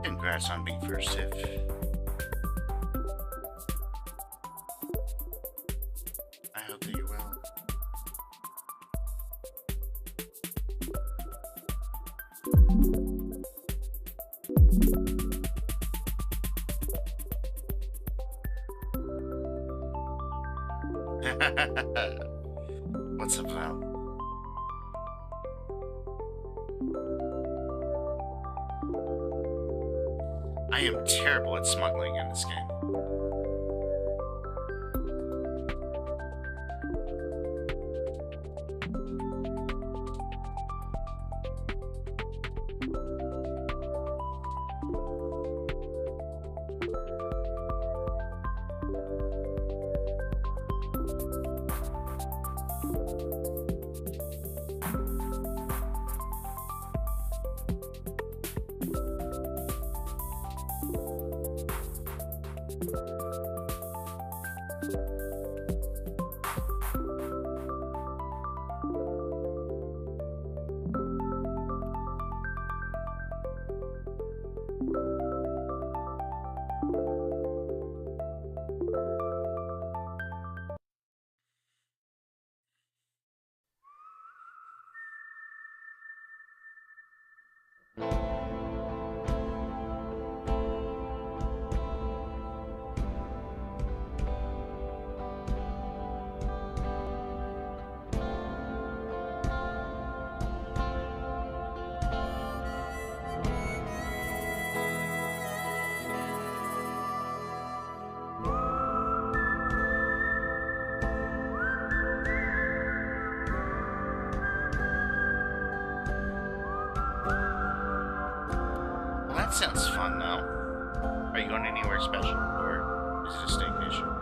Congrats on being first hit. I hope that you're well. What's up, Val? I am terrible at smuggling in this game. That sounds fun, though. Are you going anywhere special, or is it a staycation?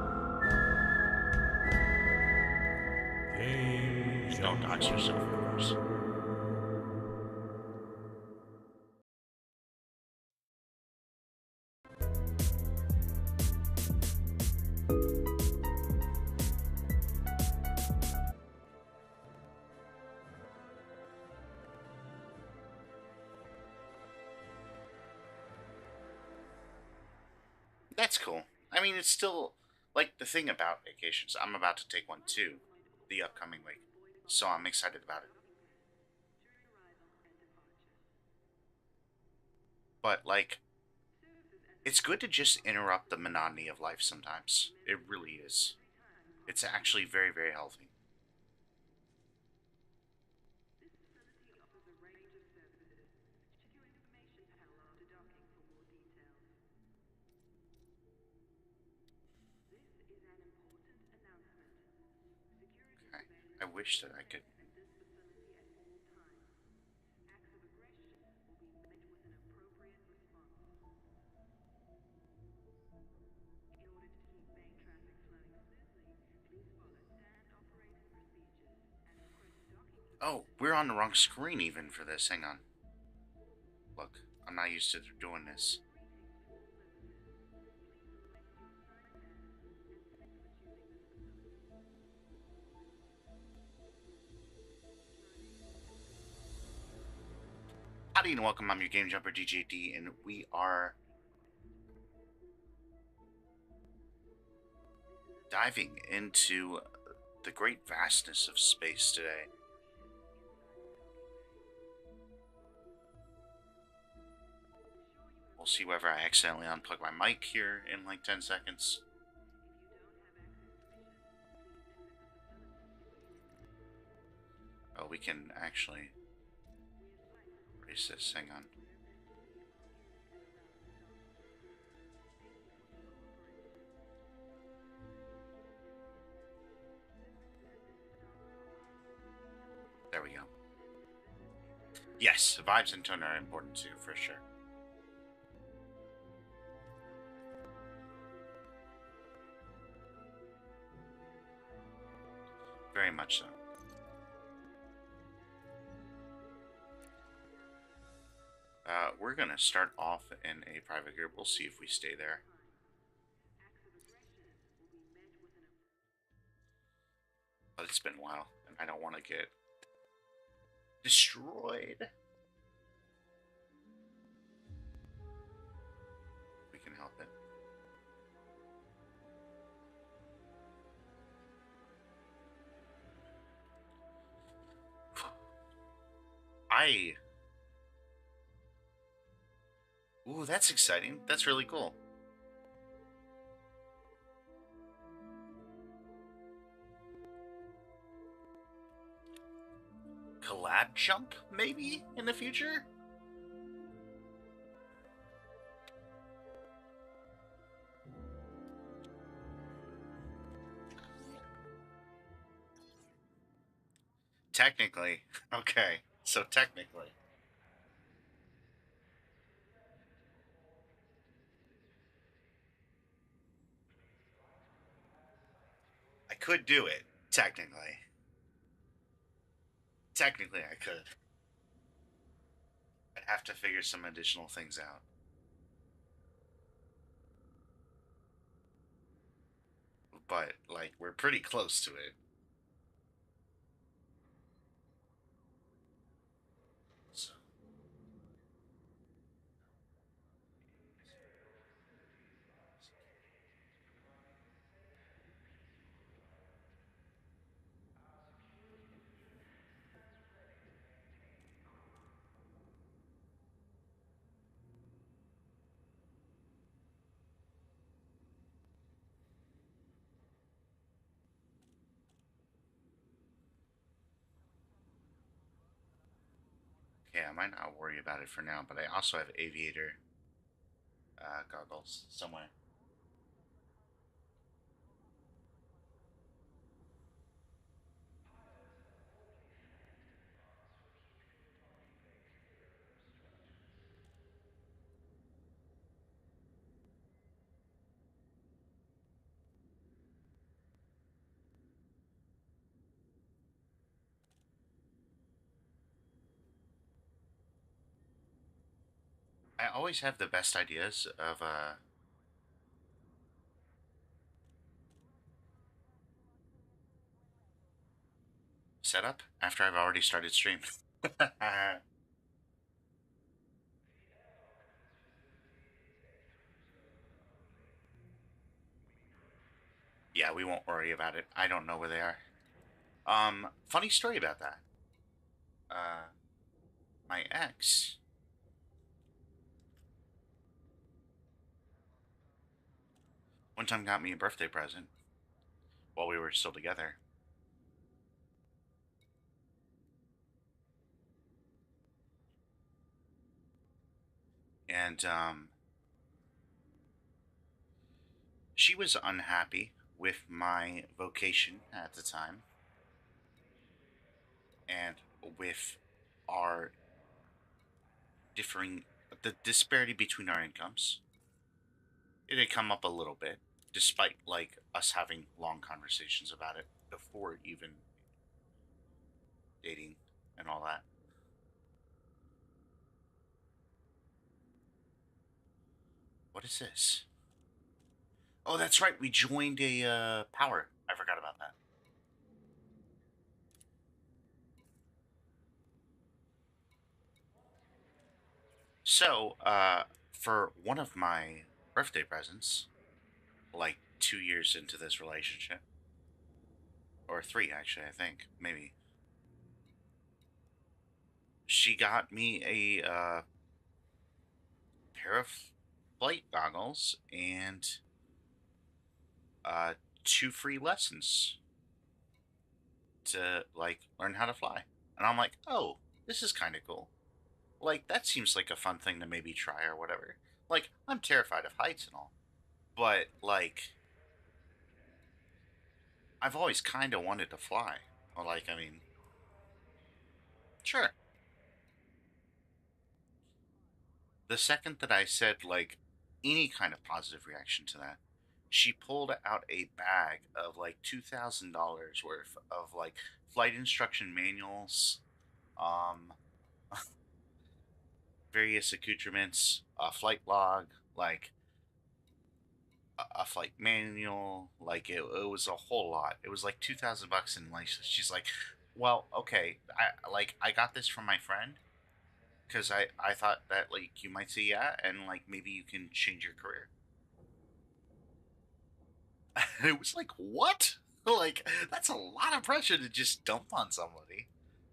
Don't dox yourself, of course. That's cool. I mean, it's still, like, the thing about vacations. I'm about to take one, too, the upcoming week. So I'm excited about it. But, like, it's good to just interrupt the monotony of life sometimes. It really is. It's actually very, very healthy. Okay. I wish that I could. Oh, we're on the wrong screen even for this. Hang on. Look, I'm not used to doing this. Howdy and welcome, I'm your Game Jumper DiJaDi, and we are diving into the great vastness of space today. We'll see whether I accidentally unplug my mic here in like 10 seconds. we can actually erase this. Hang on. There we go. Yes, vibes and tone are important too, for sure. Very much so. We're going to start off in a private group. We'll see if we stay there. But it's been a while, and I don't want to get destroyed. We can help it. Ooh, that's exciting. That's really cool. Collab jump, maybe, in the future? Technically. Okay, so technically. I could do it, technically. Technically, I could. I'd have to figure some additional things out. But, like, we're pretty close to it. So. Okay, I might not worry about it for now, but I also have aviator goggles somewhere. I always have the best ideas of setup after I've already started stream. Yeah, we won't worry about it. I don't know where they are. Funny story about that. My ex one time got me a birthday present while we were still together. And she was unhappy with my vocation at the time and with our differing, the disparity between our incomes. It had come up a little bit, despite like us having long conversations about it before even dating and all that. What is this? Oh, that's right. We joined a power. I forgot about that. So, for one of my birthday presents, like 2 years into this relationship, or three actually, I think, maybe, she got me a pair of flight goggles and 2 free lessons to like learn how to fly. And I'm like, oh, this is kind of cool. Like, that seems like a fun thing to maybe try or whatever. Like, I'm terrified of heights and all, but like, I've always kind of wanted to fly. Or like, I mean, sure. The second that I said like any kind of positive reaction to that, she pulled out a bag of like $2,000 worth of like flight instruction manuals, um, various accoutrements, a flight log, like a flight manual. Like it was a whole lot. It was like $2,000, and like she's like, "Well, okay, I got this from my friend because I thought that like you might say yeah, and like maybe you can change your career." It was like, what? Like, that's a lot of pressure to just dump on somebody.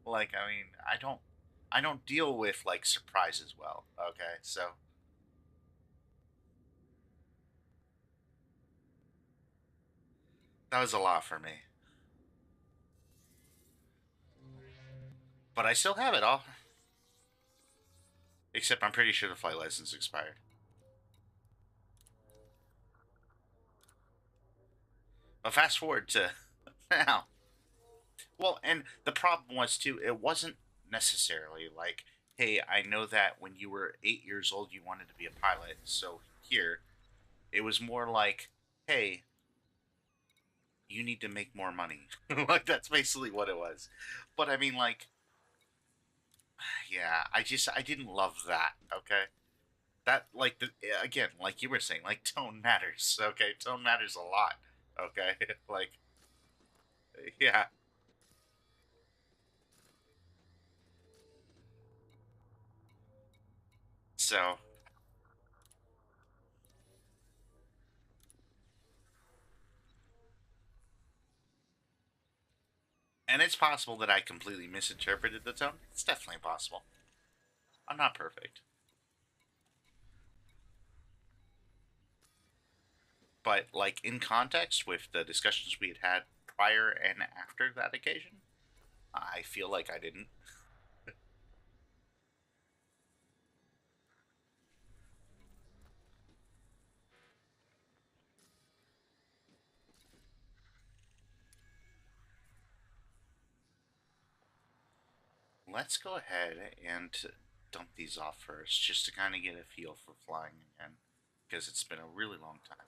Like, I mean, I don't deal with like surprises well. Okay, so that was a lot for me. But I still have it all, except I'm pretty sure the flight license expired. But fast forward to now. Well, and the problem was too, it wasn't necessarily like, hey, I know that when you were 8 years old, you wanted to be a pilot, so here. It was more like, hey, you need to make more money. Like that's basically what it was. But I mean, like, yeah, I didn't love that. Okay, that like the again, like you were saying, like tone matters. Okay, tone matters a lot. Okay, like yeah. So, and it's possible that I completely misinterpreted the tone. It's definitely possible. I'm not perfect, but like in context with the discussions we had had prior and after that occasion, I feel like I didn't. Let's go ahead and dump these off first, just to kind of get a feel for flying again, because it's been a really long time.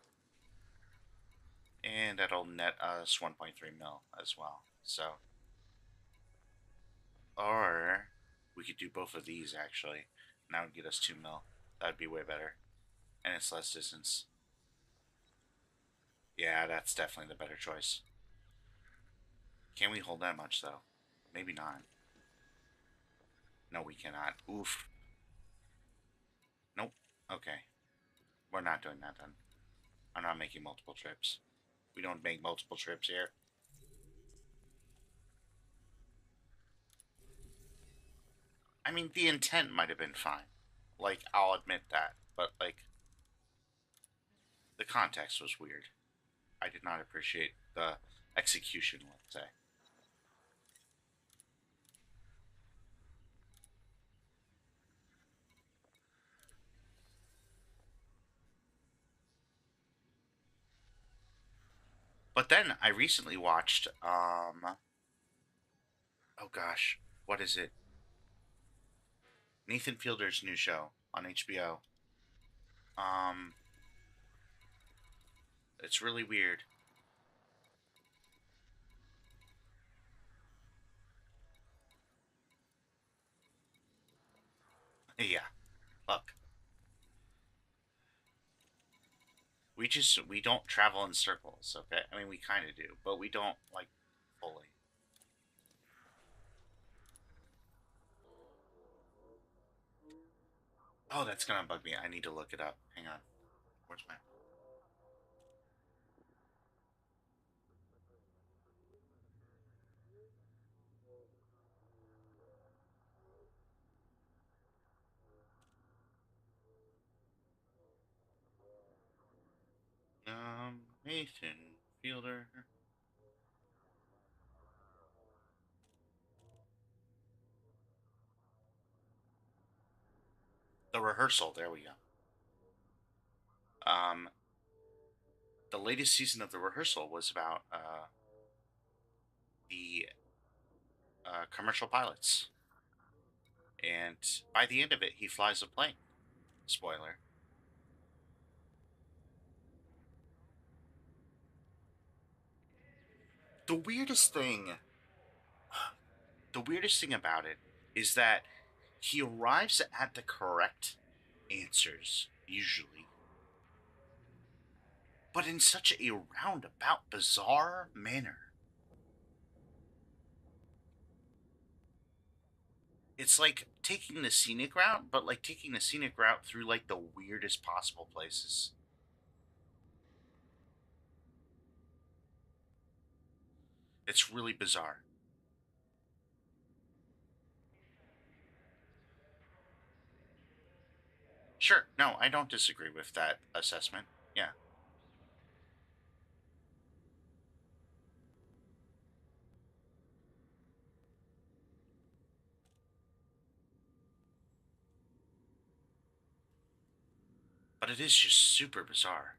And that'll net us 1.3 mil as well. So, or we could do both of these actually. And that would get us 2 mil. That'd be way better. And it's less distance. Yeah, that's definitely the better choice. Can we hold that much though? Maybe not. No, we cannot. Oof. Nope. Okay. We're not doing that then. I'm not making multiple trips. We don't make multiple trips here. I mean, the intent might have been fine. Like, I'll admit that. But, like, the context was weird. I did not appreciate the execution, let's say. But then I recently watched, oh gosh, what is it? Nathan Fielder's new show on HBO. Um, it's really weird. Yeah, look, we don't travel in circles, okay? I mean, we kind of do, but we don't, like, fully. Oh, that's gonna bug me. I need to look it up. Hang on. Where's my Nathan Fielder? The Rehearsal. There we go. Um, the latest season of The Rehearsal was about the commercial pilots, and by the end of it, he flies a plane. Spoiler. The weirdest thing, the weirdest thing about it is that he arrives at the correct answers usually, but in such a roundabout, bizarre manner. It's like taking the scenic route, but like taking the scenic route through like the weirdest possible places. It's really bizarre. Sure, no, I don't disagree with that assessment. Yeah. But it is just super bizarre.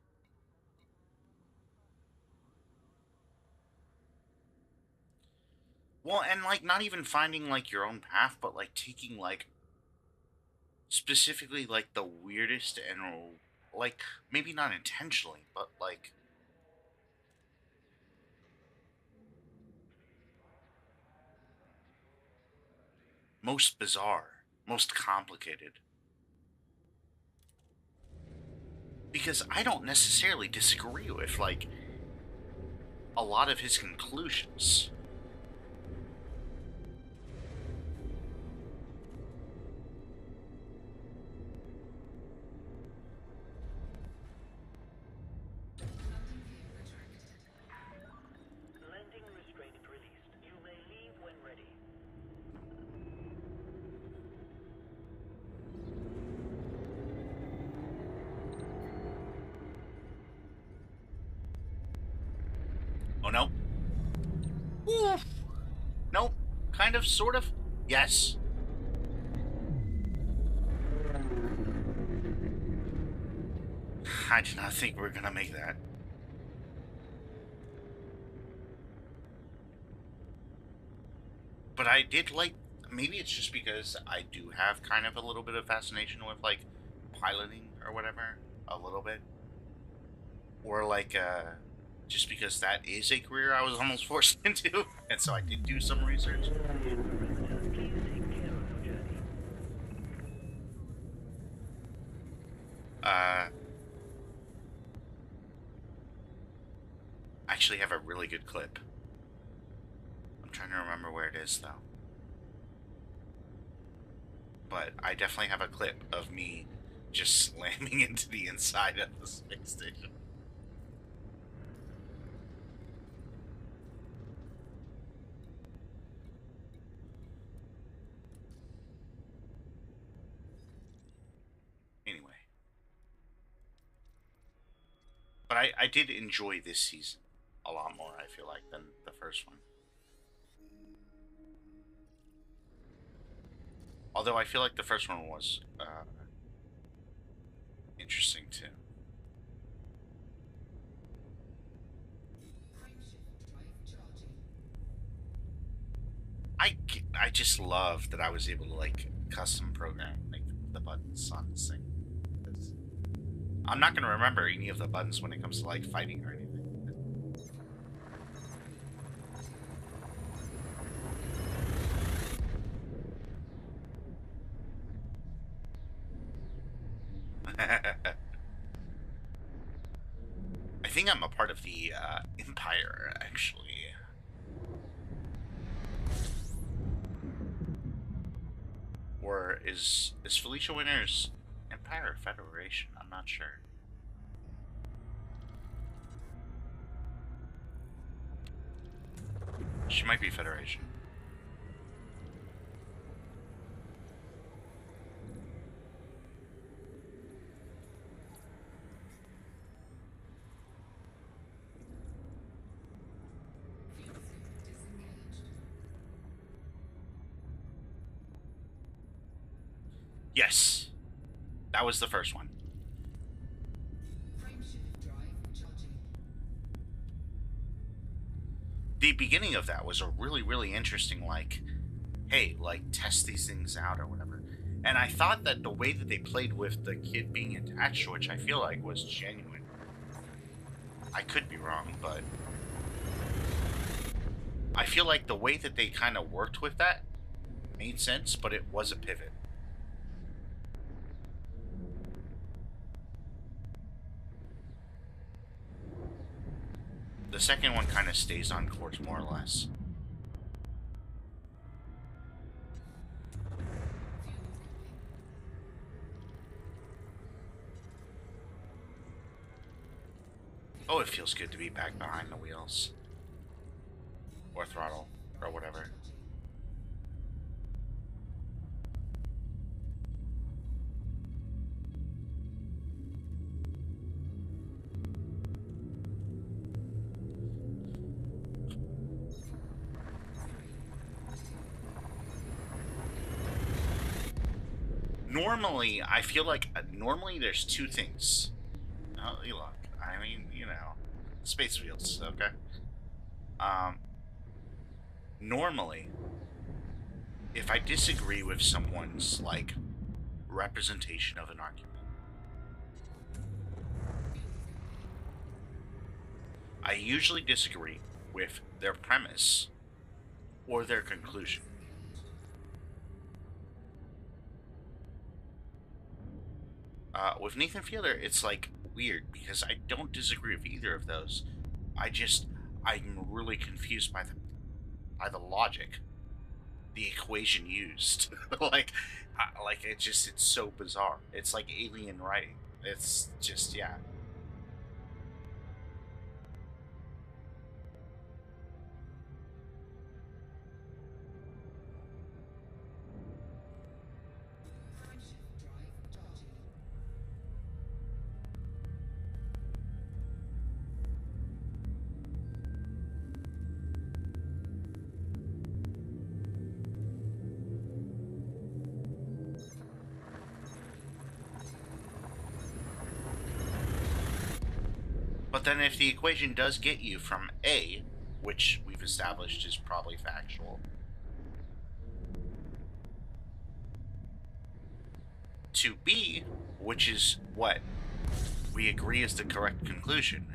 Well, and like not even finding like your own path, but like taking like specifically like the weirdest and like maybe not intentionally, but like most bizarre, most complicated. Because I don't necessarily disagree with like a lot of his conclusions. Landing restraint released. You may leave when ready. Oh no. Oof. Nope. Kind of, sort of. Yes. I did not think we were gonna make that. But I did like, maybe it's just because I do have kind of a little bit of fascination with like piloting or whatever, a little bit. Or like just because that is a career I was almost forced into, and so I did do some research. Perimeter, please take care of your journey. I actually have a really good clip. I'm trying to remember where it is though. But I definitely have a clip of me just slamming into the inside of the space station. Anyway. But I did enjoy this season a lot more, I feel like, than the first one. Although I feel like the first one was interesting too. I just love that I was able to like custom program like the buttons on this thing. I'm not gonna remember any of the buttons when it comes to like fighting or anything. I think I'm a part of the Empire, actually. Or is Felicia Winter's Empire or Federation? I'm not sure. She might be Federation. Yes. That was the first one. The beginning of that was a really, really interesting, like, hey, like, test these things out or whatever. And I thought that the way that they played with the kid being attached, which I feel like was genuine. I could be wrong, but I feel like the way that they kind of worked with that made sense, but it was a pivot. The second one kind of stays on course more or less. Oh, it feels good to be back behind the wheels. Or throttle, or whatever. Normally, I feel like normally there's two things. Oh, you look. I mean, you know, space wheels. Okay. Um, normally, if I disagree with someone's like representation of an argument, I usually disagree with their premise or their conclusion. With Nathan Fielder, it's like weird because I don't disagree with either of those. I'm really confused by the logic, the equation used. Like it's so bizarre. It's like alien writing. It's just yeah. But then if the equation does get you from A, which we've established is probably factual, to B, which is what we agree is the correct conclusion,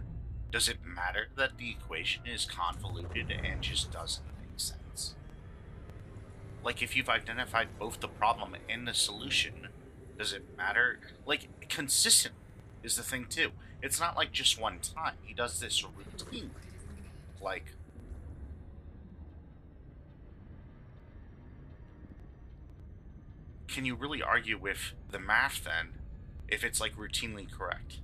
does it matter that the equation is convoluted and just doesn't make sense? Like, if you've identified both the problem and the solution, does it matter? Like, consistent is the thing, too. It's not like just one time. He does this routinely. Like, can you really argue with the math, then, if it's, like, routinely correct?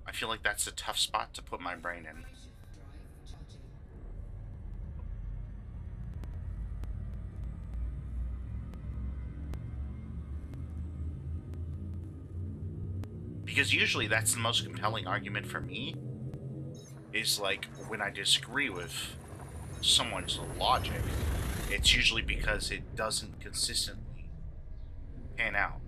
I feel like that's a tough spot to put my brain in. Because usually that's the most compelling argument for me, is like when I disagree with someone's logic, it's usually because it doesn't consistently pan out.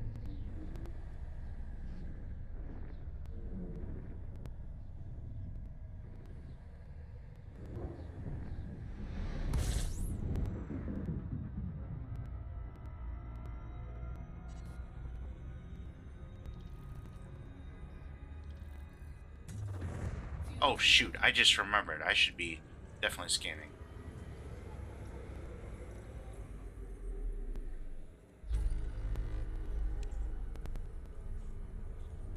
Oh shoot, I just remembered. I should be definitely scanning.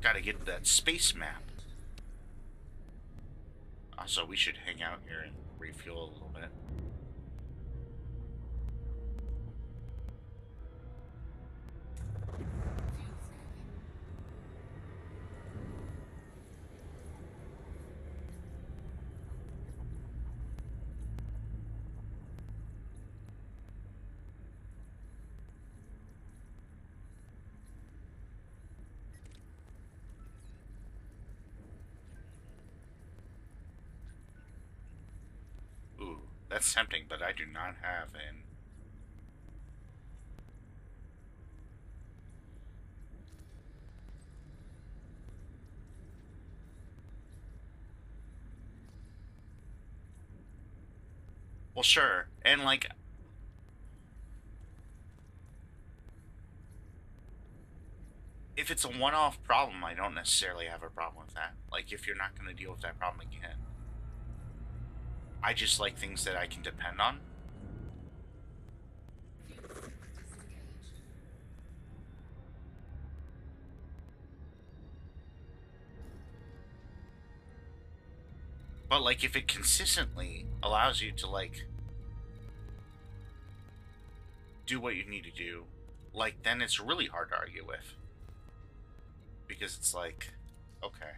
Gotta get that space map. Also, we should hang out here and refuel a little bit. Ooh, that's tempting, but I do not have an Well, sure. And like, if it's a one-off problem, I don't necessarily have a problem with that. Like, if you're not going to deal with that problem again, I just like things that I can depend on. But like, if it consistently allows you to like do what you need to do, like, then it's really hard to argue with, because it's like, okay.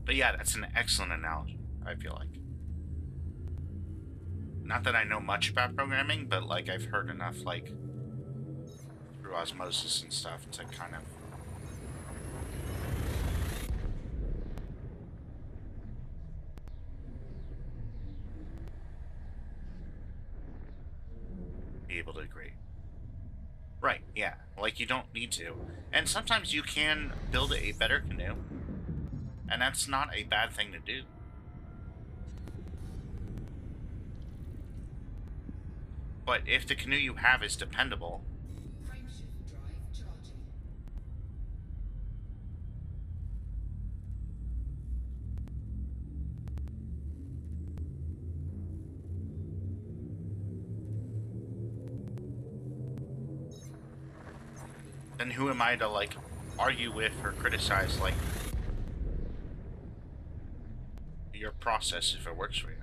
But yeah, that's an excellent analogy, I feel like. Not that I know much about programming, but like I've heard enough, like through osmosis and stuff, to kind of be able to agree. Right, yeah. Like, you don't need to. And sometimes you can build a better canoe, and that's not a bad thing to do. But if the canoe you have is dependable, then who am I to, like, argue with or criticize, like, your process if it works for you?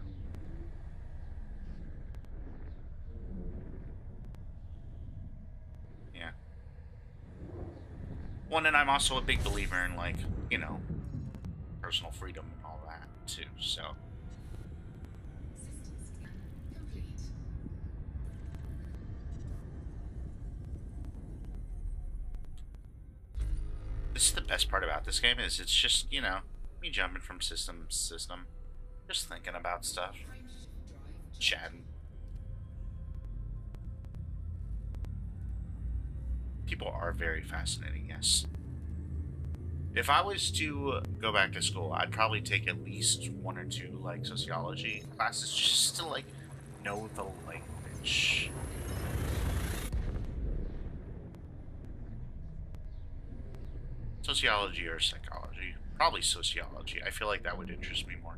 Yeah. Well, and I'm also a big believer in, like, you know, personal freedom and all that, too, so. This is the best part about this game, is it's just, you know, me jumping from system to system, just thinking about stuff, chatting. People are very fascinating, yes. If I was to go back to school, I'd probably take at least one or two, like, sociology classes, just to, like, know the language. Sociology or psychology. Probably sociology. I feel like that would interest me more.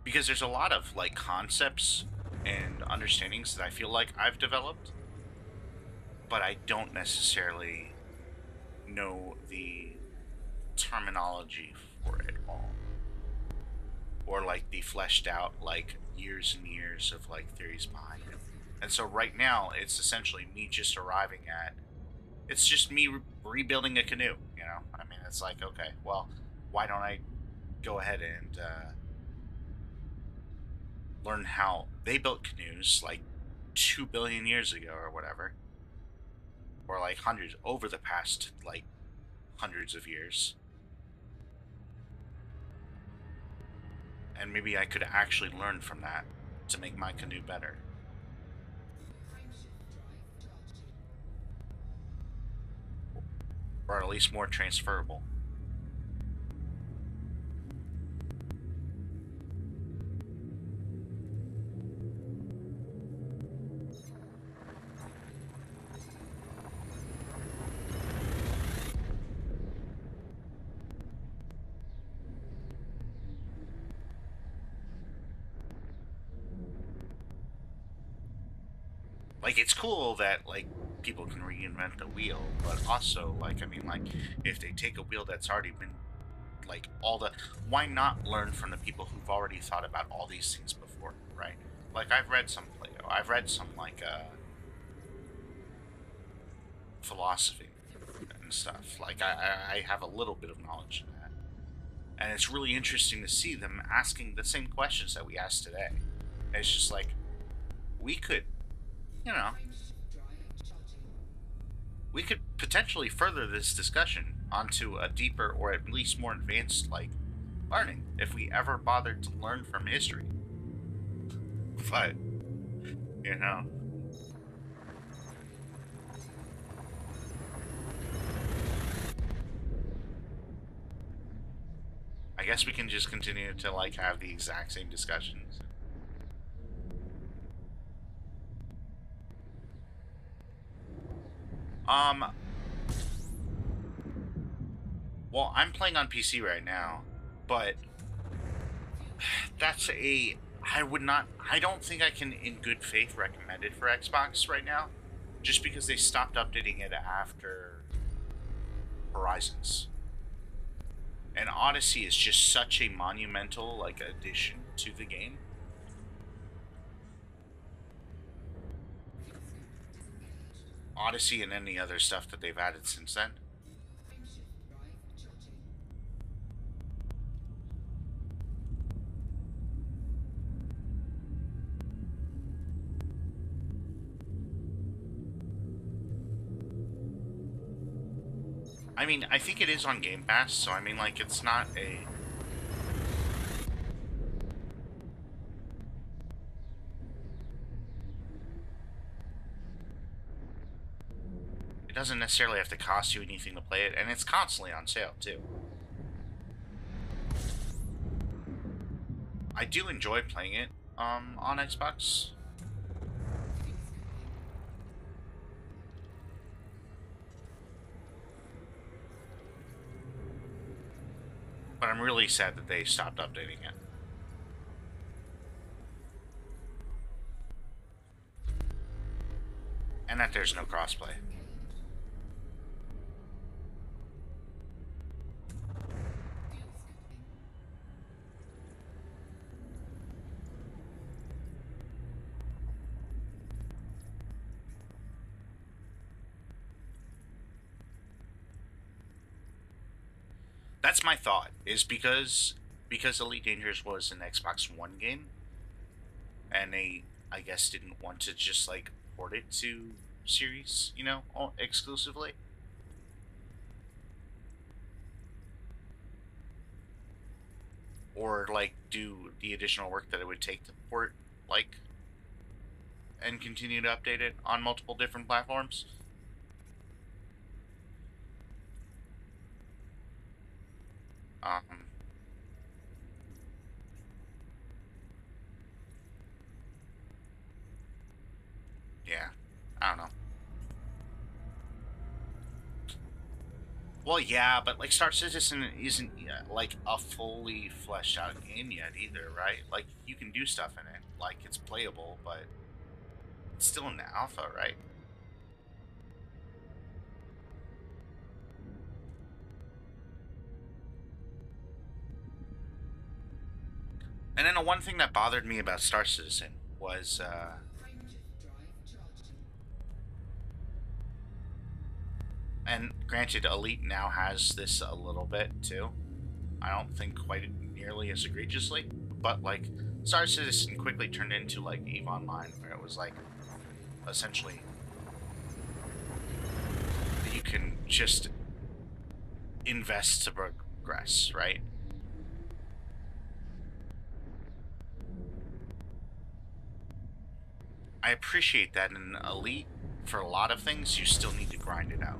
Because there's a lot of, like, concepts and understandings that I feel like I've developed, but I don't necessarily know the terminology for it all. Or like the fleshed out, like, years and years of, like, theories behind it. And so right now it's essentially me just arriving at, it's just me rebuilding a canoe, you know? I mean, it's like, okay, well, why don't I go ahead and learn how they built canoes like 2 billion years ago or whatever, or like hundreds over the past, like, hundreds of years, and maybe I could actually learn from that to make my canoe better, or at least more transferable. Like, it's cool that, like, people can reinvent the wheel, but also, like, I mean, like, if they take a wheel that's already been, like, all the, why not learn from the people who've already thought about all these things before, right? Like, I've read some Plato, I've read some, like, philosophy and stuff. Like, I have a little bit of knowledge of that, And it's really interesting to see them asking the same questions that we asked today. And it's just like, we could, you know, we could potentially further this discussion onto a deeper or at least more advanced, like, learning if we ever bothered to learn from history. But, you know, I guess we can just continue to, like, have the exact same discussions. Um, well, I'm playing on PC right now, but that's a, I don't think I can in good faith recommend it for Xbox right now, just because they stopped updating it after Horizons. And Odyssey is just such a monumental, like, addition to the game. Odyssey and any other stuff that they've added since then. I mean, I think it is on Game Pass, so I mean, like, it's not a... It doesn't necessarily have to cost you anything to play it, and it's constantly on sale, too. I do enjoy playing it, on Xbox. But I'm really sad that they stopped updating it. And that there's no crossplay. That's my thought, is because Elite Dangerous was an Xbox One game, and they, I guess, didn't want to just, like, port it to Series, you know, exclusively. Or, like, do the additional work that it would take to port, like, and continue to update it on multiple different platforms. Um, yeah, I don't know. Well, yeah, but, like, Star Citizen isn't, like, a fully fleshed out game yet either, right? Like, you can do stuff in it, like, it's playable, but it's still in the alpha, right? And then the one thing that bothered me about Star Citizen was, and granted, Elite now has this a little bit too. I don't think quite nearly as egregiously, but, like, Star Citizen quickly turned into, like, EVE Online, where it was, like, essentially you can just invest to progress, right? I appreciate that in Elite, for a lot of things, you still need to grind it out.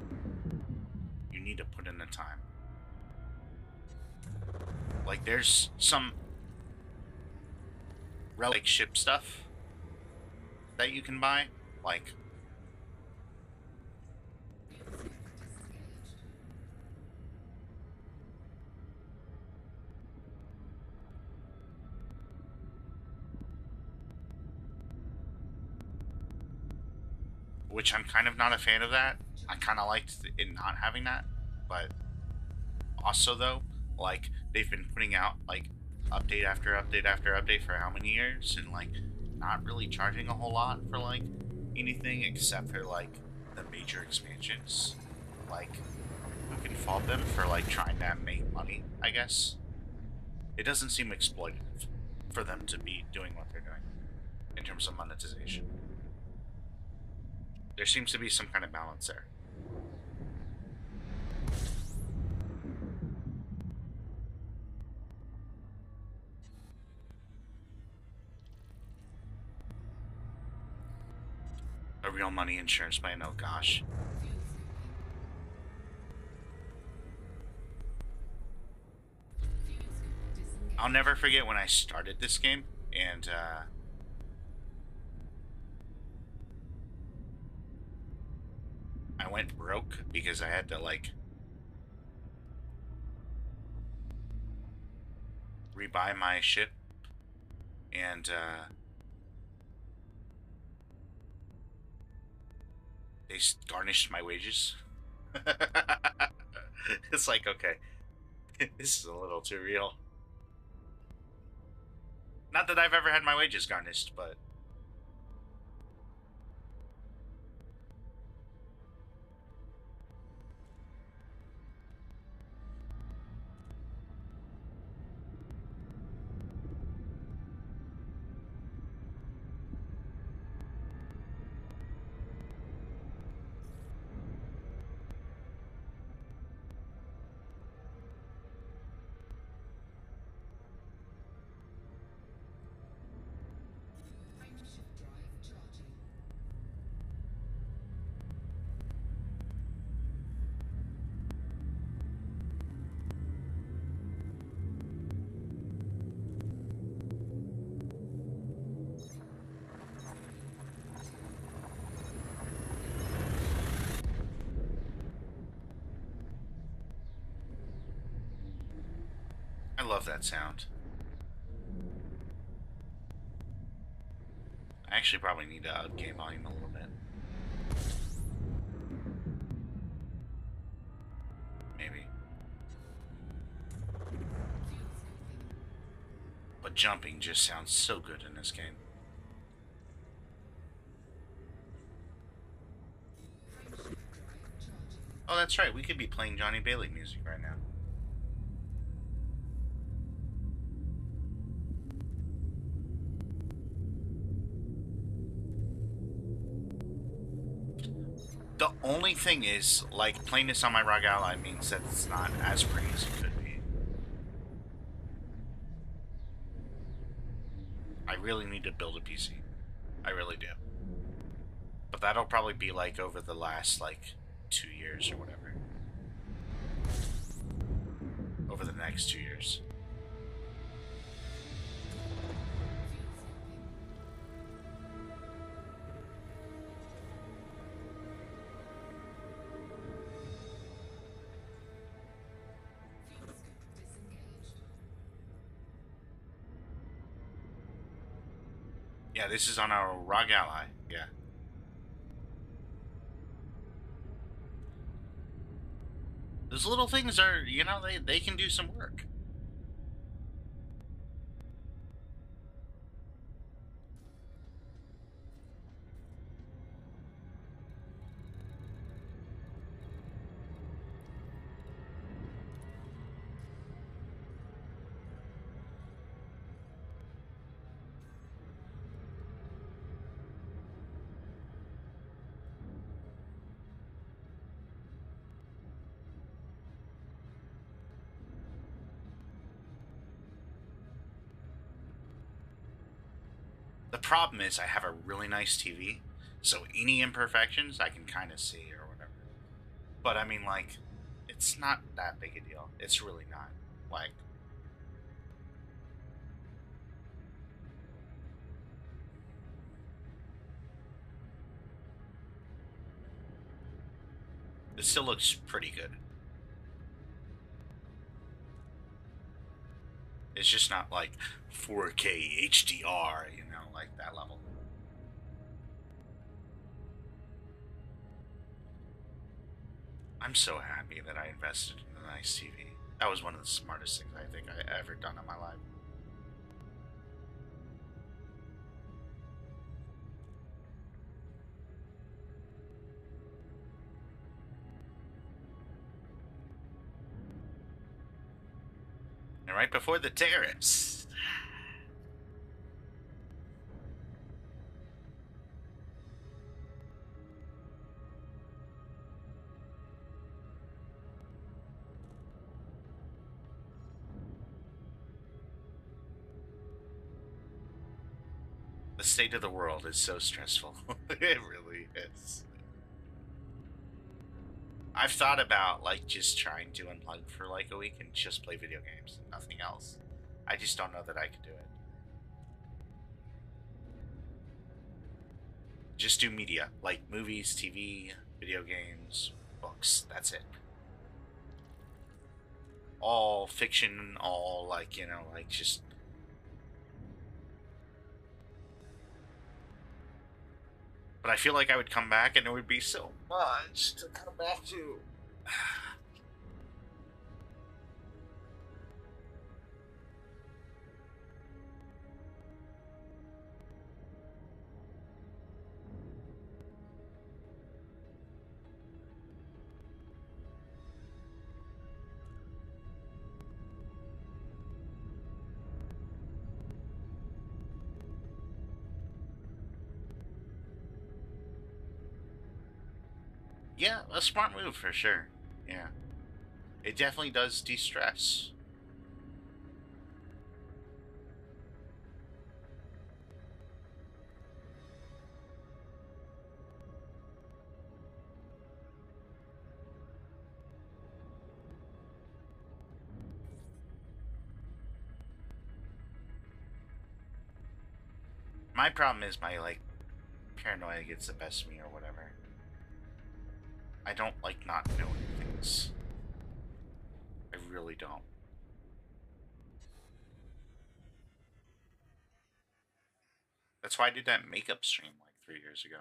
You need to put in the time. Like, there's some relic ship stuff that you can buy, like, which I'm kind of not a fan of that. I kind of liked it not having that, but also, though, like, they've been putting out, like, update after update after update for how many years, and, like, not really charging a whole lot for, like, anything except for, like, the major expansions. Like, who can fault them for, like, trying to make money, I guess? It doesn't seem exploitative for them to be doing what they're doing in terms of monetization. There seems to be some kind of balance there. A real money insurance plan, oh gosh. I'll never forget when I started this game and I went broke because I had to like rebuy my ship and they garnished my wages. It's like, okay, this is a little too real. Not that I've ever had my wages garnished, but I love that sound. I actually probably need to up game volume a little bit. Maybe. But jumping just sounds so good in this game. Oh, that's right. We could be playing Johnny Bailey music right now. The only thing is, like, playing this on my ROG Ally means that it's not as pretty as it could be. I really need to build a PC. I really do. But that'll probably be, like, over the last, like, 2 years or whatever. Over the next 2 years. Yeah, this is on our ROG Ally. Yeah. Those little things are, you know, they can do some work. The problem is I have a really nice TV, so any imperfections I can kind of see or whatever. But I mean, like, it's not that big a deal. It's really not. Like, it still looks pretty good. It's just not like 4K HDR, you know, like that level. I'm so happy that I invested in a nice TV. That was one of the smartest things I think I ever done in my life. And right before the terrace. The state of the world is so stressful. It really is. I've thought about like just trying to unplug for like a week and just play video games and nothing else. I just don't know that I could do it. Just do media, like movies, TV, video games, books. That's it. All fiction, all like, like just. But I feel like I would come back and it would be so much to come back to. Yeah, a smart move for sure. Yeah. It definitely does de-stress. My problem is my like paranoia gets the best of me or whatever. I don't like not knowing things. I really don't. That's why I did that makeup stream like 3 years ago.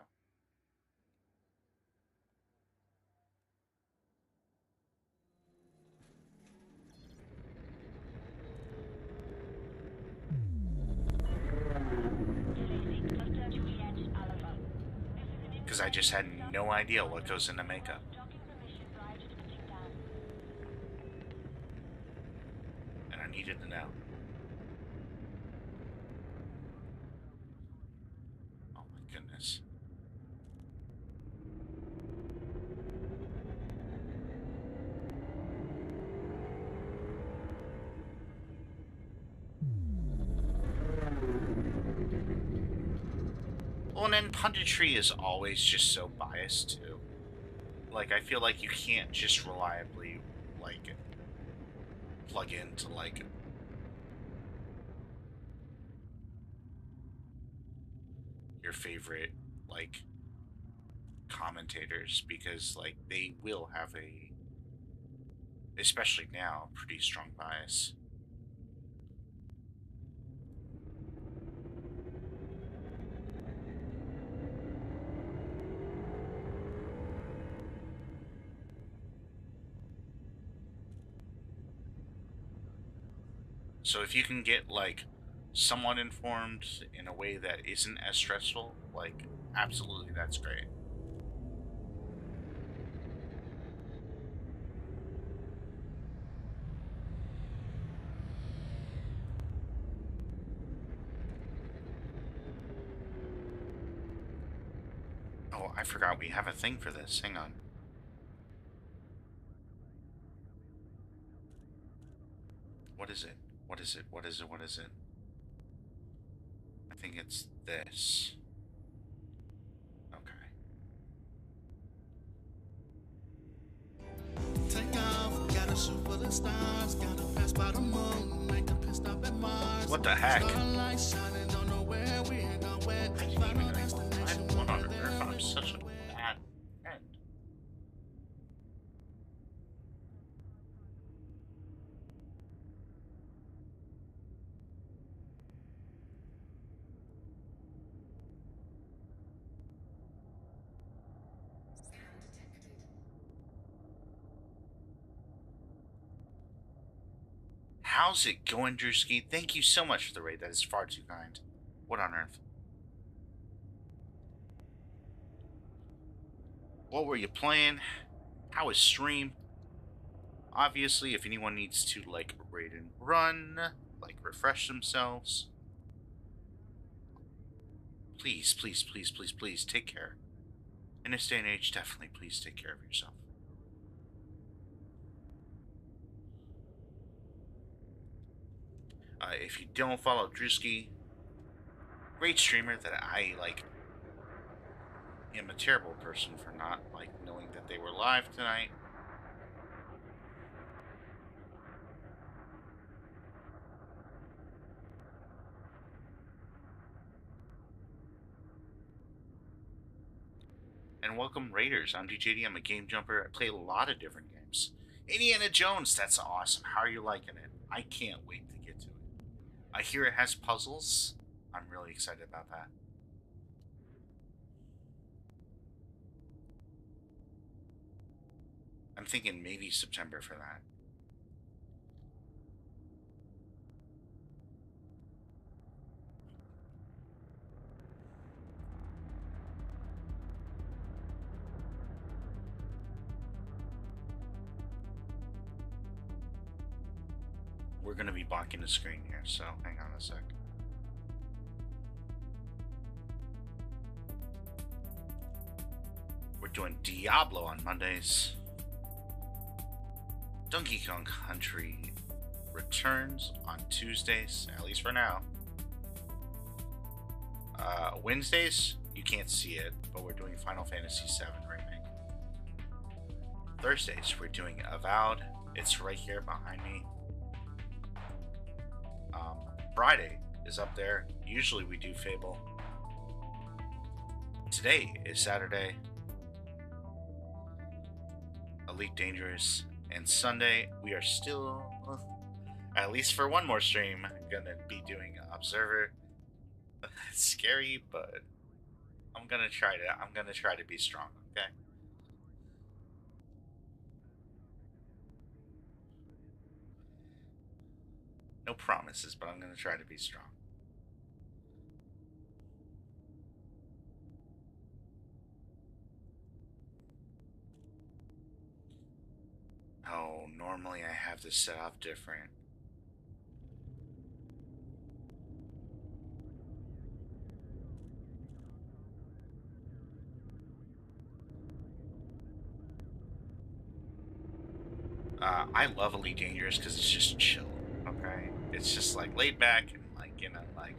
Because I just had no idea what goes into makeup. And I needed to know. Oh my goodness. Well, and then punditry is always just so biased too. Like, I feel like you can't just reliably, like, plug into, like, your favorite, like, commentators because, like, they will have a, especially now, pretty strong bias. So if you can get, like, somewhat informed in a way that isn't as stressful, like, absolutely, that's great. Oh, I forgot we have a thing for this. Hang on. What is it? What is it? What is it? What is it? I think it's this. Okay. Take off, gotta shoot for the stars, gotta pass by the moon, make a pit stop at Mars. What the heck? Starlight shining, don't know where we're going. I didn't even know. What on earth? I'm such a bad friend. How's it going, Drewski? Thank you so much for the raid. That is far too kind. What on earth? What were you playing? How was stream? Obviously, if anyone needs to, like, raid and run, like, refresh themselves, please, please, please, please, please take care. In this day and age, definitely please take care of yourself. If you don't follow Drewski, great streamer that I, like, am a terrible person for not, like, knowing that they were live tonight. And welcome Raiders. I'm DiJaDi. I'm a game jumper. I play a lot of different games. Indiana Jones, that's awesome. How are you liking it? I can't wait to get to it. I hear it has puzzles. I'm really excited about that. I'm thinking maybe September for that. We're going to be blocking the screen here, so hang on a sec. We're doing Diablo on Mondays. Donkey Kong Country returns on Tuesdays, at least for now. Wednesdays, you can't see it, but we're doing Final Fantasy VII Remake. Thursdays, we're doing Avowed. It's right here behind me. Friday is up there. Usually we do Fable. Today is Saturday. Elite Dangerous. And Sunday, we are still, at least for one more stream, gonna be doing Observer. It's scary, but I'm gonna try to be strong, okay? No promises, but I'm gonna try to be strong. Oh, normally I have this set up different. I love Elite Dangerous because it's just chill, okay? It's just like laid back and like, you know, like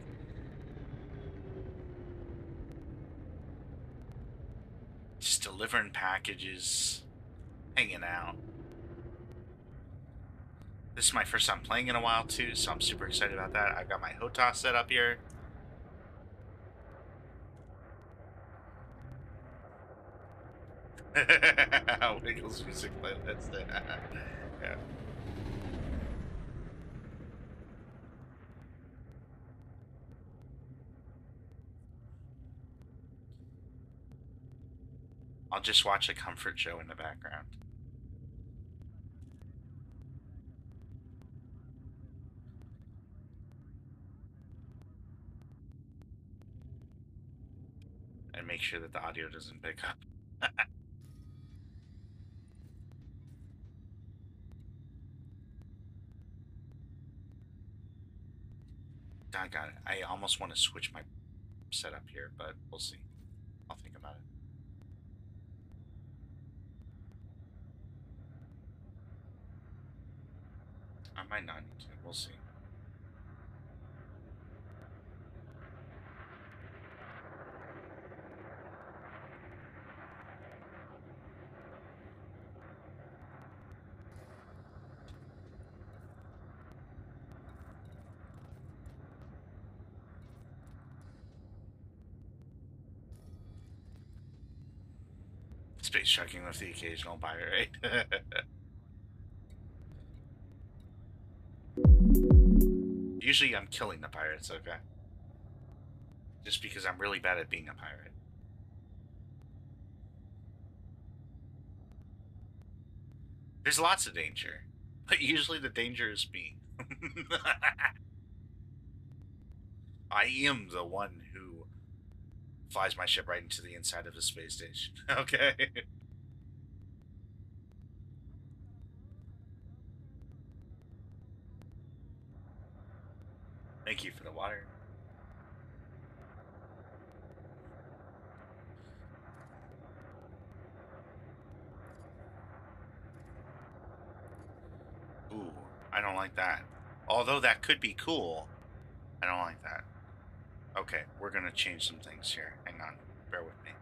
just delivering packages, hanging out. This is my first time playing in a while too, so I'm super excited about that. I've got my HOTAS set up here. Wiggles music playlist. Yeah. I'll just watch a comfort show in the background. And make sure that the audio doesn't pick up. I got it. I almost want to switch my setup here, but we'll see. I'll think about it. I might not need to. We'll see. Space trucking with the occasional pirate. Usually I'm killing the pirates, okay? Just because I'm really bad at being a pirate. There's lots of danger, but usually the danger is me. I am the one who flies my ship right into the inside of the space station, okay? Thank you for the water. Ooh, I don't like that. Although that could be cool, I don't like that. Okay, we're gonna change some things here. Hang on, bear with me.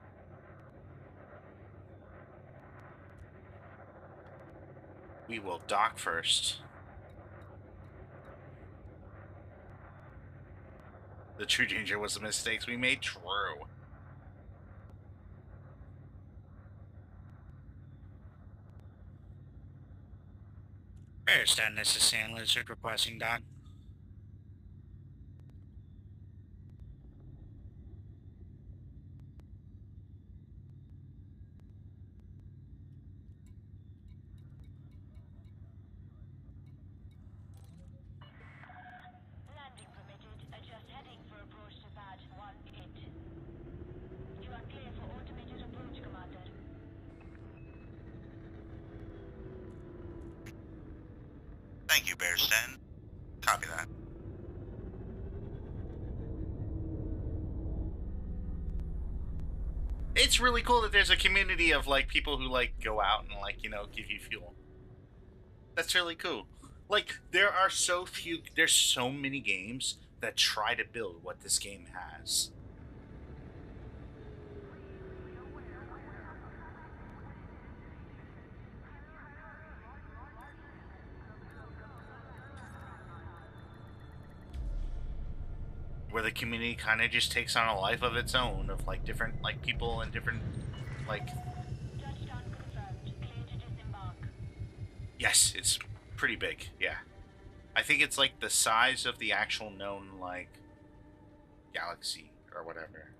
We will dock first. The true danger was the mistakes we made. True. Understand, this is Sand Lizard requesting dock. Landing permitted. Adjust heading for approach to pad 1-8. You are clear for automated approach, Commander. Thank you, Bearsden. Copy that. It's really cool that there's a community of like people who like go out and like, you know, give you fuel. That's really cool. Like there are so few, there's so many games that try to build what this game has. Where the community kind of just takes on a life of its own, of like different like people and different like. Touchdown confirmed. Clear to disembark. Yes, it's pretty big. Yeah, I think it's like the size of the actual known like galaxy or whatever.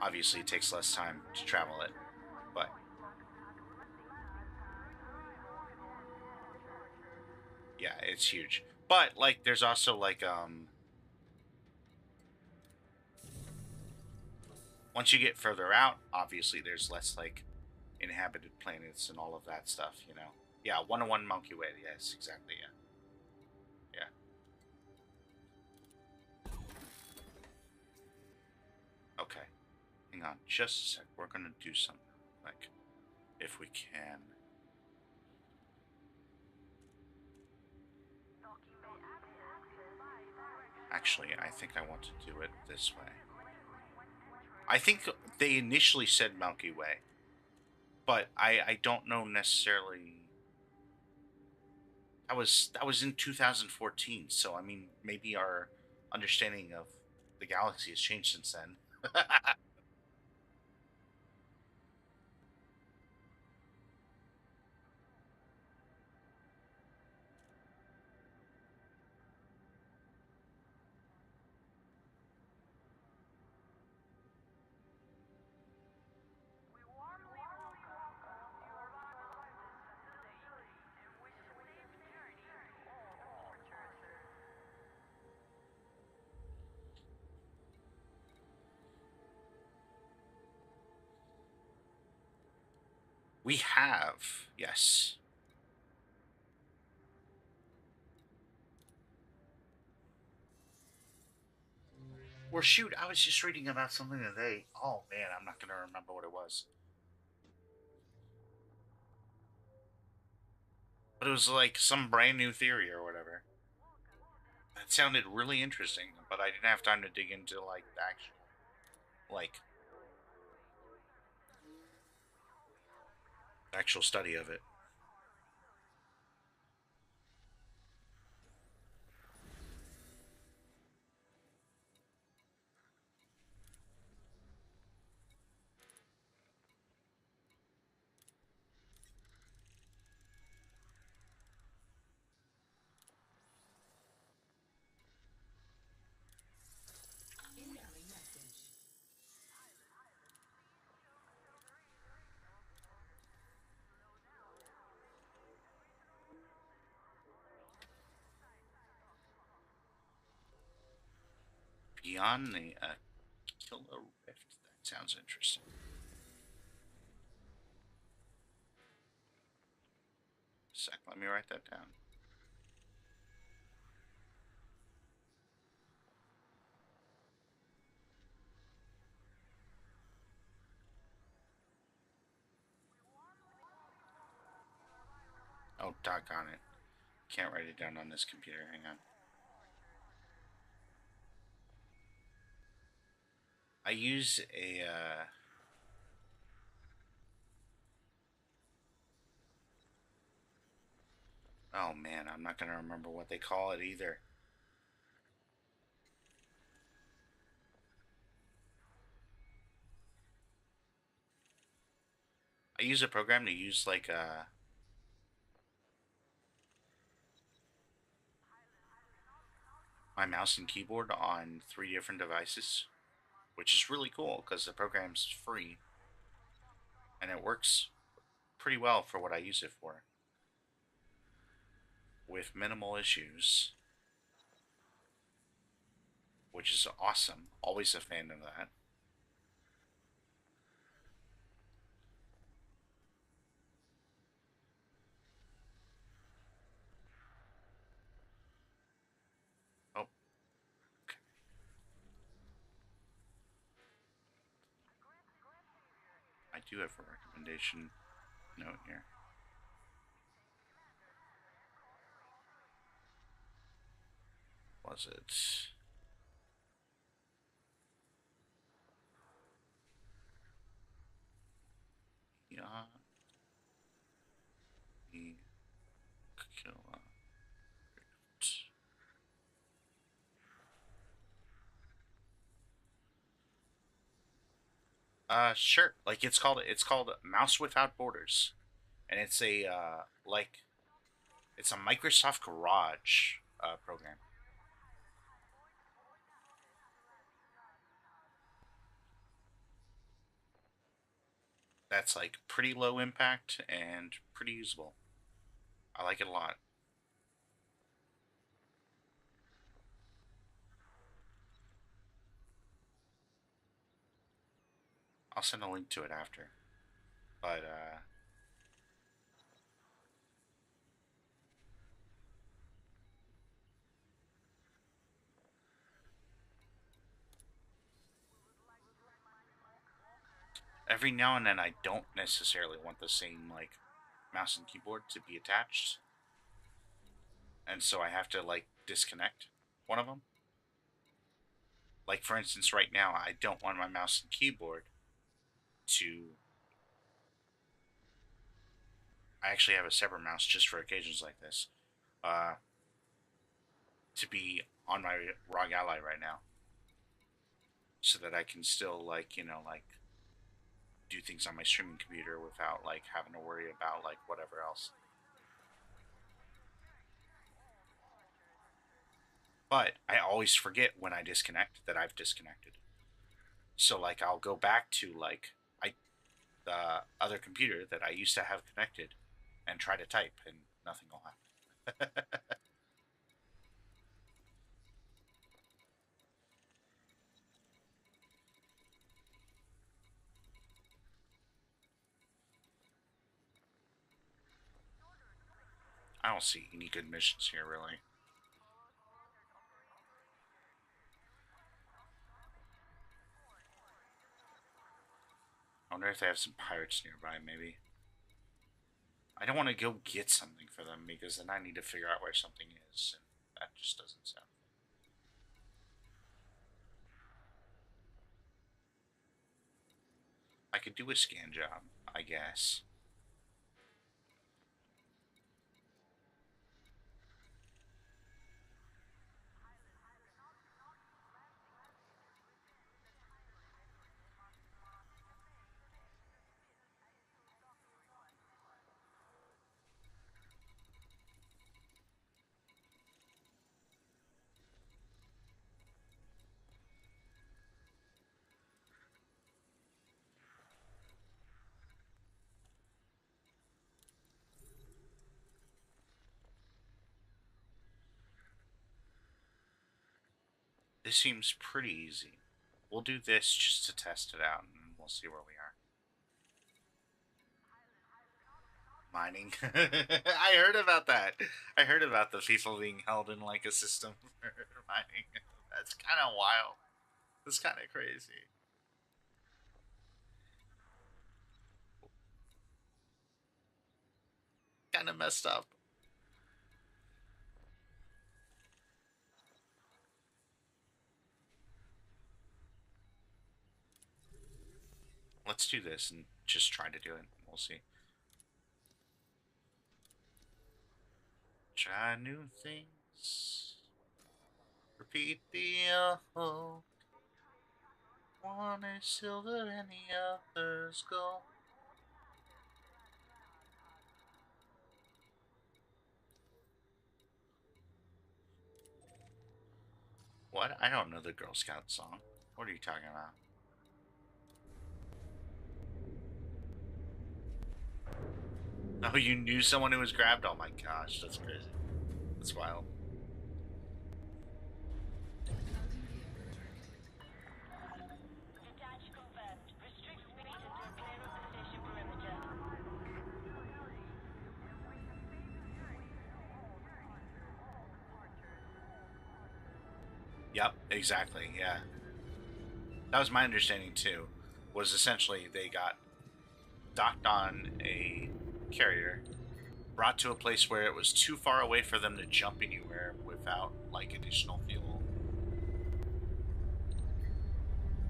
Obviously, it takes less time to travel it, but yeah, it's huge. But like, there's also like once you get further out, obviously there's less like inhabited planets and all of that stuff, you know. Yeah, 101 Milky Way. Yes, exactly. Yeah. Yeah. Okay. Hang on, just a sec. We're gonna do something, like, if we can. Actually, I think I want to do it this way. I think they initially said Milky Way, but I don't know necessarily. That was in 2014, so I mean maybe our understanding of the galaxy has changed since then. We have, yes. Or shoot, I was just reading about something today. Oh man, I'm not gonna remember what it was. But it was like some brand new theory or whatever. That sounded really interesting, but I didn't have time to dig into like the like actual study of it. Beyond the killer rift. That sounds interesting. Sec, let me write that down. Oh, doggone it. Can't write it down on this computer. Hang on. I use a, oh man, I'm not gonna remember what they call it either. I use a program to use like my mouse and keyboard on 3 different devices, which is really cool because the program's free and it works pretty well for what I use it for, with minimal issues, which is awesome. Always a fan of that. Oh, okay. I do have a recommendation note here. Was it? Yeah. The kill. Sure. Like it's called Mouse Without Borders, and it's a like it's a Microsoft Garage program. That's like pretty low impact and pretty usable. I like it a lot. I'll send a link to it after. But every now and then I don't necessarily want the same like mouse and keyboard to be attached, and so I have to like disconnect one of them. Like for instance, right now I don't want my mouse and keyboard to. I actually have a separate mouse just for occasions like this. Uh, to be on my ROG Ally right now, so that I can still like like do things on my streaming computer without like having to worry about like whatever else. But I always forget when I disconnect that I've disconnected. So like I'll go back to like I the other computer that I used to have connected and try to type and nothing will happen. I don't see any good missions here really. I wonder if they have some pirates nearby maybe. I don't want to go get something for them because then I need to figure out where something is, and that just doesn't sound. I could do a scan job, I guess. This seems pretty easy. We'll do this just to test it out, and we'll see where we are. Mining. I heard about that. I heard about the people being held in like a system for mining. That's kind of wild. That's kind of crazy. Kind of messed up. Let's do this and just try to do it. We'll see. Try new things. Repeat the old. One is silver and the other's gold. What? I don't know the Girl Scout song. What are you talking about? Oh, you knew someone who was grabbed? Oh my gosh, that's crazy. That's wild. Detach confirmed. Restrict speed until clear of the station perimeter. Yep, exactly, yeah. That was my understanding too. Was essentially they got docked on a carrier, brought to a place where it was too far away for them to jump anywhere without like additional fuel,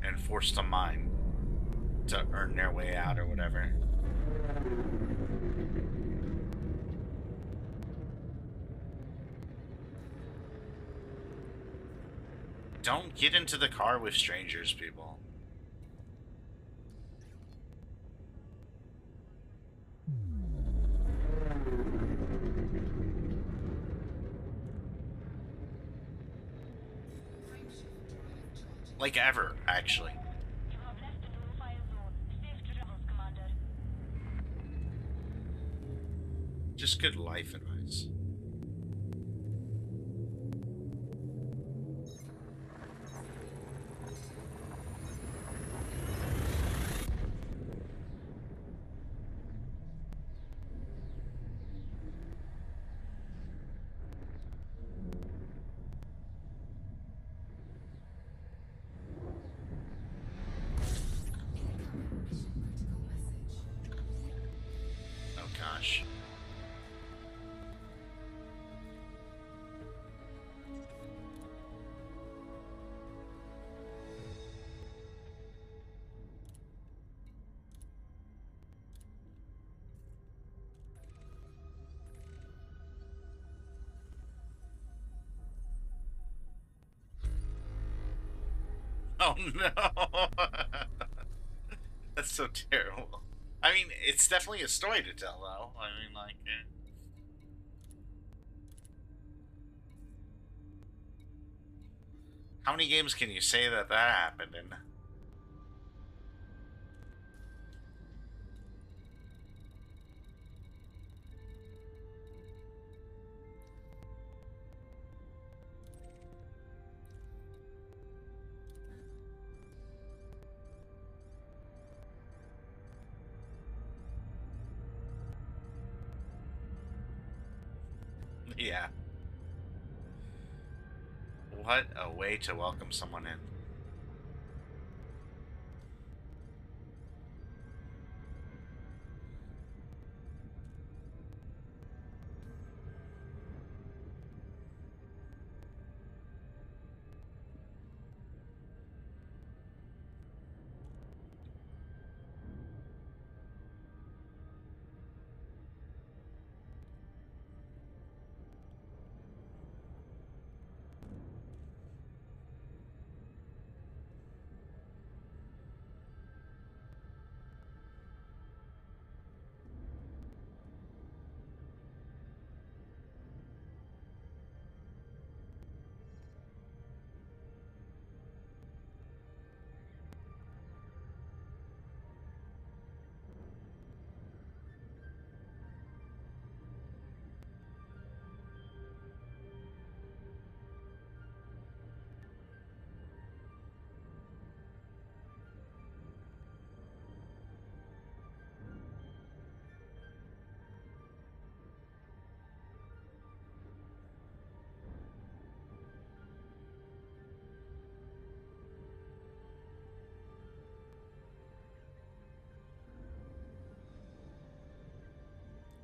and forced to mine to earn their way out or whatever. Don't get into the car with strangers, people. Like ever, actually. You have left the no-fire zone. Safe travels, Commander. Just good life advice. Oh gosh. Oh no. That's so terrible. I mean, it's definitely a story to tell, though. I mean, like, how many games can you say that happened in? Yeah. What a way to welcome someone in.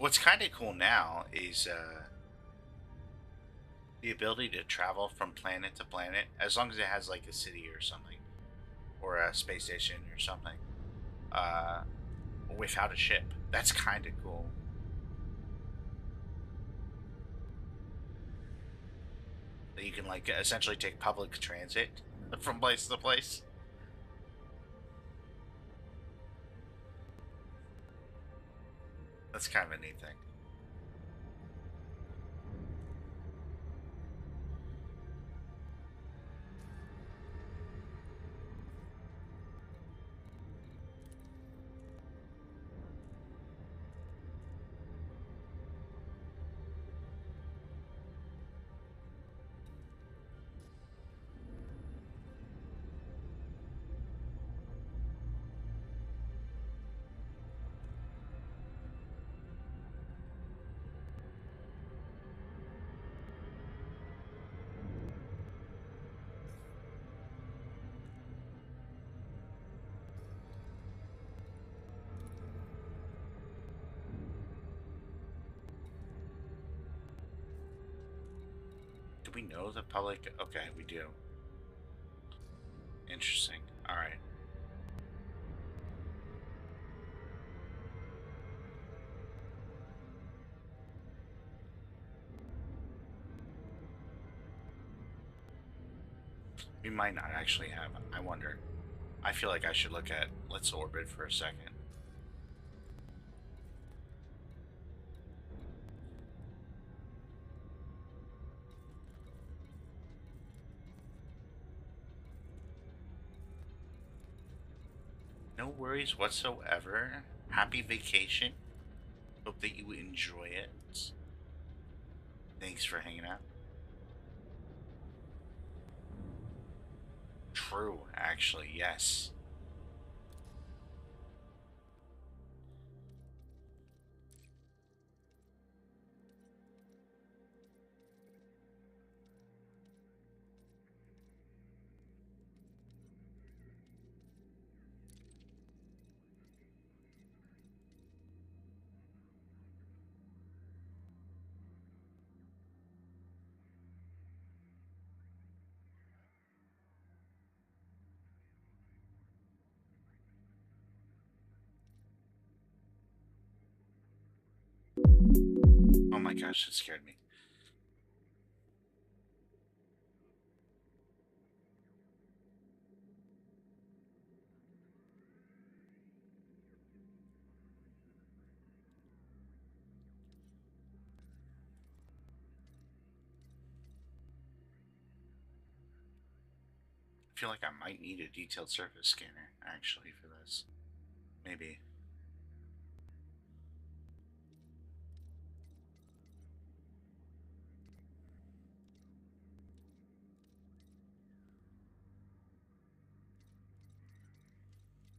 What's kind of cool now is the ability to travel from planet to planet, as long as it has like a city or something, or a space station or something, uh, without a ship. That's kind of cool. That you can like essentially take public transit from place to place. That's kind of a neat thing. Do we know the public? Okay, we do. Interesting. All right. We might not actually have. I wonder. I feel like I should look at. Let's orbit for a second. No worries whatsoever. Happy vacation. Hope that you enjoy it. Thanks for hanging out. True, actually, yes. Oh my gosh, it scared me. I feel like I might need a detailed surface scanner, actually, for this. Maybe.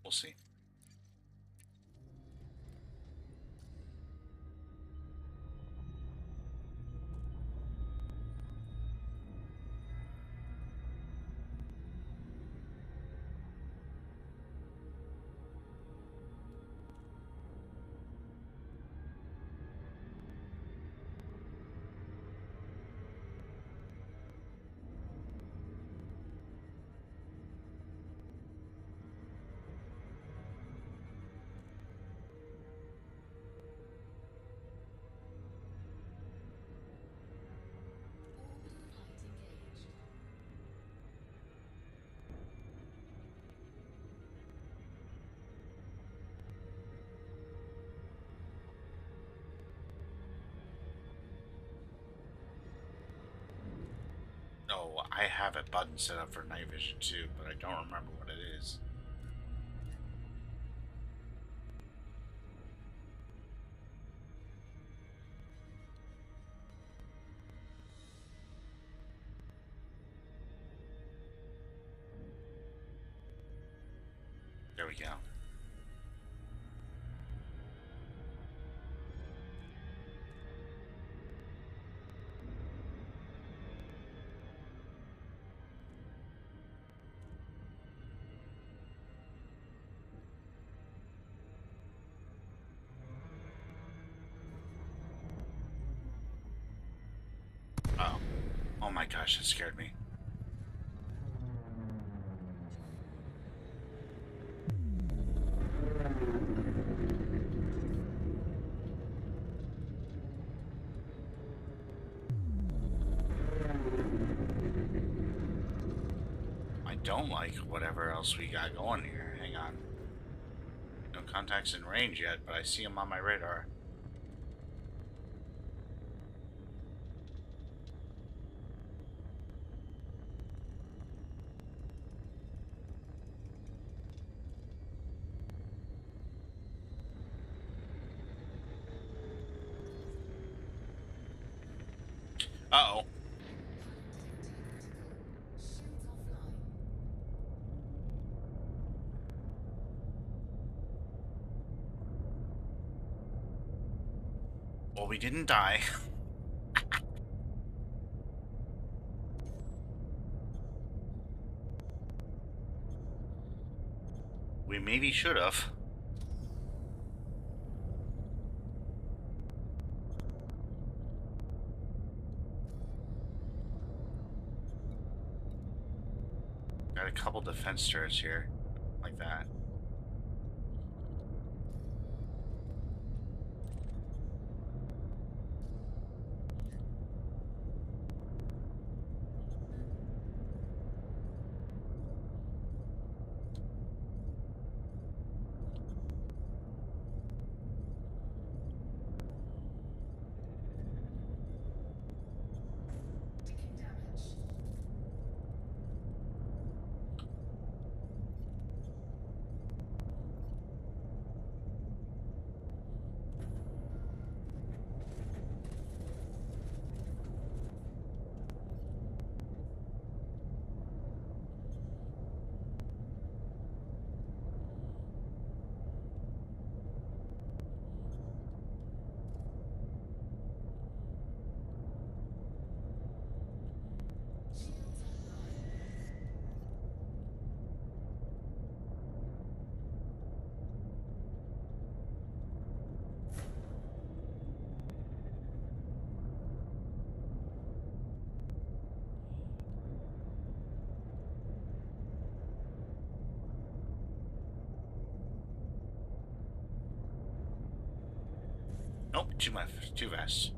We'll see. Oh, I have a button set up for night vision too, but I don't remember what it is. There we go. gosh, that scared me. I don't like whatever else we got going here. Hang on. No contacts in range yet, but I see them on my radar. Uh-oh. Well, we didn't die. We maybe should have. Got a couple defense turrets here. Like that. Nope, too fast.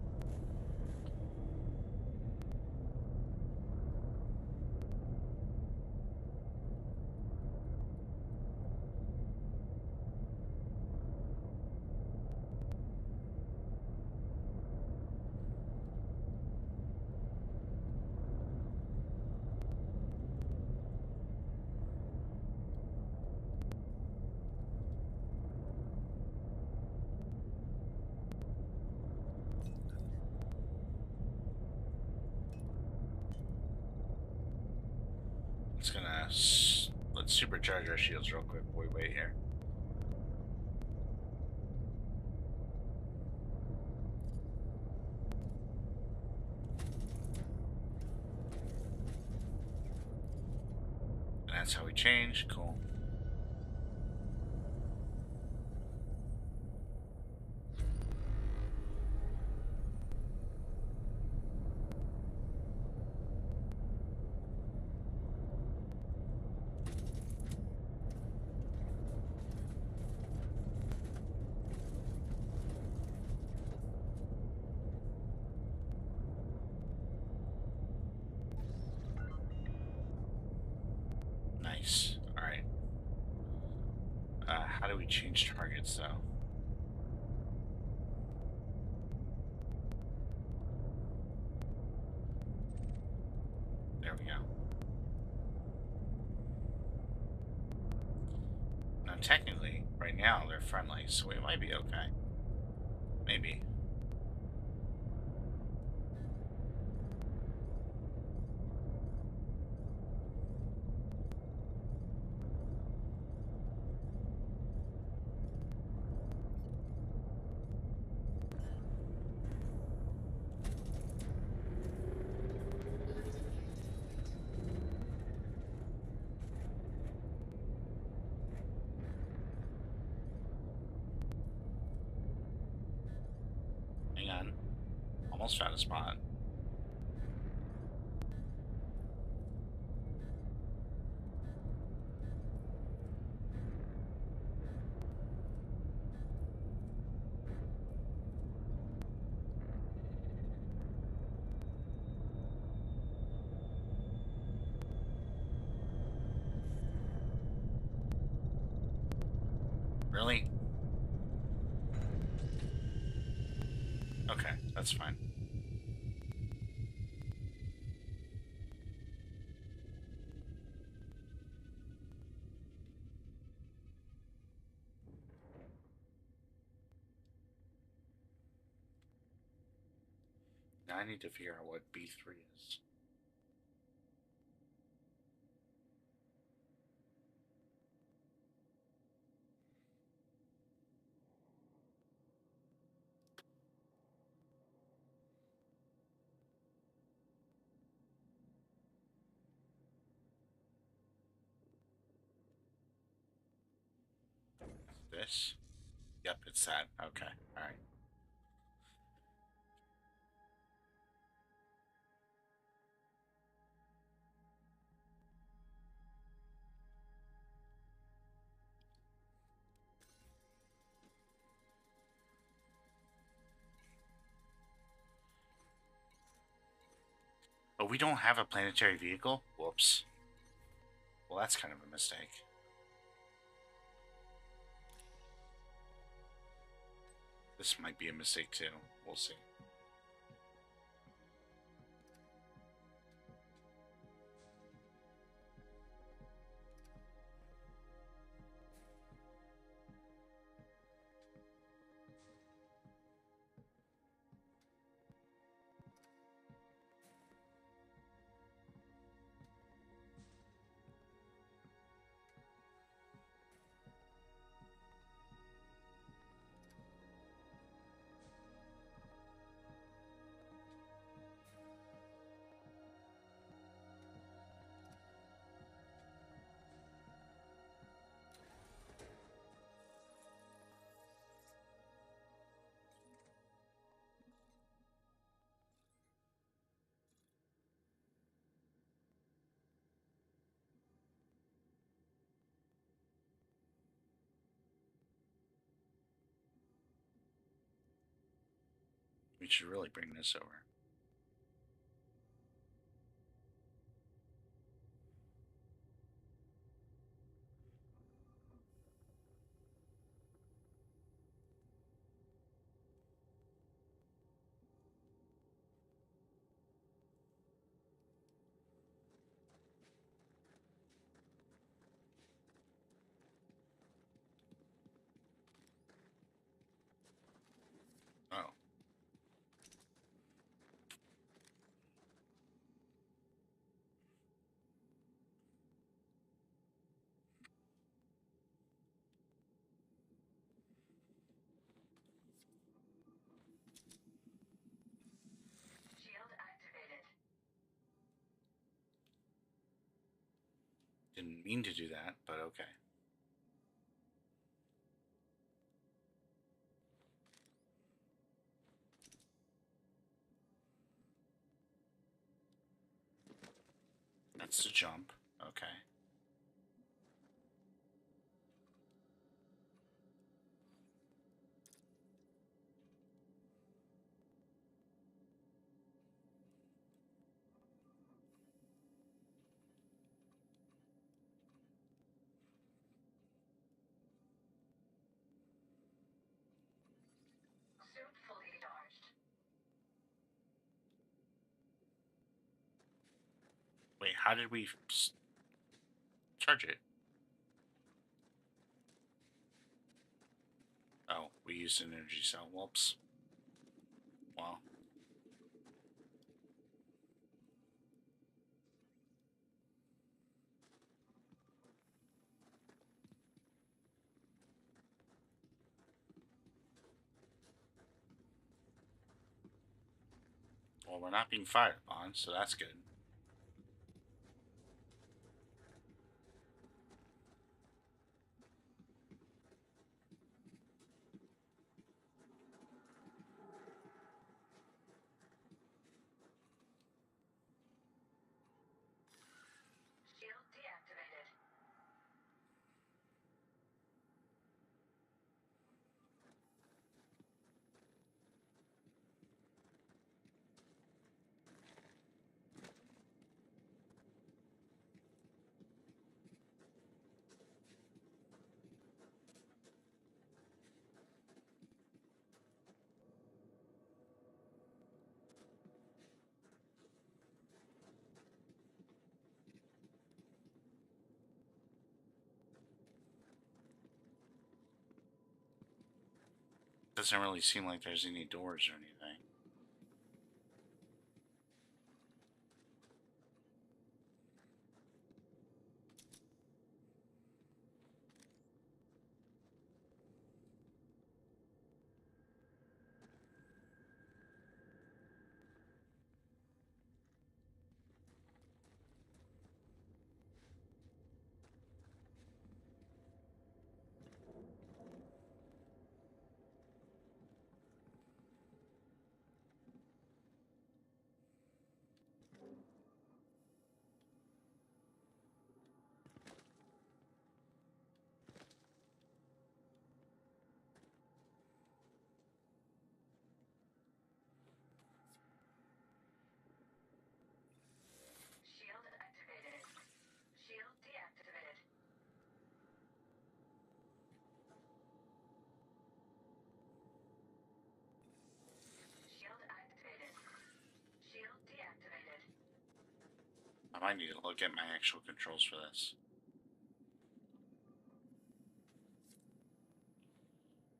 It's gonna... Let's supercharge our shields real quick while we wait here. And that's how we change. Cool. Nice. Alright. How do we change targets, though? There we go. Now, technically, right now, they're friendly, so we might be okay. Maybe. Hang on. Almost found a spot. Really? Okay, that's fine. Now I need to figure out what B3 is. This? Yep, it's that. Okay, alright. Oh, we don't have a planetary vehicle? Whoops. Well, that's kind of a mistake. This might be a mistake too. We'll see. We should really bring this over. Oh. Shield activated. Didn't mean to do that, but okay. That's the jump. Okay. Suit fully charged. Wait, how did we charge it? Oh, we used an energy cell. Whoops. Well. Well, we're not being fired upon, so that's good. Shield deactivated. Doesn't really seem like there's any doors or anything. Shield activated. Shield deactivated. Shield activated. Shield deactivated. I might need to look at my actual controls for this.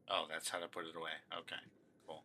Oh, that's how to put it away. Okay, cool.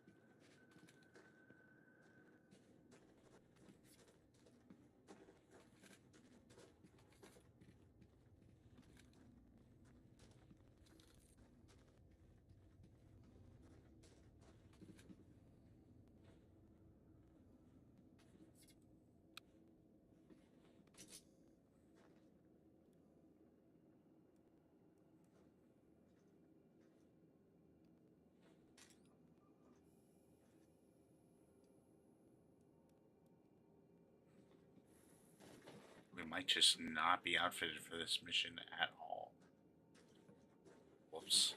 We might just not be outfitted for this mission at all. Whoops.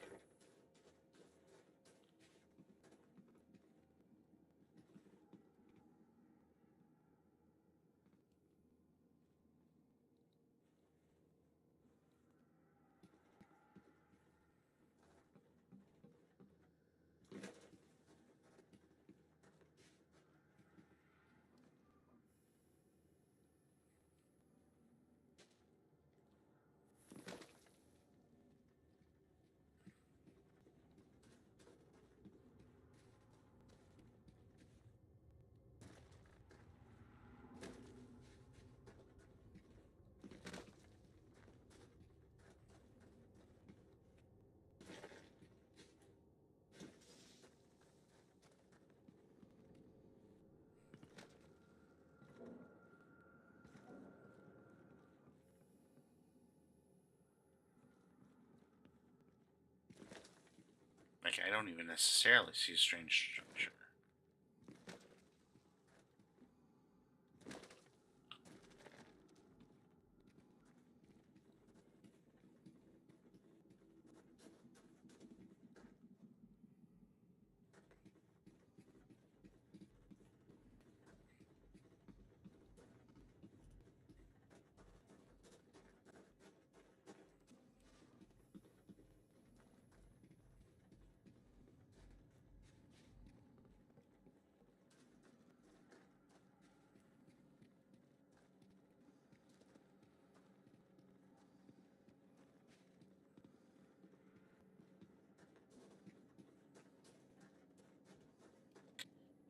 Like, I don't even necessarily see a strange structure.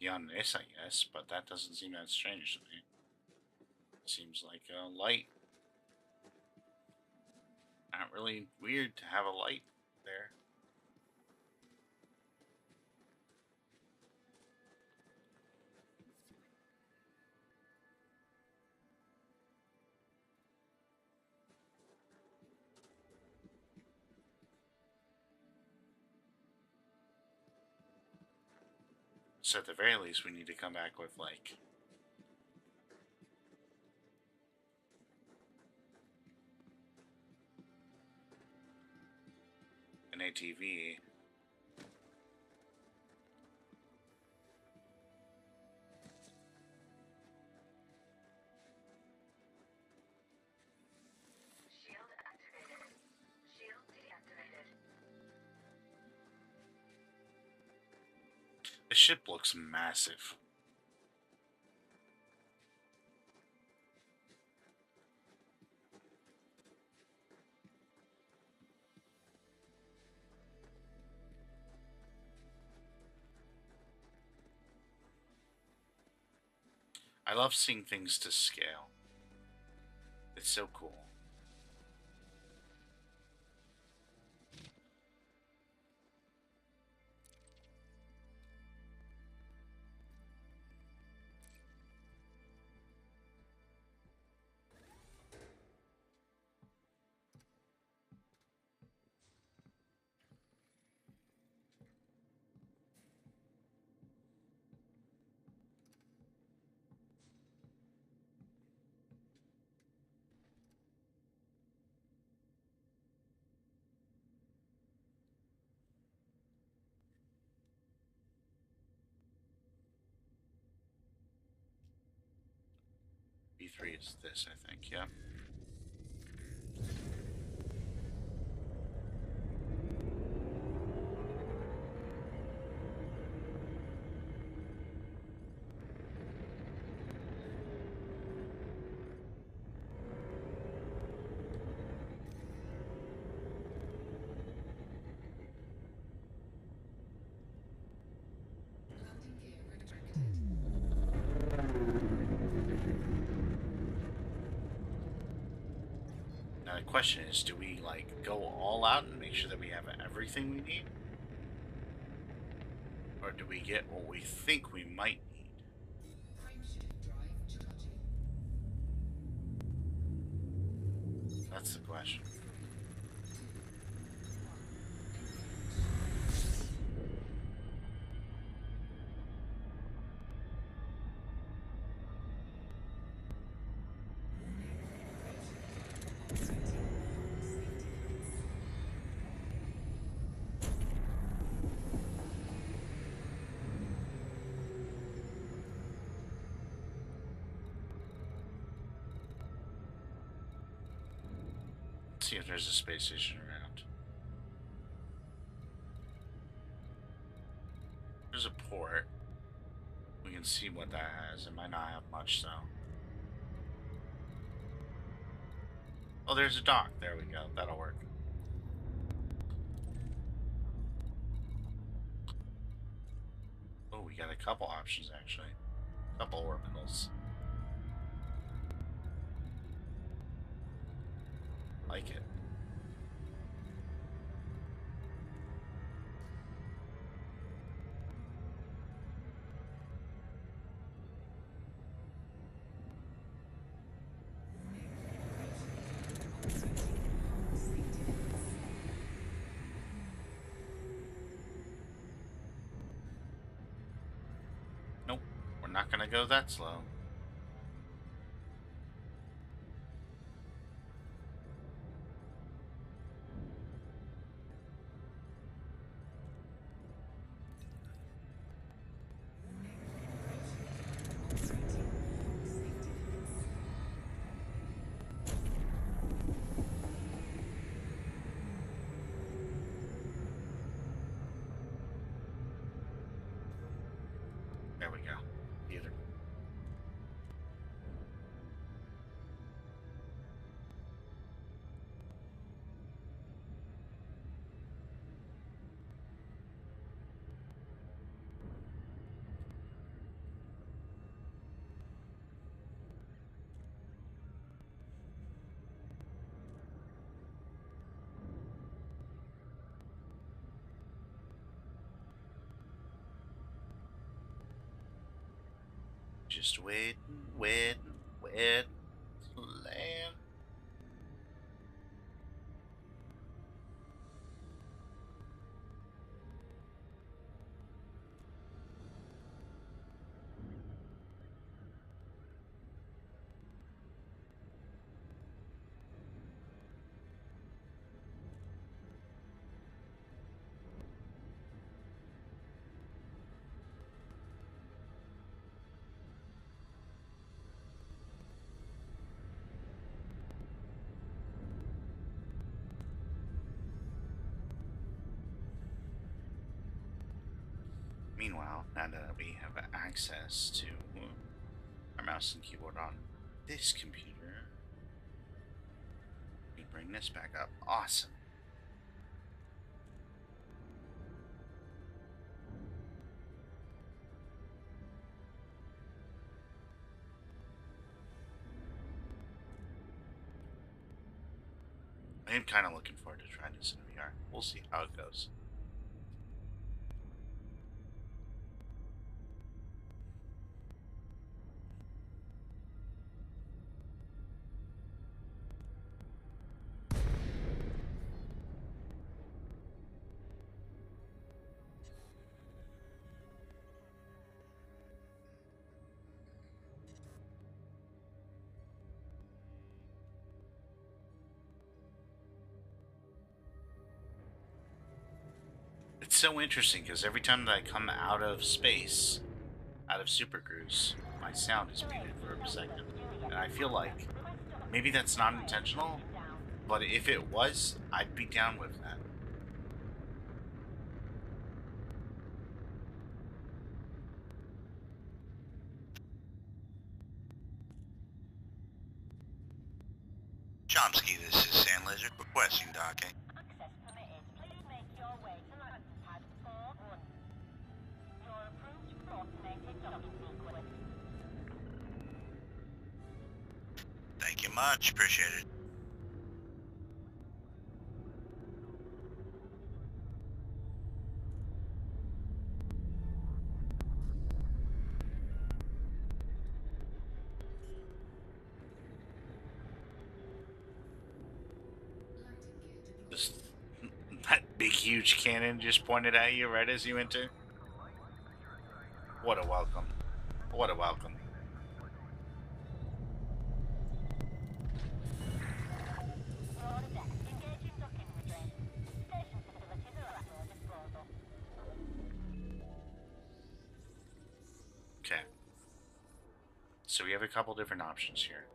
Beyond this, I guess, but that doesn't seem that strange to me. Seems like a light. Not really weird to have a light there. So at the very least, we need to come back with, like, an ATV. Shield activated. Shield deactivated. The ship looks massive. I love seeing things to scale. It's so cool. B3 is this, I think, yeah. Now the question is, do we like go all out and make sure that we have everything we need? Or do we get what we think we might need? That's the question. Let's see if there's a space station around. There's a port. We can see what that has. It might not have much, though. Oh, there's a dock. There we go. That'll work. Oh, we got a couple options, actually. A couple orbitals. Like it. Nope, we're not gonna go that slow. There we go. Either. Just wait, wait, wait, land. Meanwhile, now that we have access to our mouse and keyboard on this computer, we bring this back up. Awesome. I am kind of looking forward to trying this in VR. We'll see how it goes. It's so interesting because every time that I come out of space, out of Super Cruise, my sound is muted for a second. And I feel like maybe that's not intentional, but if it was, I'd be down with that. Chomsky, this is Sand Lizard requesting docking. Access permitted. Please make your way to landing pad 4-1. You're approved for automated docking sequence. Thank you much. Appreciate it. Just that big, huge cannon just pointed at you right as you enter. What a welcome. What a welcome. You're on deck. Engaging docking restraint. Station facilities are at your disposal. Okay. So we have a couple different options here.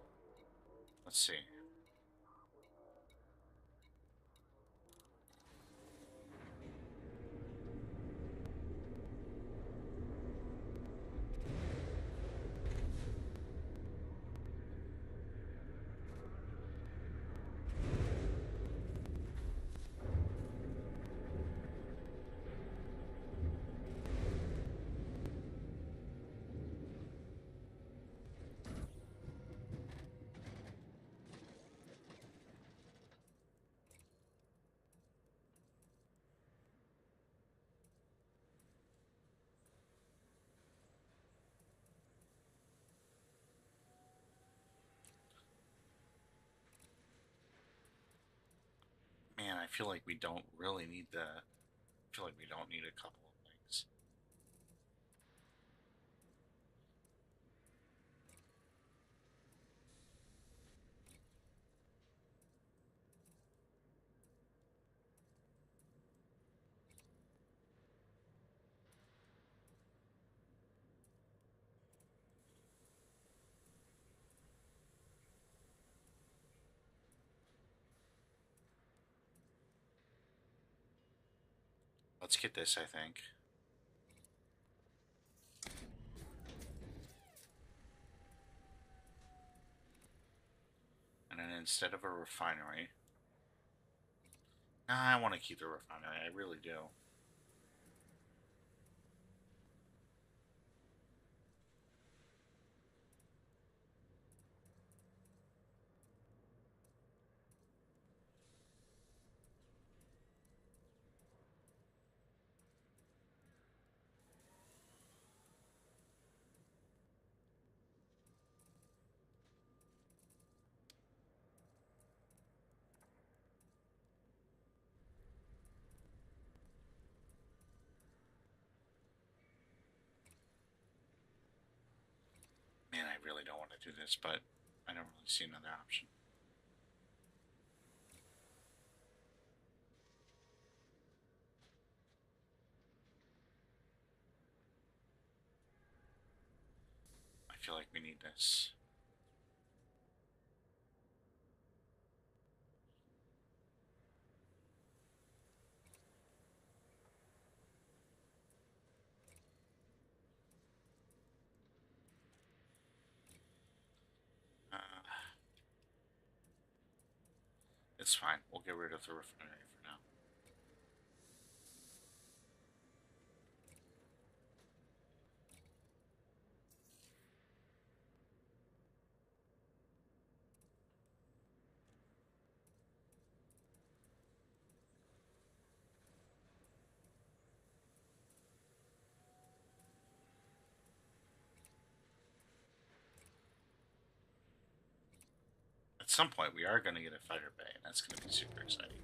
Let's see. Man, I feel like we don't really need the... I feel like we don't need a couple of things. Let's get this, I think. And then instead of a refinery... Nah, I want to keep the refinery, I really do. Man, I really don't want to do this, but I don't really see another option. I feel like we need this. It's fine. We'll get rid of the refinery for now. some point we are going to get a fighter bay, and that's going to be super exciting.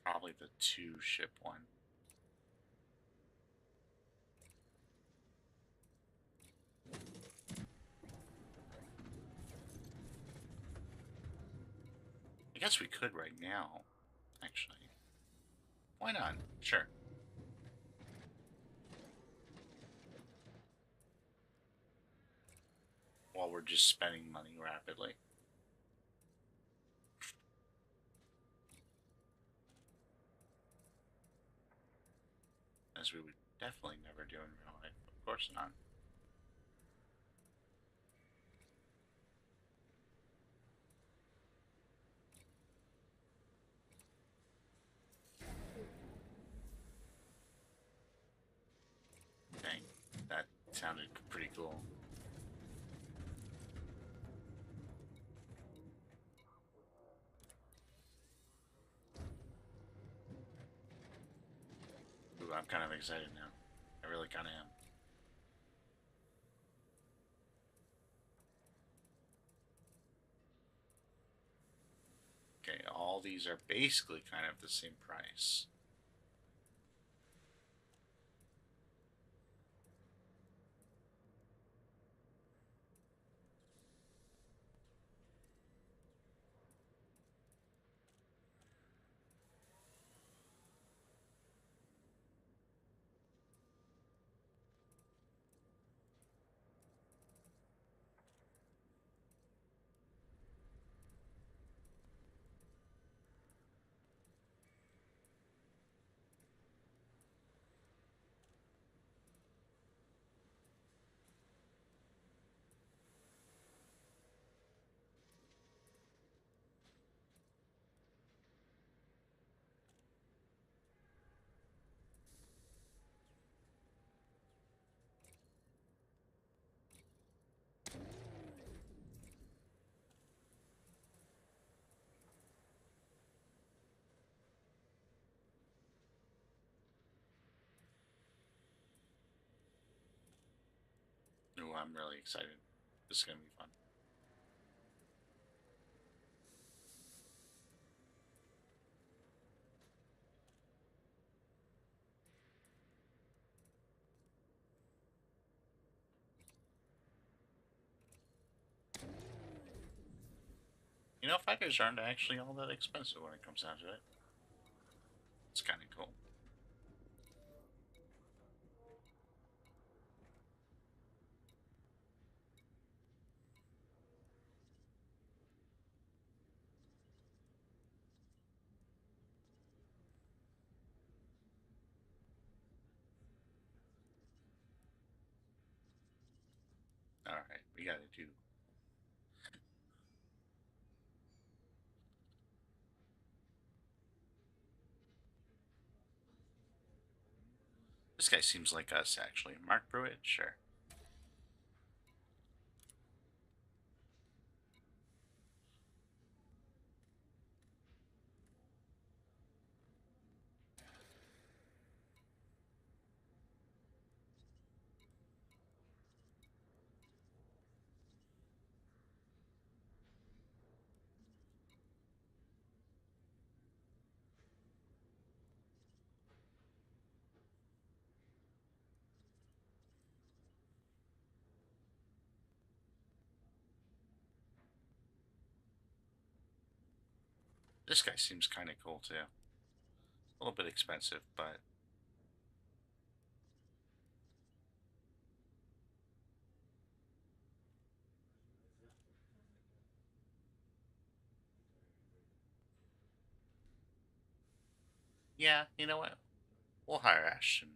Probably the 2-ship one. I guess we could right now, actually. Why not? Sure. While we're just spending money rapidly. As we would definitely never do in real life. Of course not. Dang, that sounded pretty cool. Ooh, I'm kind of excited now. I really kind of am. Okay, all these are basically kind of the same price. Ooh, I'm really excited. This is going to be fun. You know, fighters aren't actually all that expensive when it comes down to it. It's kind of cool. Alright, we gotta do... This guy seems like us, actually. Mark Pruitt? Sure. This guy seems kind of cool, too. A little bit expensive, but... Yeah, you know what? We'll hire Ashton.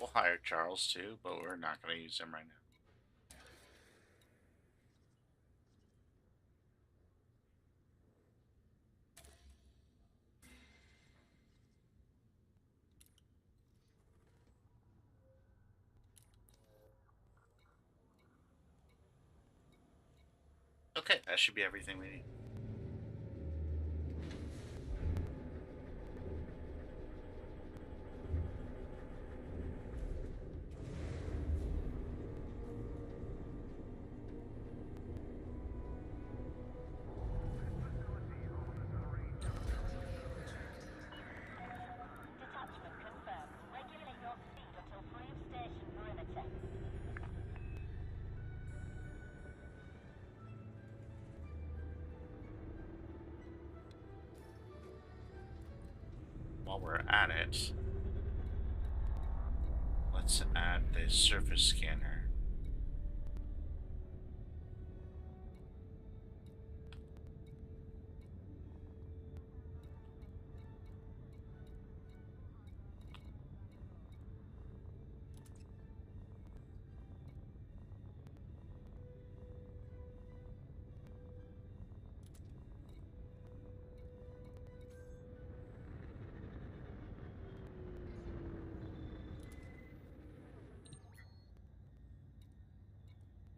We'll hire Charles too, but we're not going to use him right now. Okay, that should be everything we need. Detachment confirmed. Regulate your speed until free of station perimeter. While we're at it, let's add the surface scanner.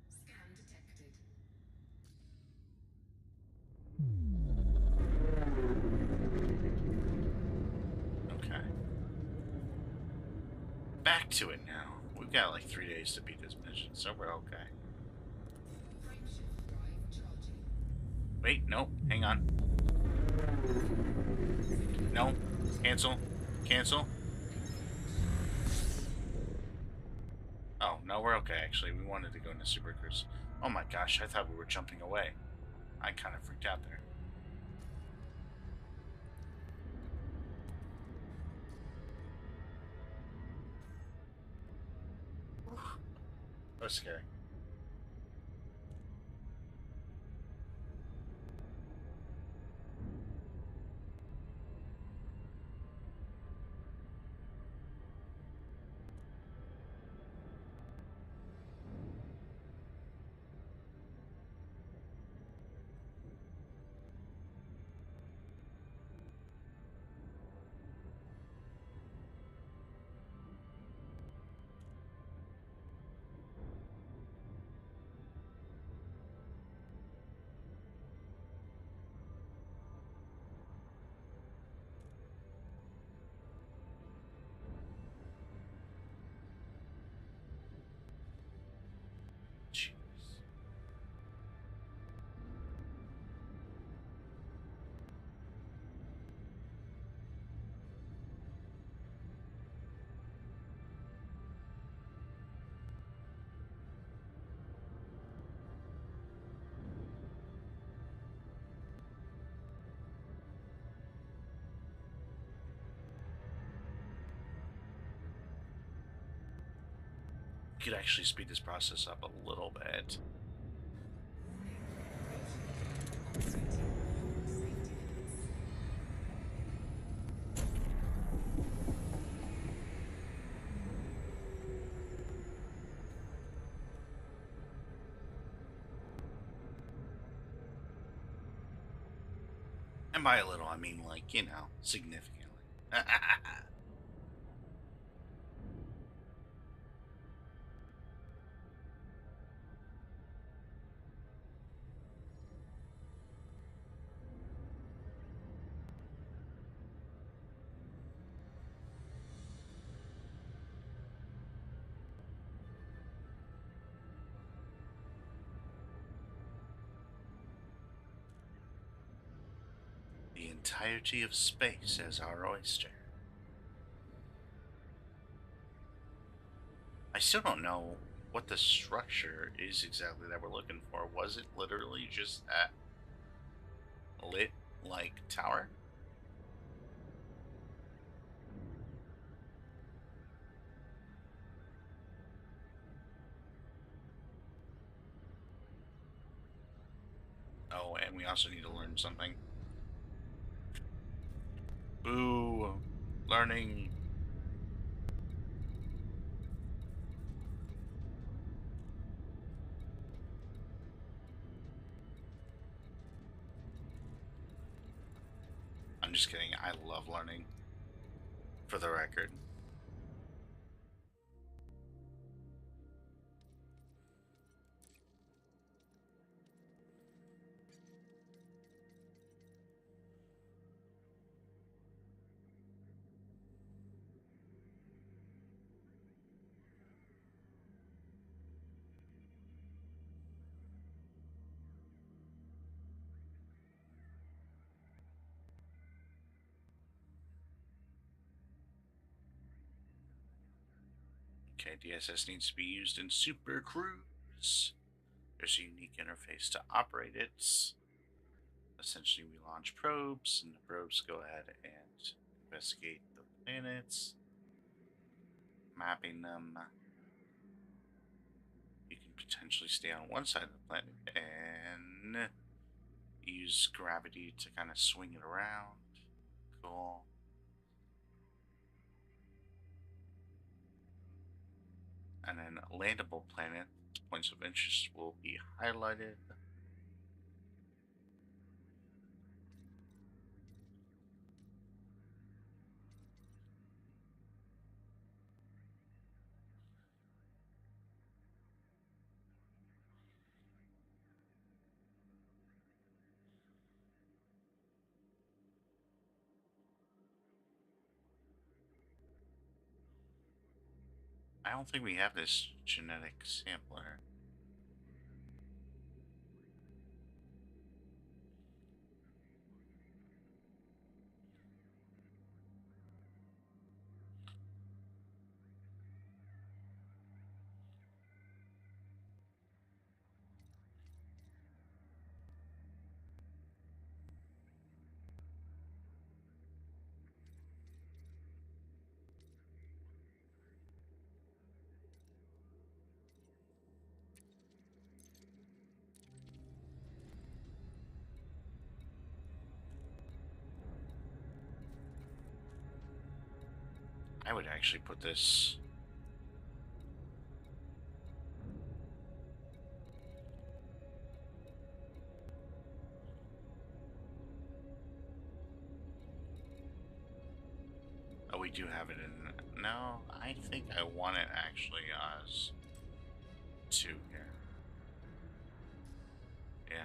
Scan detected. Okay. Back to it now. We've got like 3 days to beat this mission, so we're okay. Frameshift drive charging. Wait, no, hang on. No, cancel, cancel. Oh, no, we're okay, actually. We wanted to go into Super Cruise. Oh my gosh, I thought we were jumping away. I kind of freaked out there. That was scary. Jeez. We could actually speed this process up a little bit. And by a little, I mean like, you know, significantly. The entirety of space as our oyster. I still don't know what the structure is exactly that we're looking for. Was it literally just that lit like tower? Oh, and we also need to learn something. Boo! Learning. I'm just kidding. I love learning, for the record. Okay, DSS needs to be used in Super Cruise. There's a unique interface to operate it. Essentially, we launch probes, and the probes go ahead and investigate the planets, mapping them. You can potentially stay on one side of the planet and use gravity to kind of swing it around. Cool. And then landable planet points of interest will be highlighted. I don't think we have this genetic sampler. I would actually put this. Oh, we do have it in. No, I think I want it actually as 2 here. Yeah.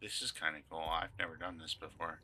This is kind of cool. I've never done this before.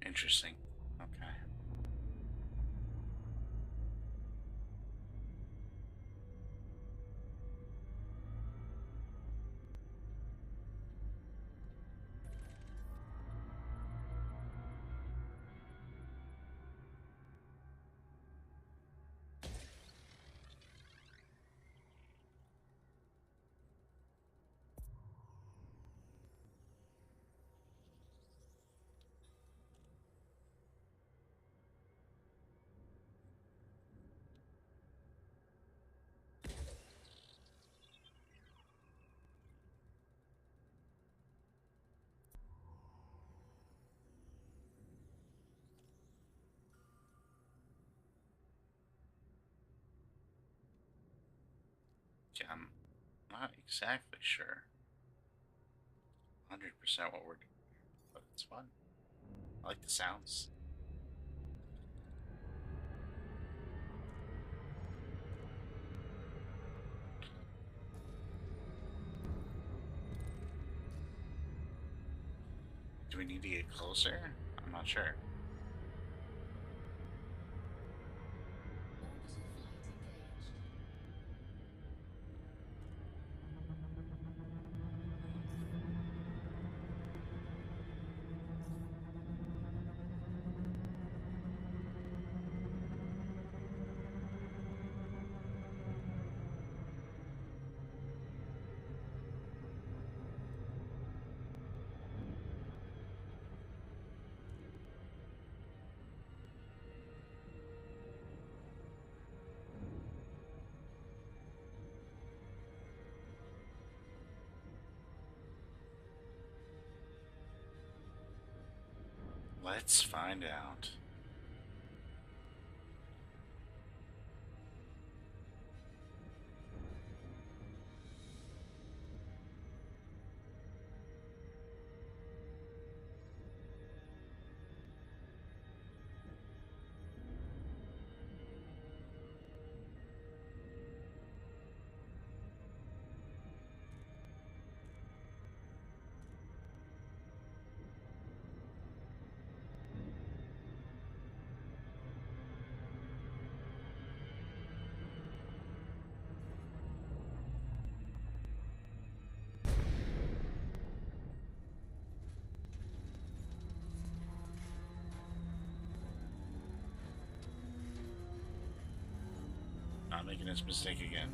Interesting. Okay. Yeah, I'm not exactly sure 100% what we're doing, but it's fun. I like the sounds. Do we need to get closer? I'm not sure. Orbital flight engaged. Let's find out. Not making this mistake again.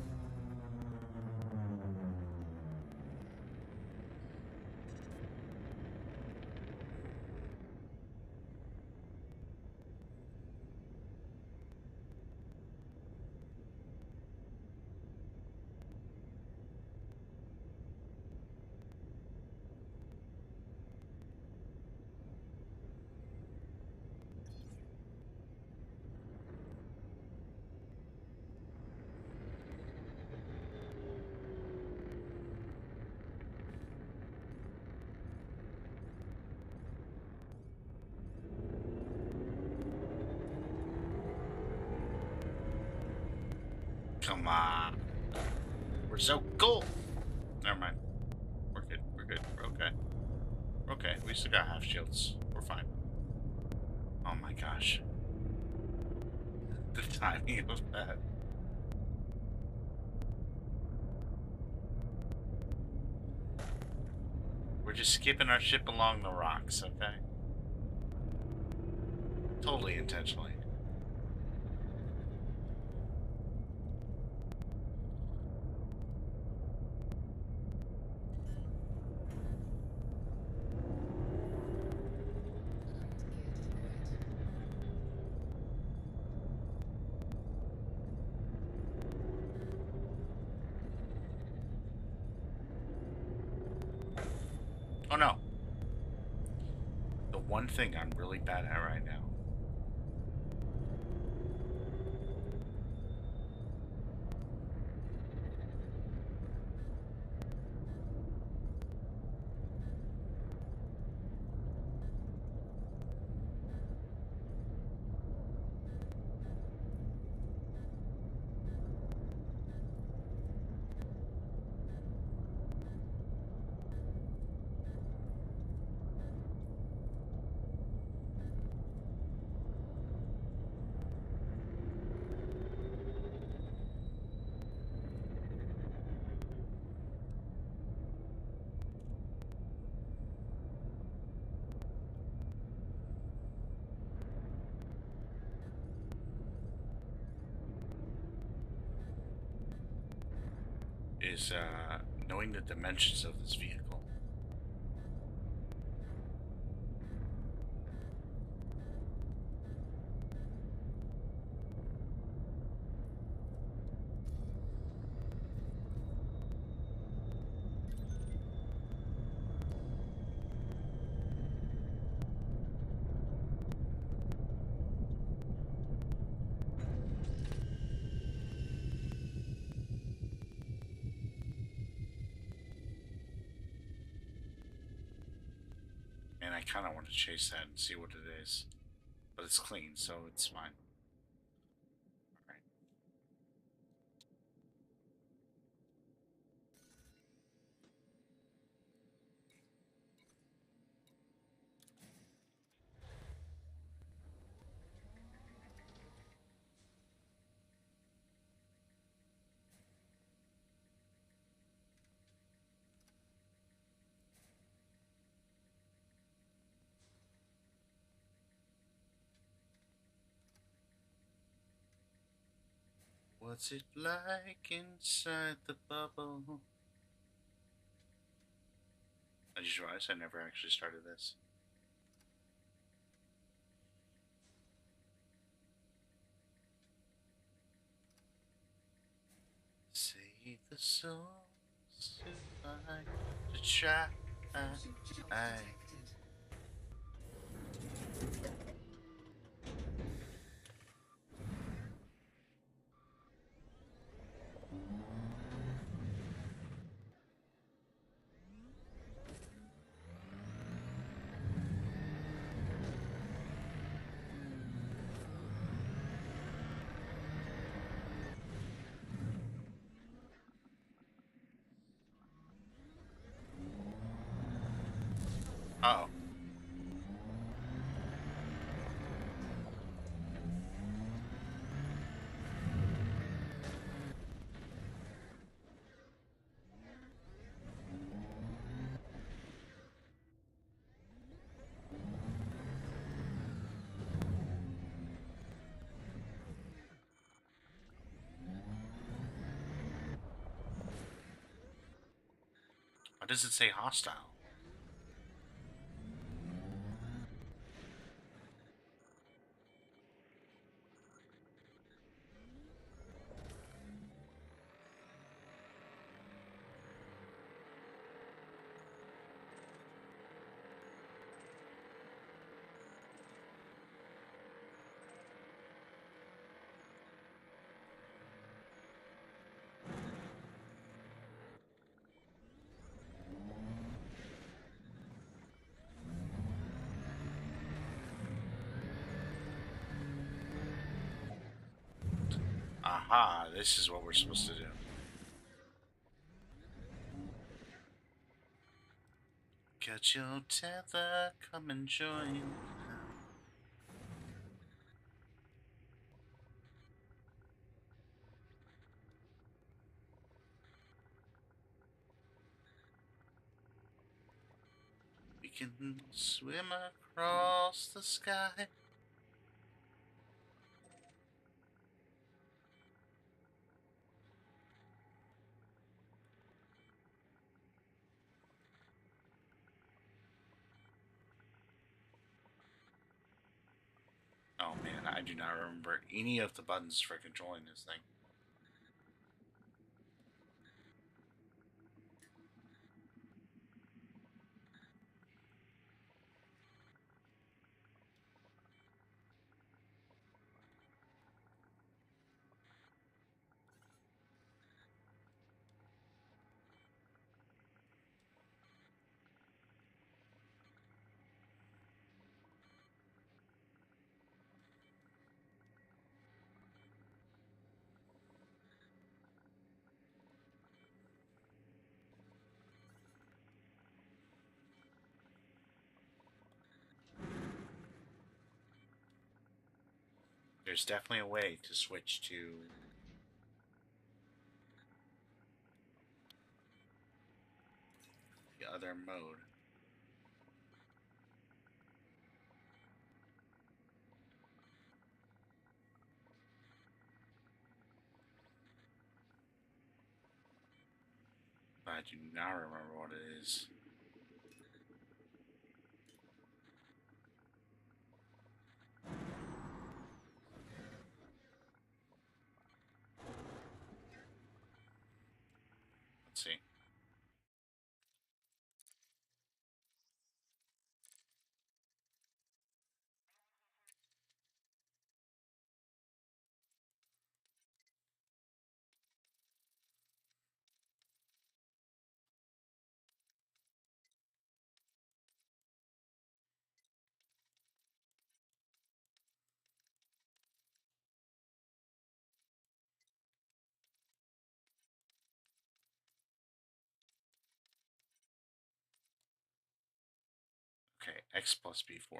Come on. We're so cool. Never mind. We're good. We're good. We're okay. We're okay. We still got half shields. We're fine. Oh my gosh. The timing of that. We're just skipping our ship along the rocks, okay? Totally intentionally. Oh no. The one thing I'm really bad at right now. is knowing the dimensions of this vehicle. And I kind of want to chase that and see what it is. But it's clean, so it's fine. Alright. What's it like inside the bubble? I just realized I never actually started this. Say the souls who like to try. Function shock detected. Uh oh. Why does it say hostile? Aha, this is what we're supposed to do. Get your tether, come and join. We can swim across the sky. Oh man, I do not remember any of the buttons for controlling this thing. There's definitely a way to switch to the other mode. I do not remember what it is. Let's see. Okay, X plus B4.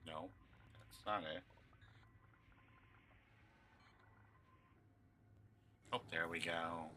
No, that's not it. Oh, there we go.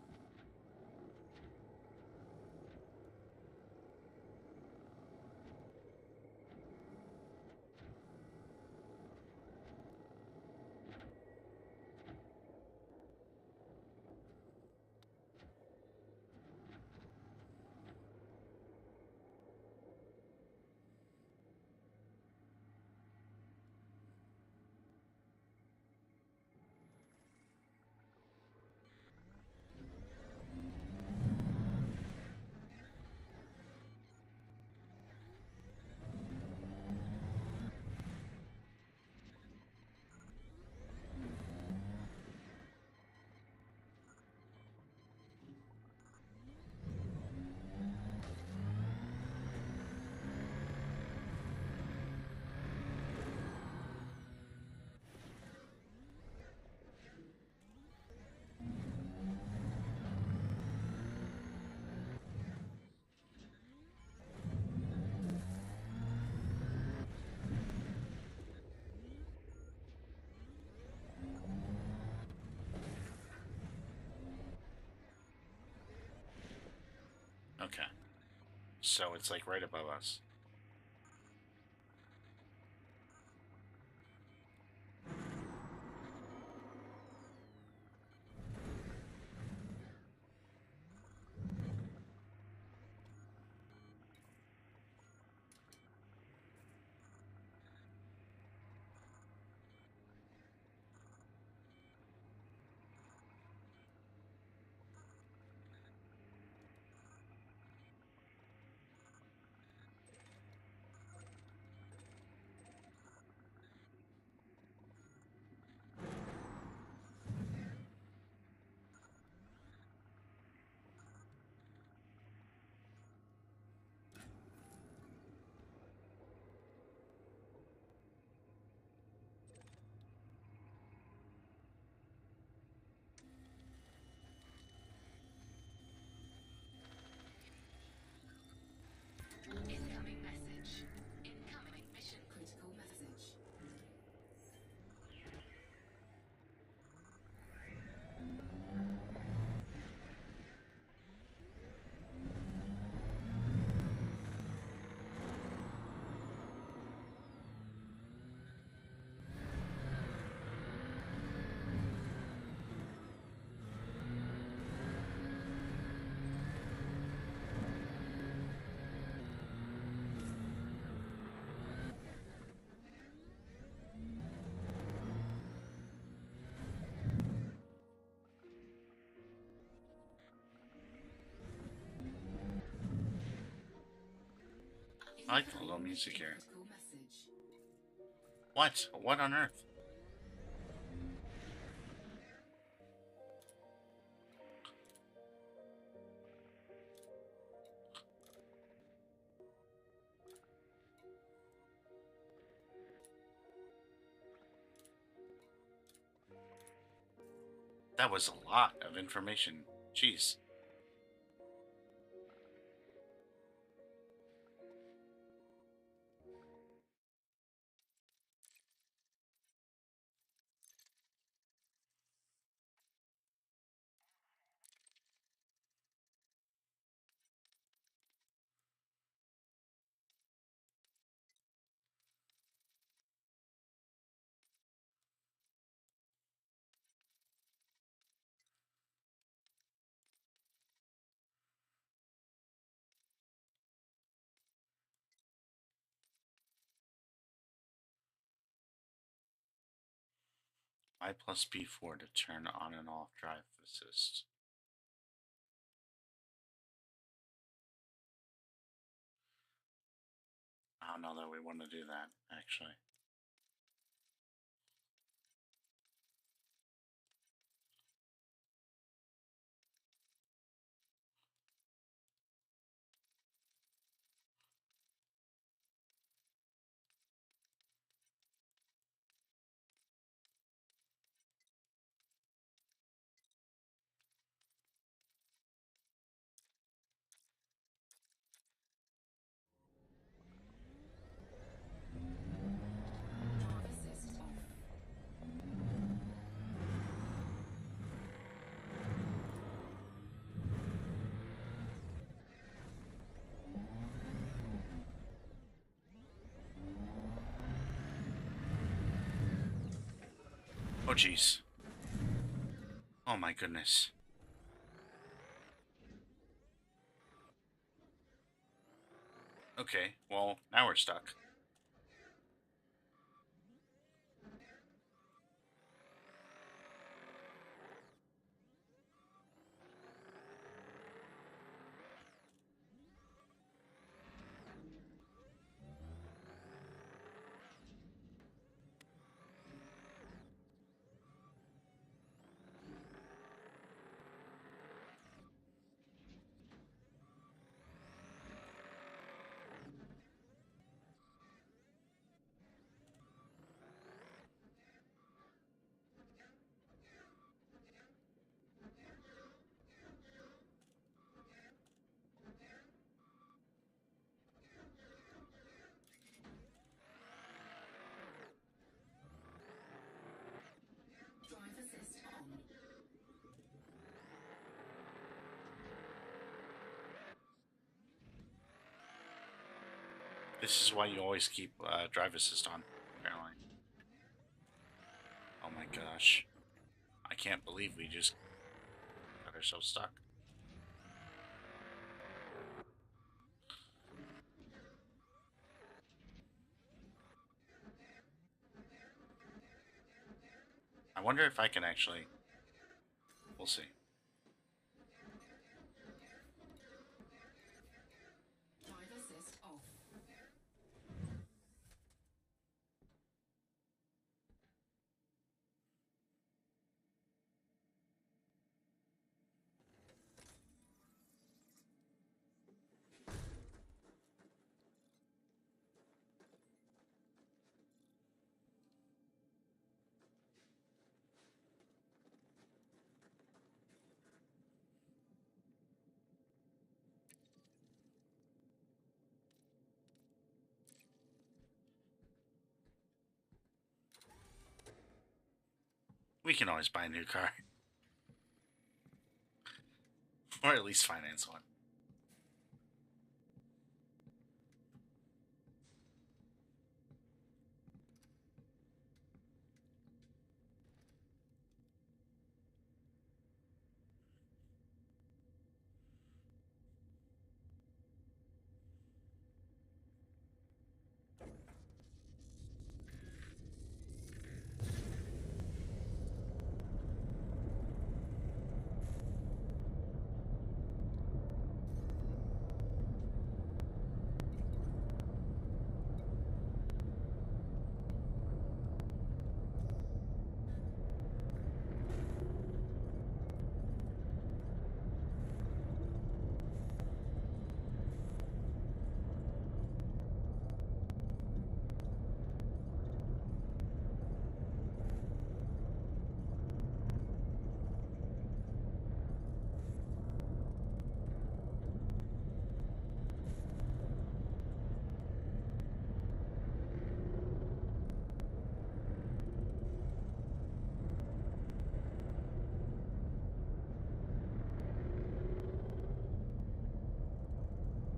Okay. So it's like right above us. Incoming message. Incoming mission critical message. I like the little music here. Critical message. What? What on earth? That was a lot of information. Jeez. I plus B4 to turn on and off drive assist. I don't know that we want to do that, actually. Drive assist off. Oh, jeez. Oh, my goodness. Okay, well, now we're stuck. Drive assist on. This is why you always keep drive assist on, apparently. Oh my gosh. I can't believe we just got ourselves stuck. I wonder if I can actually... We'll see. Drive assist off. We can always buy a new car. Or at least finance one.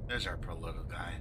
There's our pro little guy.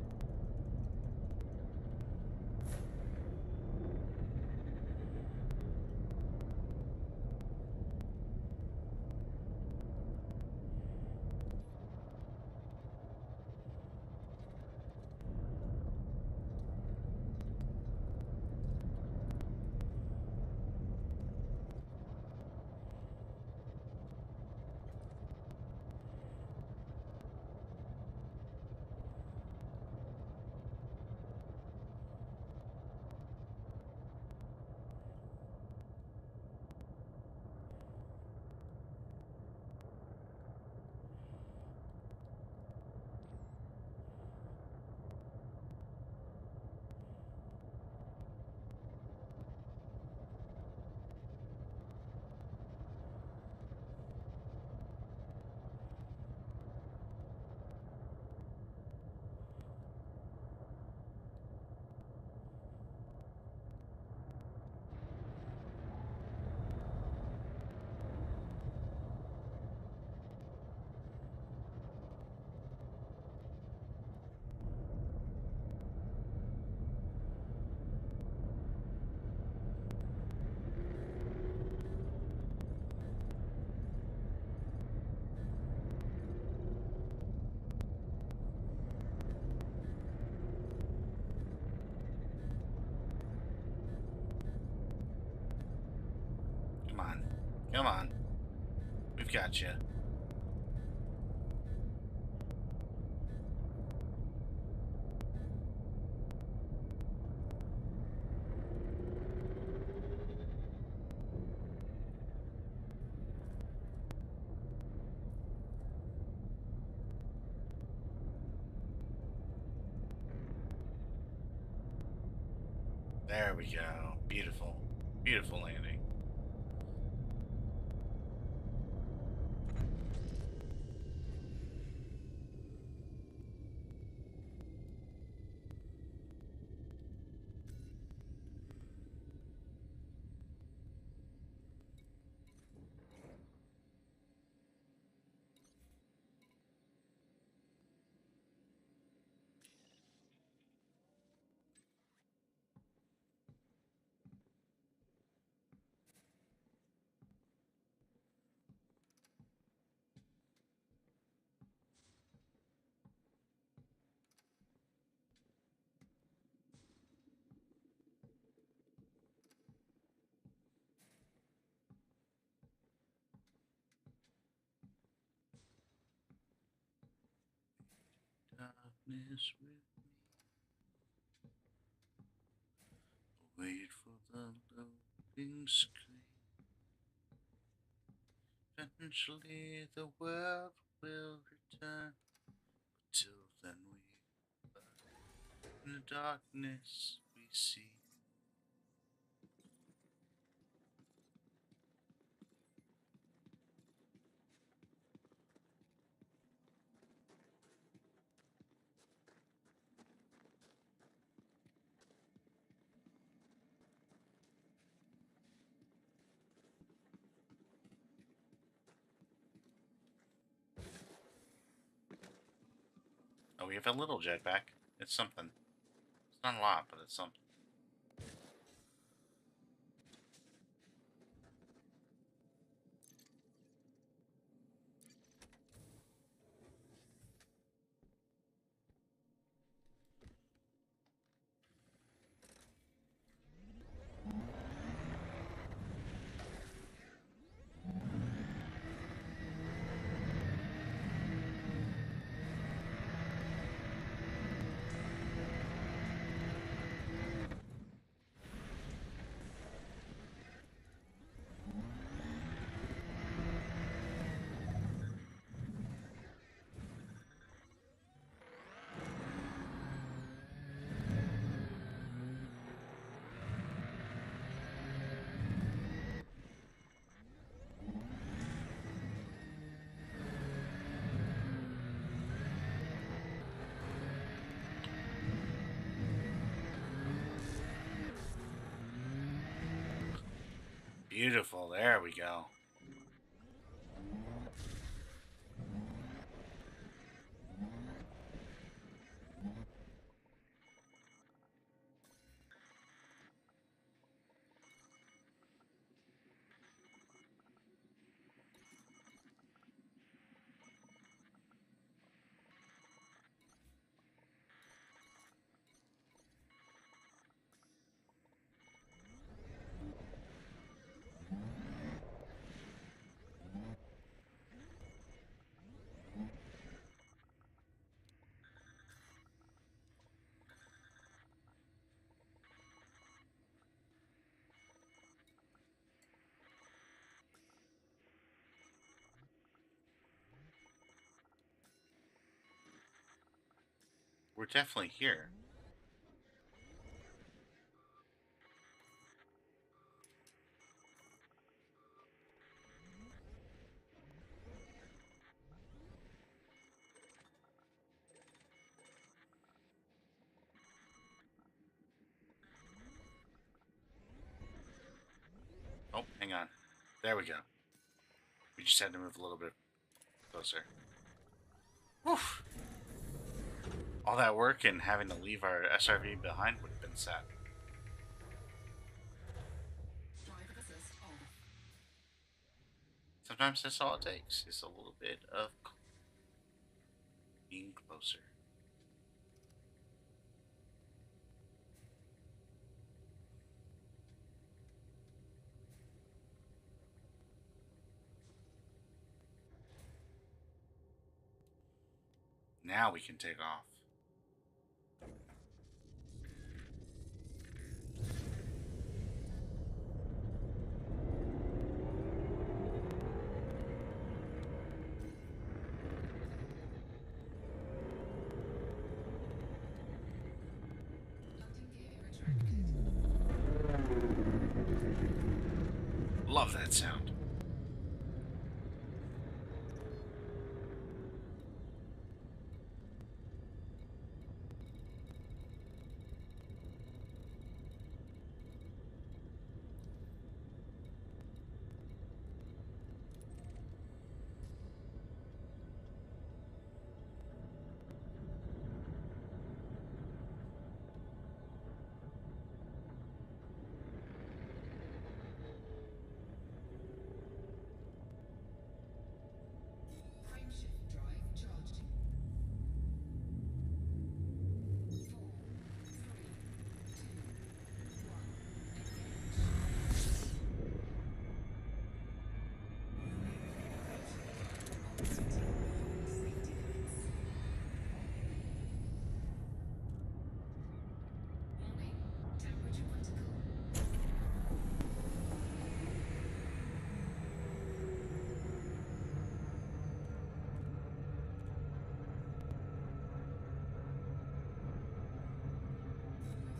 Come on. We've got you. There we go. Beautiful. Beautiful landing. Darkness with me. Wait for the loading screen. Eventually the world will return. But till then we burn. In the darkness we see. Oh, we have a little jetpack. It's something. It's not a lot, but it's something. Beautiful. There we go. We're definitely here. Oh, hang on. There we go. We just had to move a little bit closer. Woof! All that work and having to leave our SRV behind would have been sad. Driver assist off. Sometimes that's all it takes. Is a little bit of being closer. Now we can take off. Landing gear retracted. Love that sound. Frameshift drive charging. 4, 3, 2, 1. Warning, temperature critical.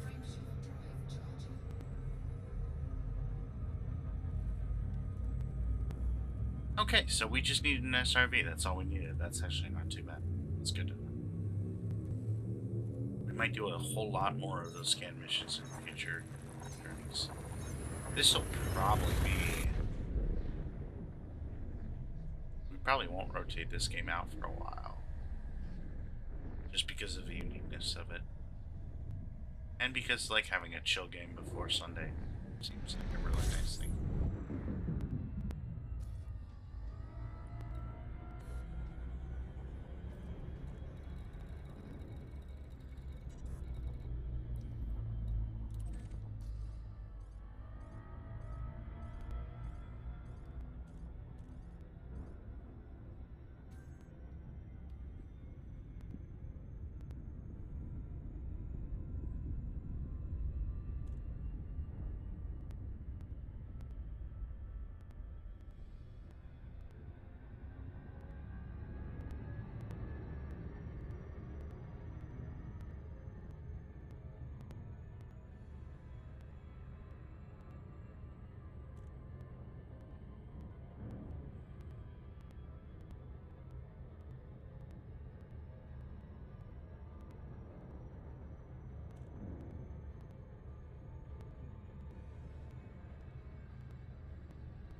Frameshift drive charging. Okay, so we just needed an SRV. That's all we needed. That's actually not too bad. That's good to know. We might do a whole lot more of those scan missions in future journeys. This will probably be... We probably won't rotate this game out for a while. Just because of the uniqueness of it. And because, like, having a chill game before Sunday seems like a really nice thing.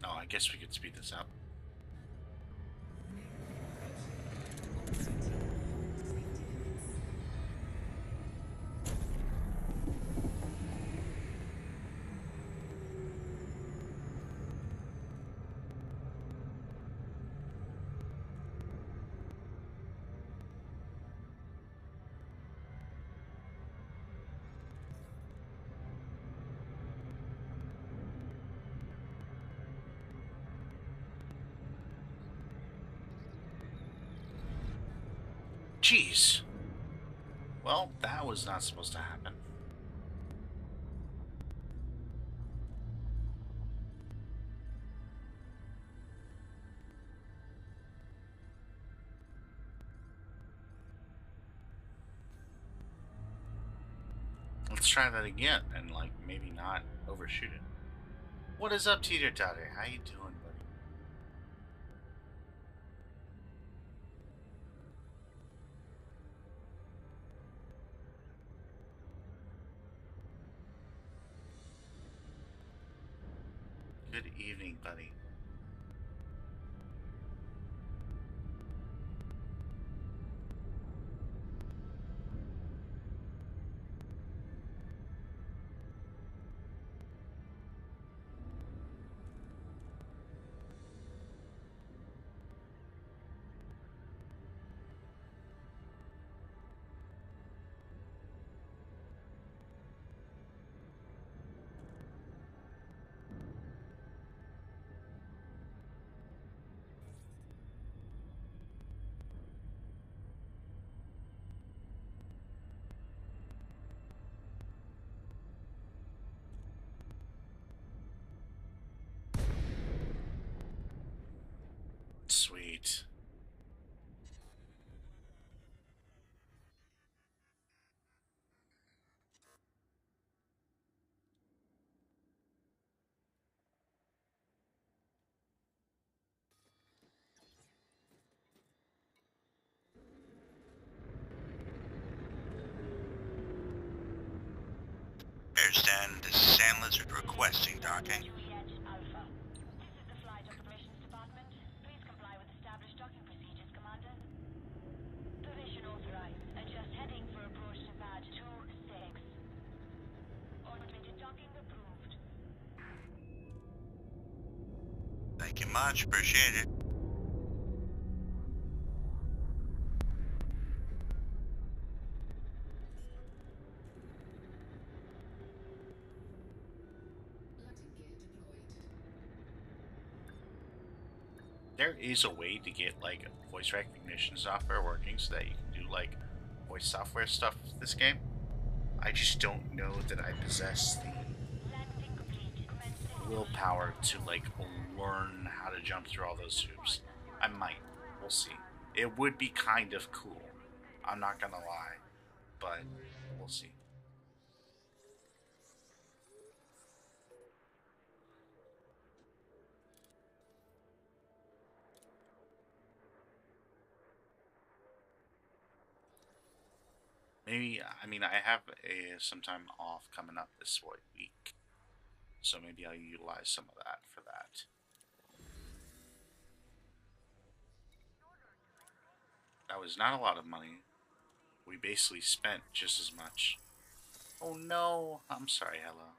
Oh, I guess we could speed this up. Jeez. Well, that was not supposed to happen. Let's try that again and, like, maybe not overshoot it. What is up, DiJaDi? How you doing, buddy? Good evening, buddy. Sand Lizard requesting docking. Juliet Alpha. This is the Flight Operations Department. Please comply with established docking procedures, Commander. Permission authorized. Adjust heading for approach to pad 26. Automated docking approved. Thank you much. Appreciate it. Landing gear deployed. There is a way to get like voice recognition software working so that you can do like voice software stuff with this game. I just don't know that I possess the Landing complete. Commencing willpower to like learn how to jump through all those hoops. I might. We'll see. It would be kind of cool. I'm not gonna lie, but we'll see. Maybe, I mean, I have some time off coming up this week, so maybe I'll utilize some of that for that. That was not a lot of money. We basically spent just as much. Oh no! I'm sorry, hello.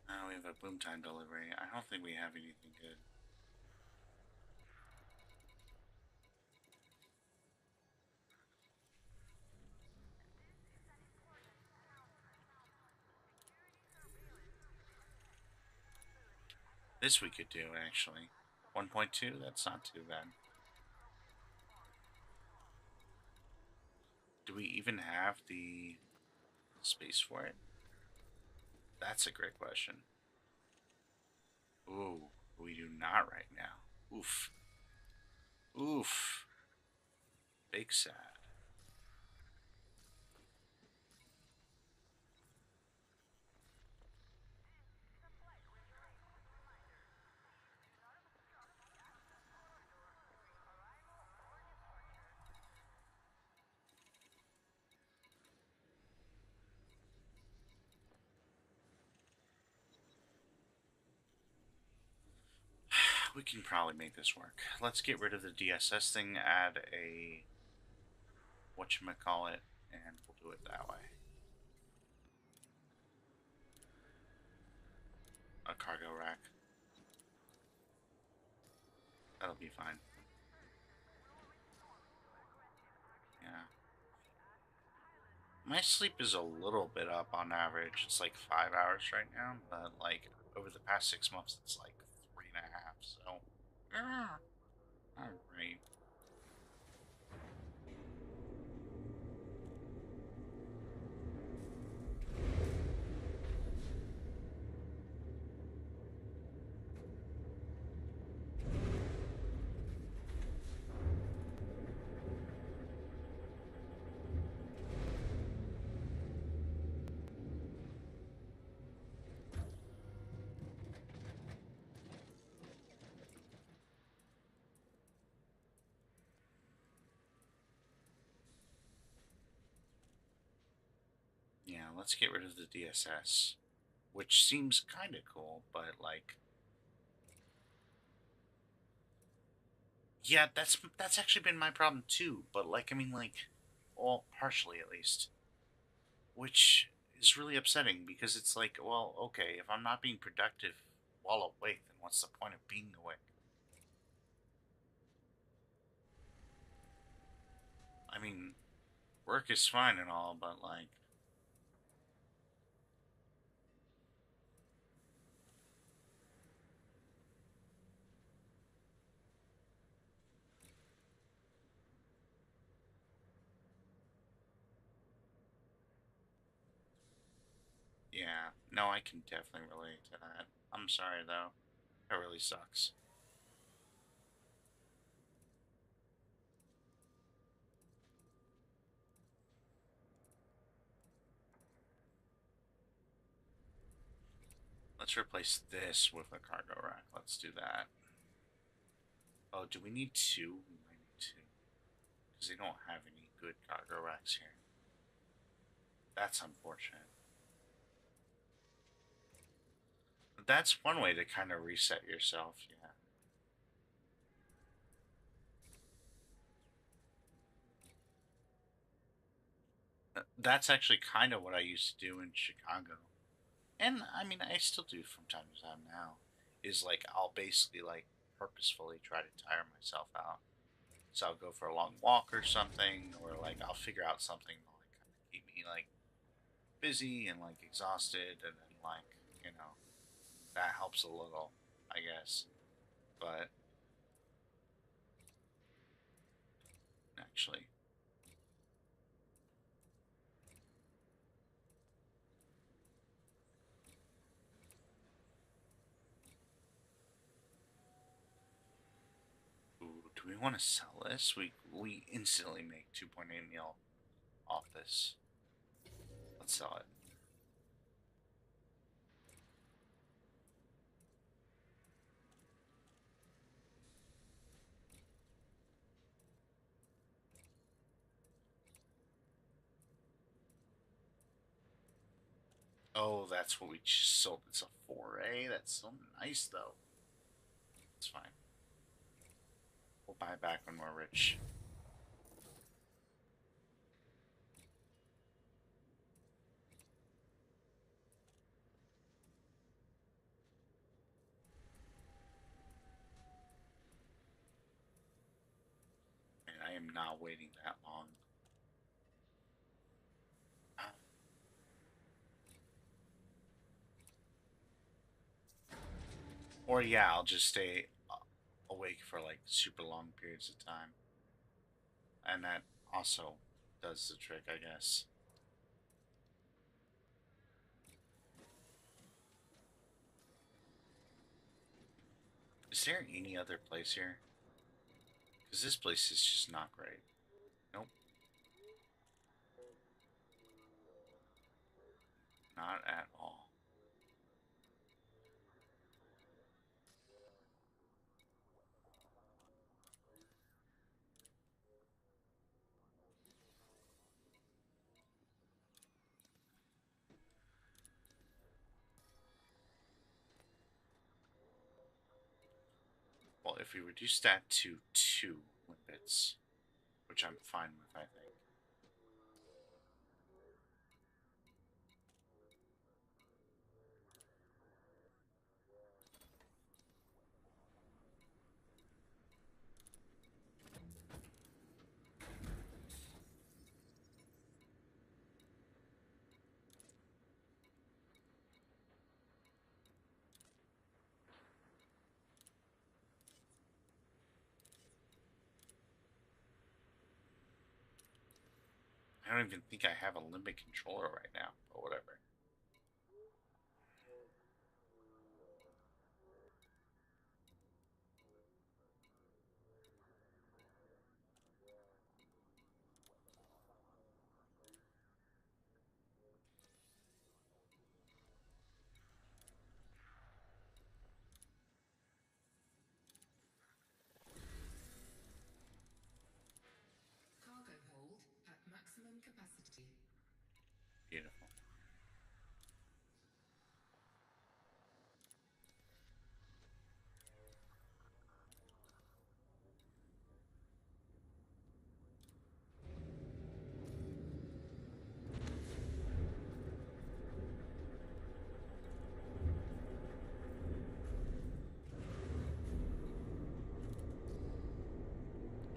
Now we have a boom time delivery. I don't think we have anything good. This we could do, actually. 1.2? That's not too bad. Do we even have the space for it? That's a great question. Ooh, we do not right now. Oof. Oof. Big sad. We can probably make this work. Let's get rid of the DSS thing, add a whatchamacallit, and we'll do it that way. A cargo rack. That'll be fine. Yeah. My sleep is a little bit up on average. It's like 5 hours right now, but like over the past 6 months, it's like 3.5. So, all right. Yeah, let's get rid of the DSS, which seems kind of cool, but like, yeah, that's actually been my problem too. But like, I mean, like, well, partially at least, which is really upsetting because it's like, well, okay, if I'm not being productive while awake, then what's the point of being awake? I mean, work is fine and all, but like, yeah, no, I can definitely relate to that. I'm sorry though, that really sucks. let's replace this with a cargo rack. Let's do that. Oh, do we need two? We might need two. Because they don't have any good cargo racks here. That's unfortunate. But that's one way to kind of reset yourself, yeah. That's actually kind of what I used to do in Chicago. And I mean, I still do from time to time now. Is like, I'll basically like purposefully try to tire myself out. So I'll go for a long walk or something, or like I'll figure out something to like kind of keep me like busy and like exhausted, and then like, you know, that helps a little, I guess. But actually, ooh, do we want to sell this? We instantly make 2.8 mil off this. Let's sell it. Oh, that's what we just sold. It's a 4A. That's so nice, though. It's fine. We'll buy it back when we're rich. And I am not waiting that long. Or yeah, I'll just stay awake for like super long periods of time. And that also does the trick, I guess. Is there any other place here? Because this place is just not great. Nope. Not at all. Well, if we reduce that to 2 limpets, which I'm fine with, I think. I don't even think I have a limbic controller right now, but whatever. Cargo hold at maximum capacity. Beautiful.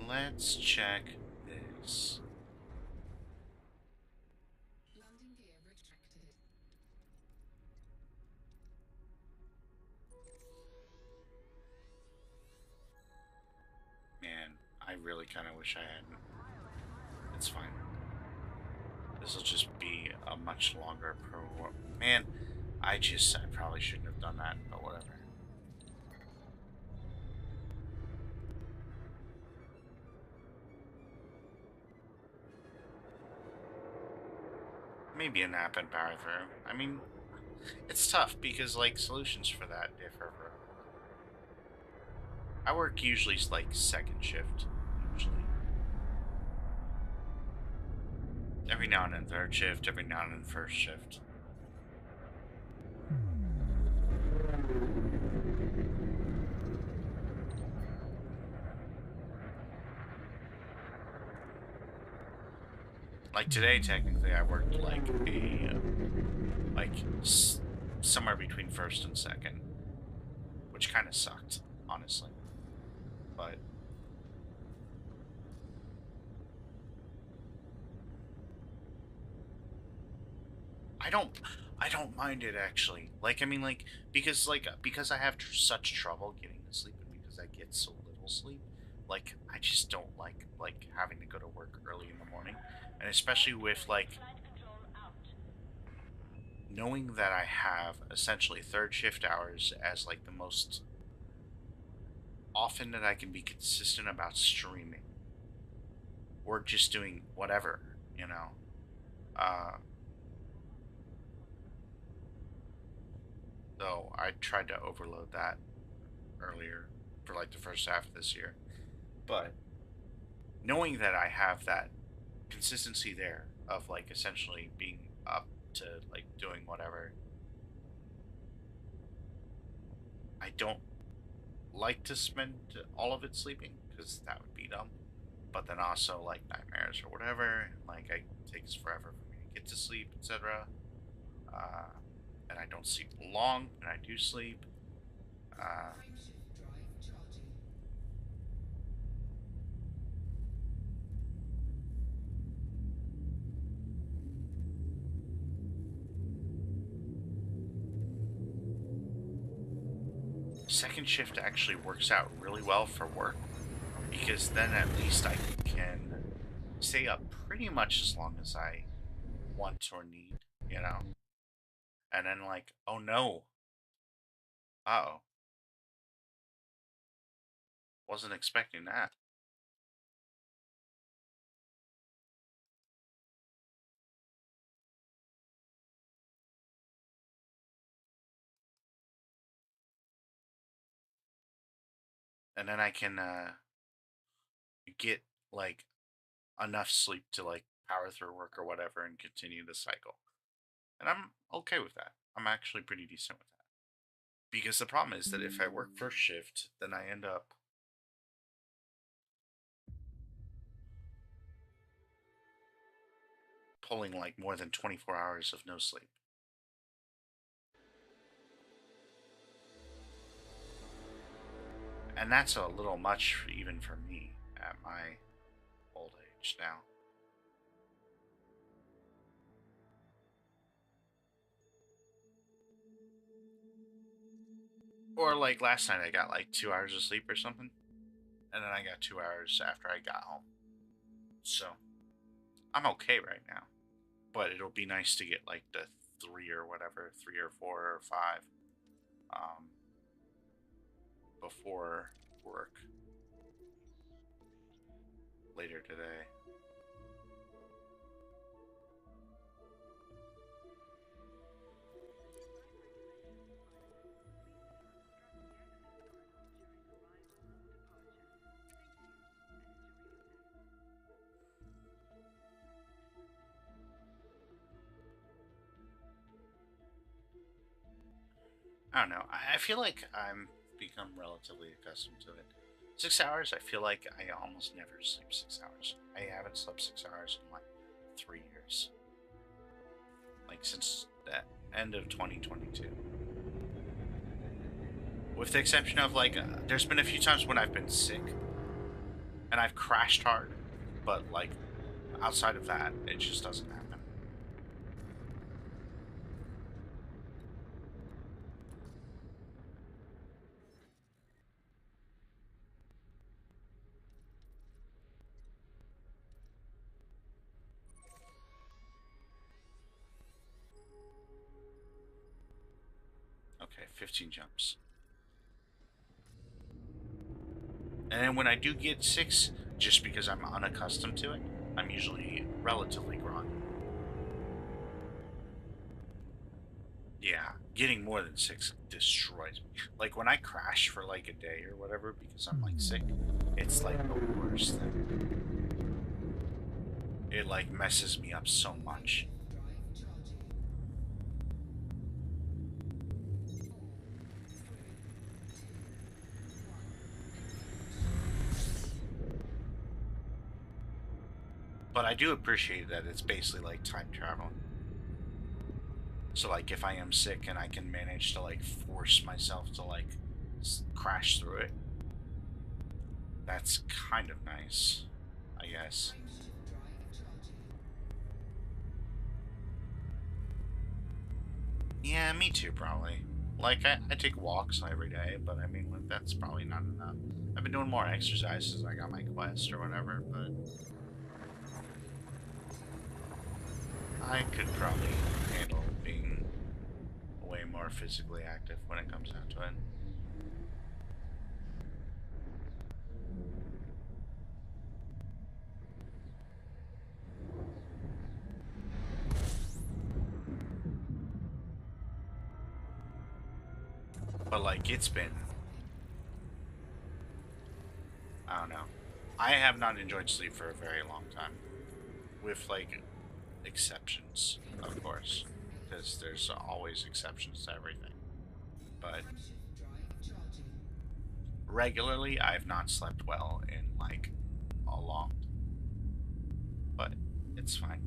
Let's check this. Landing gear retracted. Man, I really kind of wish I hadn't. It's fine. This will just be a much longer pro. Man, I probably shouldn't have done that, but whatever. Maybe a nap and power through. I mean, It's tough because like solutions for that differ for everyone. I work usually like second shift, usually. Every now and then third shift, every now and then first shift. Like today, technically, I worked like like somewhere between first and second, which kind of sucked, honestly. But I don't, I don't mind it actually. Like I mean, like because I have such trouble getting to sleep, and because I get so little sleep, like I just don't like having to go to work early in the morning, and especially with like Flight control out. knowing that I have essentially third shift hours as like the most often that I can be consistent about streaming or just doing whatever, you know. Uh, so I tried to overload that earlier for like the first half of this year, but knowing that I have that consistency there of like essentially being up to like doing whatever, I don't like to spend all of it sleeping because that would be dumb. But then also like nightmares or whatever, and like it takes forever for me to get to sleep, etc. Uh, and I don't sleep long, and I do sleep. Uh, Frameshift drive charging. Second shift actually works out really well for work because then at least I can stay up pretty much as long as I want or need, you know? And then, like, oh no, oh, wasn't expecting that. And then I can get, like, enough sleep to, like, power through work or whatever and continue the cycle. And I'm okay with that. I'm actually pretty decent with that. Because the problem is that if I work first shift, then I end up pulling like more than 24 hours of no sleep. And that's a little much even for me at my old age now. Or like last night I got like 2 hours of sleep or something. And then I got 2 hours after I got home. So I'm okay right now. But it'll be nice to get like the three or whatever, 3 or 4 or 5 um, before work later today. I don't know. I feel like I'm become relatively accustomed to it. 6 hours, I feel like I almost never sleep 6 hours. I haven't slept 6 hours in like 3 years. Like since the end of 2022. With the exception of like, there's been a few times when I've been sick and I've crashed hard, but like outside of that, it just doesn't happen. Okay, 15 jumps. And then when I do get 6, just because I'm unaccustomed to it, I'm usually relatively groggy. Yeah, getting more than 6 destroys me. Like when I crash for like a day or whatever because I'm like sick, it's like the worst thing. It like messes me up so much. But I do appreciate that it's basically like time travel. So like if I am sick and I can manage to like force myself to like crash through it, that's kind of nice, I guess. Yeah, me too, probably. Like, I take walks every day, but I mean, like, that's probably not enough. I've been doing more exercise since I got my quest or whatever, but I could probably handle being way more physically active when it comes down to it. But, like, it's been... I don't know. I have not enjoyed sleep for a very long time. With, like, exceptions, of course. Because there's always exceptions to everything. But regularly, I've not slept well in, like, a long time. But it's fine.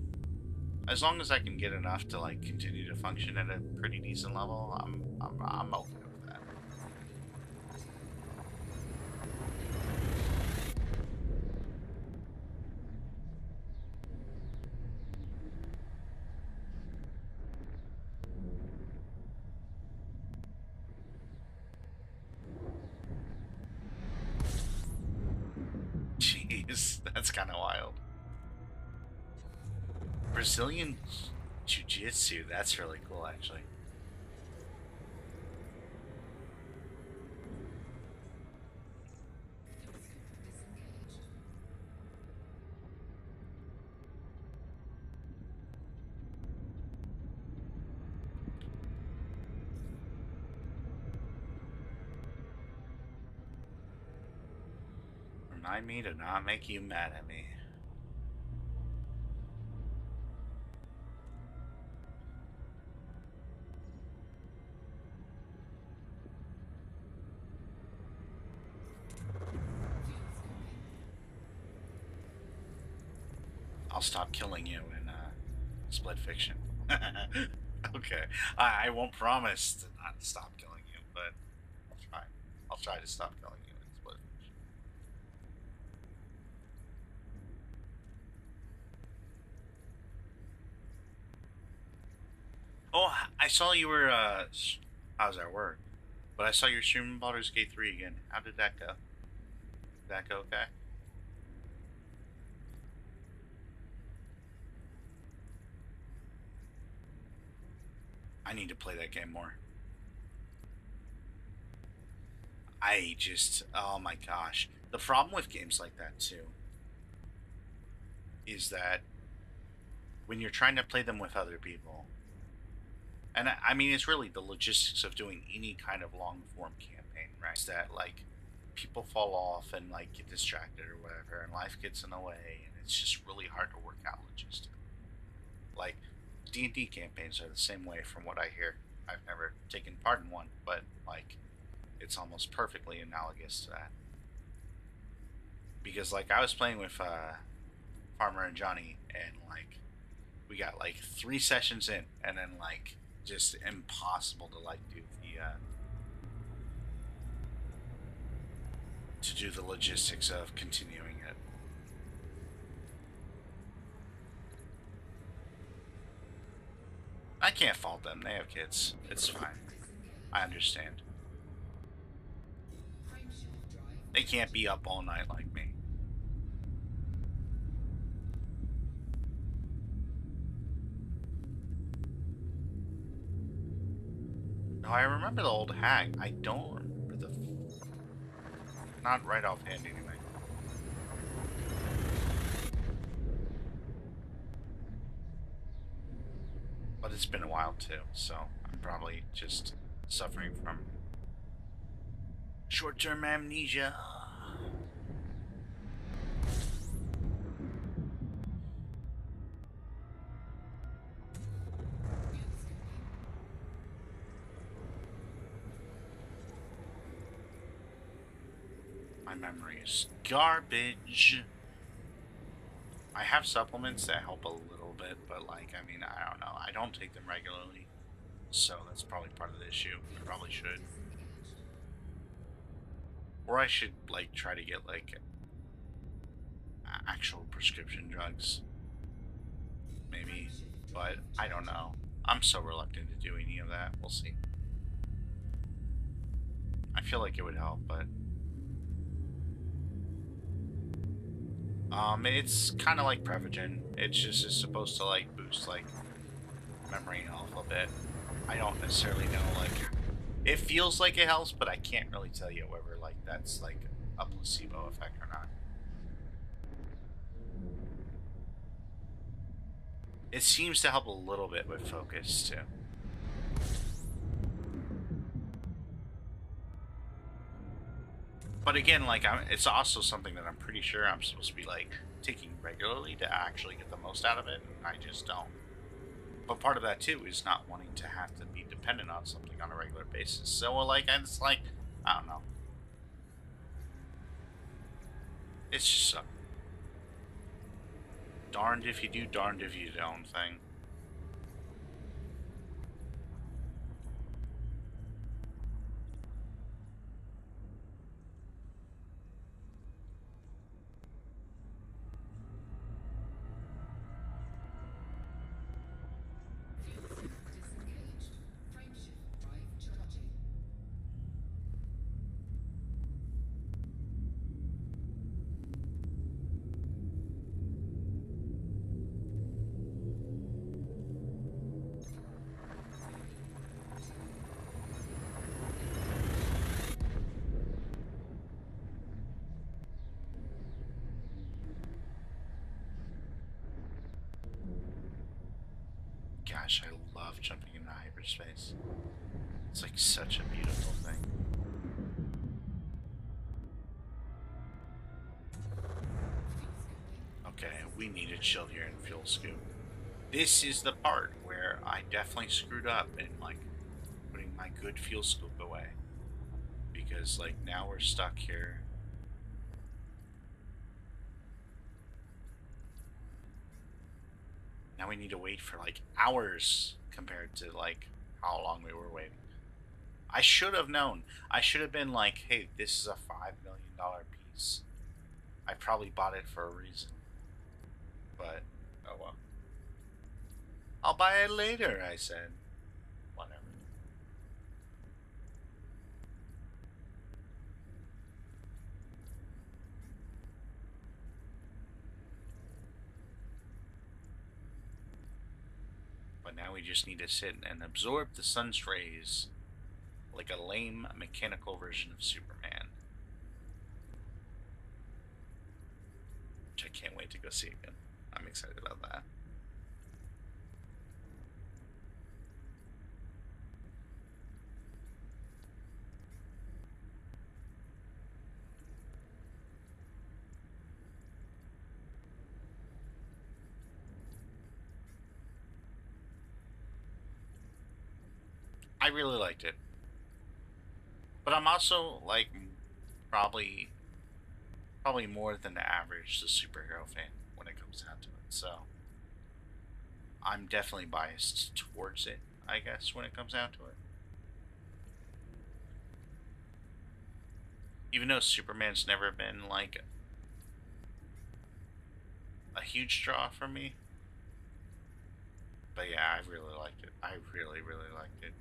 As long as I can get enough to, like, continue to function at a pretty decent level, I'm okay with that. Jeez, that's kind of wild. Brazilian Jiu-Jitsu, that's really cool, actually. Remind me to not make you mad at me. I'll stop killing you in Split Fiction. Okay, I won't promise to not stop killing you, but I'll try. I'll try to stop killing you in Split Fiction. Oh, I saw you were how's that work? But I saw you're streaming Baldur's Gate 3 again. How did that go? Did that go okay? I need to play that game more. I just, oh my gosh. The problem with games like that, too, is that when you're trying to play them with other people, and I mean, it's really the logistics of doing any kind of long form campaign, right? Is that, like, people fall off and, like, get distracted or whatever, and life gets in the way, and it's just really hard to work out logistics. Like, D&D campaigns are the same way from what I hear. I've never taken part in one, but, like, it's almost perfectly analogous to that. Because, like, I was playing with Farmer and Johnny, and, like, we got, like, 3 sessions in, and then, like, just impossible to, like, do the logistics of continuing it. I can't fault them. They have kids. It's fine. I understand. They can't be up all night like me. No, I remember the old hag. I don't remember the... Not right offhand, anyway. But it's been a while too, so I'm probably just suffering from short-term amnesia. My memory is garbage. I have supplements that help a little bit, but like, I mean, I don't know. I don't take them regularly, so that's probably part of the issue. I probably should. Or I should, like, try to get, like, actual prescription drugs. Maybe. But I don't know. I'm so reluctant to do any of that. We'll see. I feel like it would help, but it's kind of like Prevagen. It's just is supposed to like boost like memory health a bit. I don't necessarily know, like, it feels like it helps, but I can't really tell you whether like that's like a placebo effect or not. It seems to help a little bit with focus too. But again, like, it's also something that I'm pretty sure I'm supposed to be like taking regularly to actually get the most out of it, and I just don't. But part of that too is not wanting to have to be dependent on something on a regular basis. So like, it's like, I don't know. It's just a darned if you do, darned if you don't thing. Disengaged. Frameshift drive charging. Gosh, I love jumping into hyperspace. It's like such a beautiful thing. Okay, we need to chill here and fuel scoop. This is the part where I definitely screwed up in like putting my good fuel scoop away. Because like now we're stuck here. Now we need to wait for like hours compared to like how long we were waiting. I should have known. I should have been like, hey, this is a $5 million piece. I probably bought it for a reason. But, oh well. I'll buy it later, I said. Whatever. But now we just need to sit and absorb the sun's rays like a lame mechanical version of Superman. Which I can't wait to go see again. I'm excited about that. I really liked it. But I'm also like probably more than the average the superhero fan when it comes down to it. So I'm definitely biased towards it, I guess, when it comes down to it. Even though Superman's never been like a huge draw for me. But yeah, I really liked it. I really, really liked it.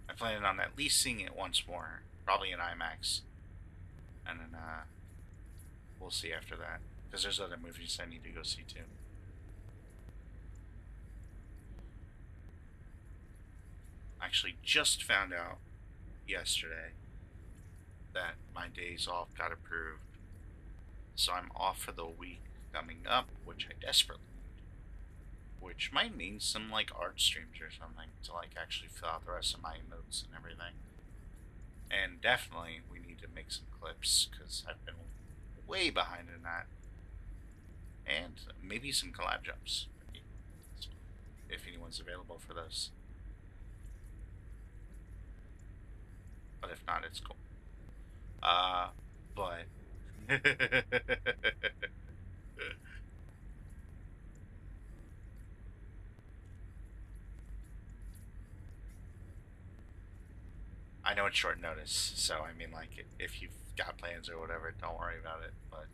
I plan on at least seeing it once more, probably in IMAX, and then we'll see after that, because there's other movies I need to go see too. I actually just found out yesterday that my days off got approved, so I'm off for the week coming up, which I desperately which might mean some like art streams or something to like actually fill out the rest of my notes and everything. And definitely we need to make some clips because I've been way behind in that. And maybe some collab jumps if anyone's available for those. But if not, it's cool. But I know it's short notice, so I mean, like, if you've got plans or whatever, don't worry about it. But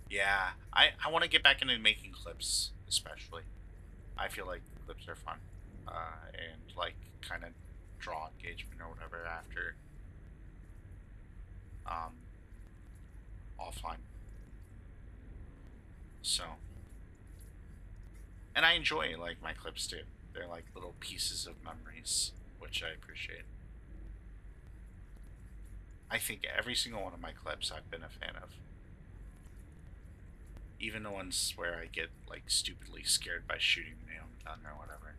yeah, I want to get back into making clips, especially. I feel like clips are fun, and like kind of draw engagement or whatever after offline. So, and I enjoy like my clips too. They're like little pieces of memories, which I appreciate. I think every single one of my clips I've been a fan of. Even the ones where I get like stupidly scared by shooting my own gun or whatever.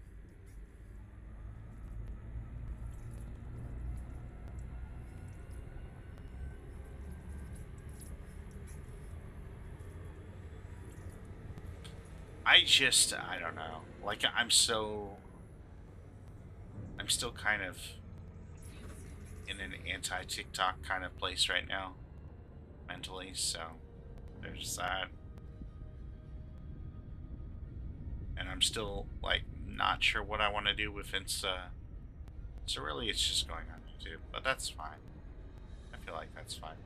I don't know. Like, I'm still kind of in an anti-TikTok kind of place right now, mentally, so there's that. And I'm still, like, not sure what I want to do with Insta. So really, it's just going on YouTube, but that's fine. I feel like that's fine.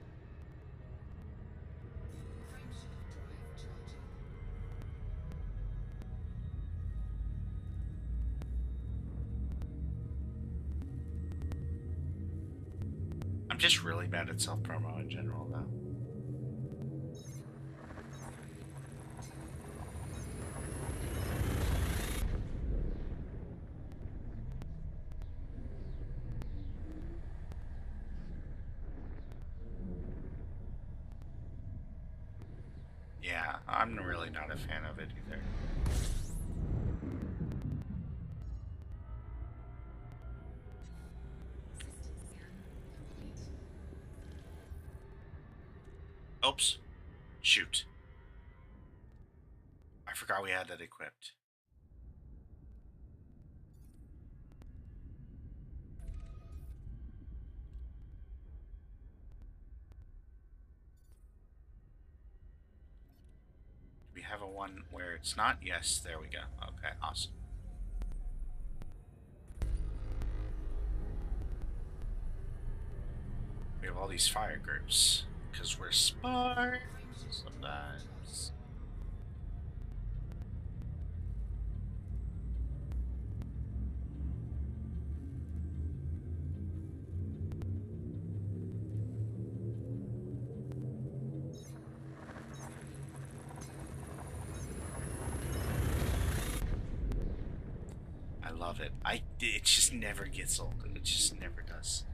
Frameshift drive charging. I'm just really bad at self-promo in general, though. Yeah, I'm really not a fan of it either. System scan complete. Oops. Shoot. I forgot we had that equipped. Do we have a one where it's not? Yes, there we go. Okay, awesome. We have all these fire groups because we're smart sometimes. I love it. It just never gets old. It just never does.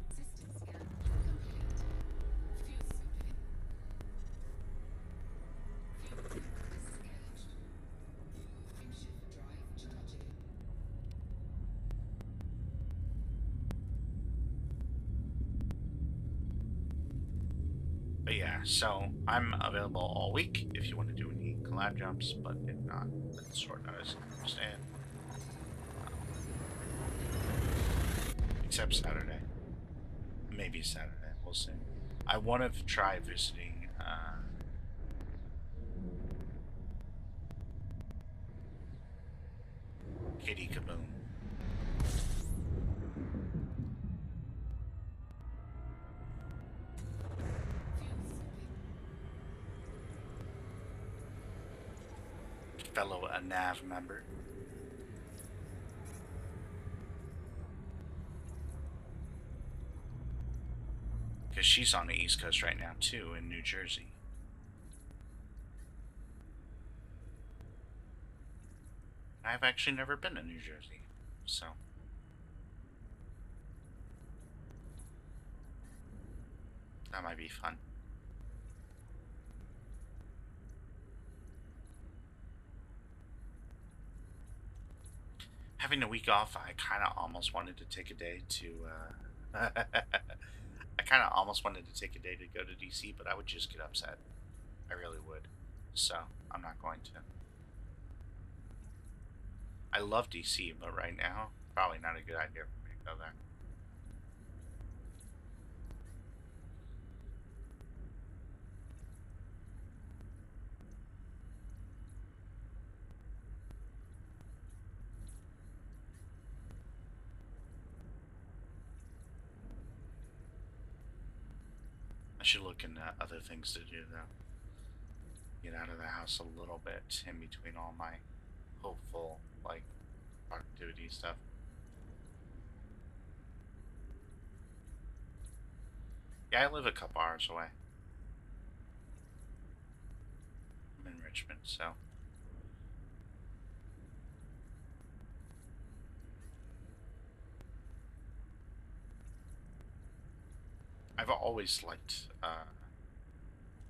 System scan complete. Fuel sip in. Fuel tank disengaged. Frameshift drive charging. But yeah, so I'm available all week if you want to do any collab jumps, but if not, then short notice, I understand. Except Saturday. Maybe Saturday, we'll see. I want to try visiting, Kitty Kaboom. Fuel sip in. Fellow a NAV member. Because she's on the East Coast right now, too, in New Jersey. I've actually never been to New Jersey, so that might be fun. Having a week off, I kind of almost wanted to take a day to, I kind of almost wanted to take a day to go to DC, but I would just get upset. I really would. So, I'm not going to. I love DC, but right now, probably not a good idea for me to go there. I should look into other things to do, though. Get out of the house a little bit in between all my hopeful, like, productivity stuff. Yeah, I live a couple hours away. I'm in Richmond, so. I've always liked, I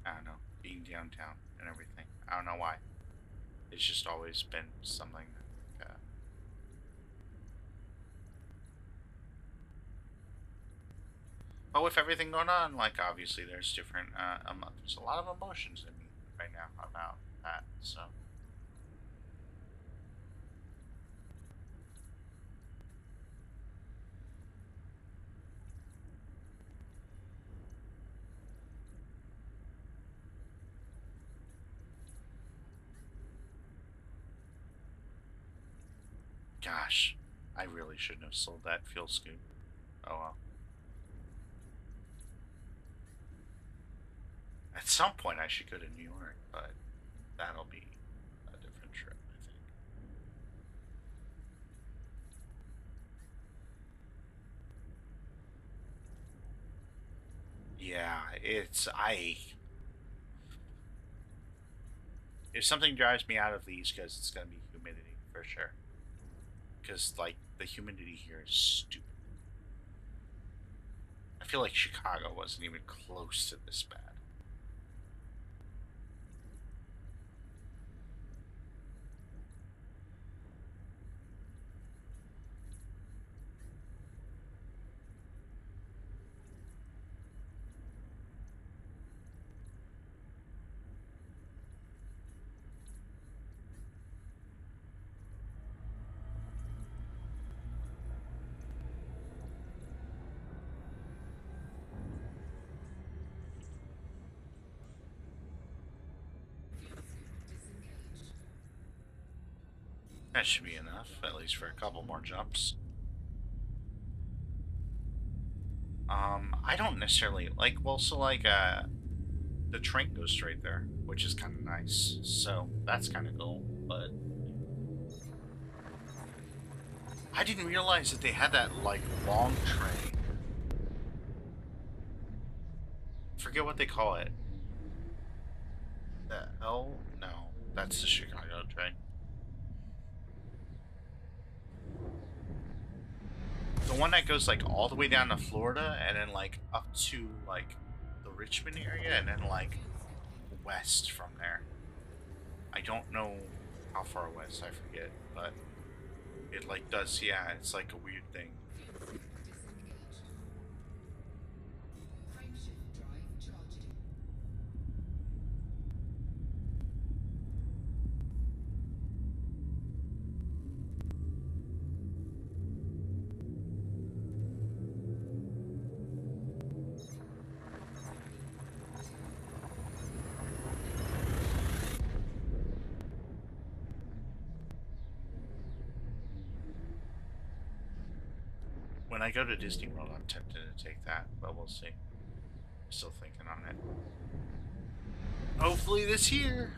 don't know, being downtown and everything. I don't know why. It's just always been something that, but with everything going on, like, obviously there's different, there's a lot of emotions in me right now about that, so. Gosh, I really shouldn't have sold that fuel scoop. Oh well. At some point I should go to New York, but that'll be a different trip, I think. Yeah, if something drives me out of the East Coast, it's gonna be humidity for sure. Because, like, the humidity here is stupid. I feel like Chicago wasn't even close to this bad. That should be enough, at least for a couple more jumps. I don't necessarily like, well, so like, the train goes straight there, which is kind of nice. So that's kind of cool, but I didn't realize that they had that, like, long train. Forget what they call it. The L? No, that's the Chicago train. The one that goes, like, all the way down to Florida and then, like, up to, like, the Richmond area and then, like, west from there. I don't know how far west, I forget, but it, like, does, yeah, it's like a weird thing. When I go to Disney World, I'm tempted to take that, but we'll see. I'm still thinking on it. Hopefully this year.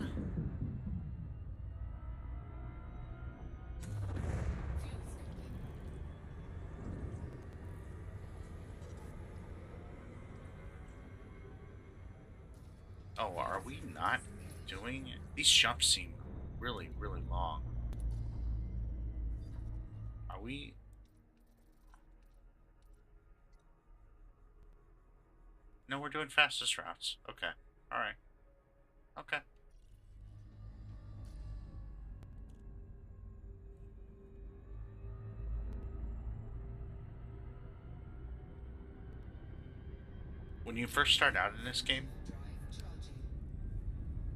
Oh, are we not doing it? These jumps seem really, really long. Are we? No, we're doing fastest routes. Okay. All right. Okay. When you first start out in this game,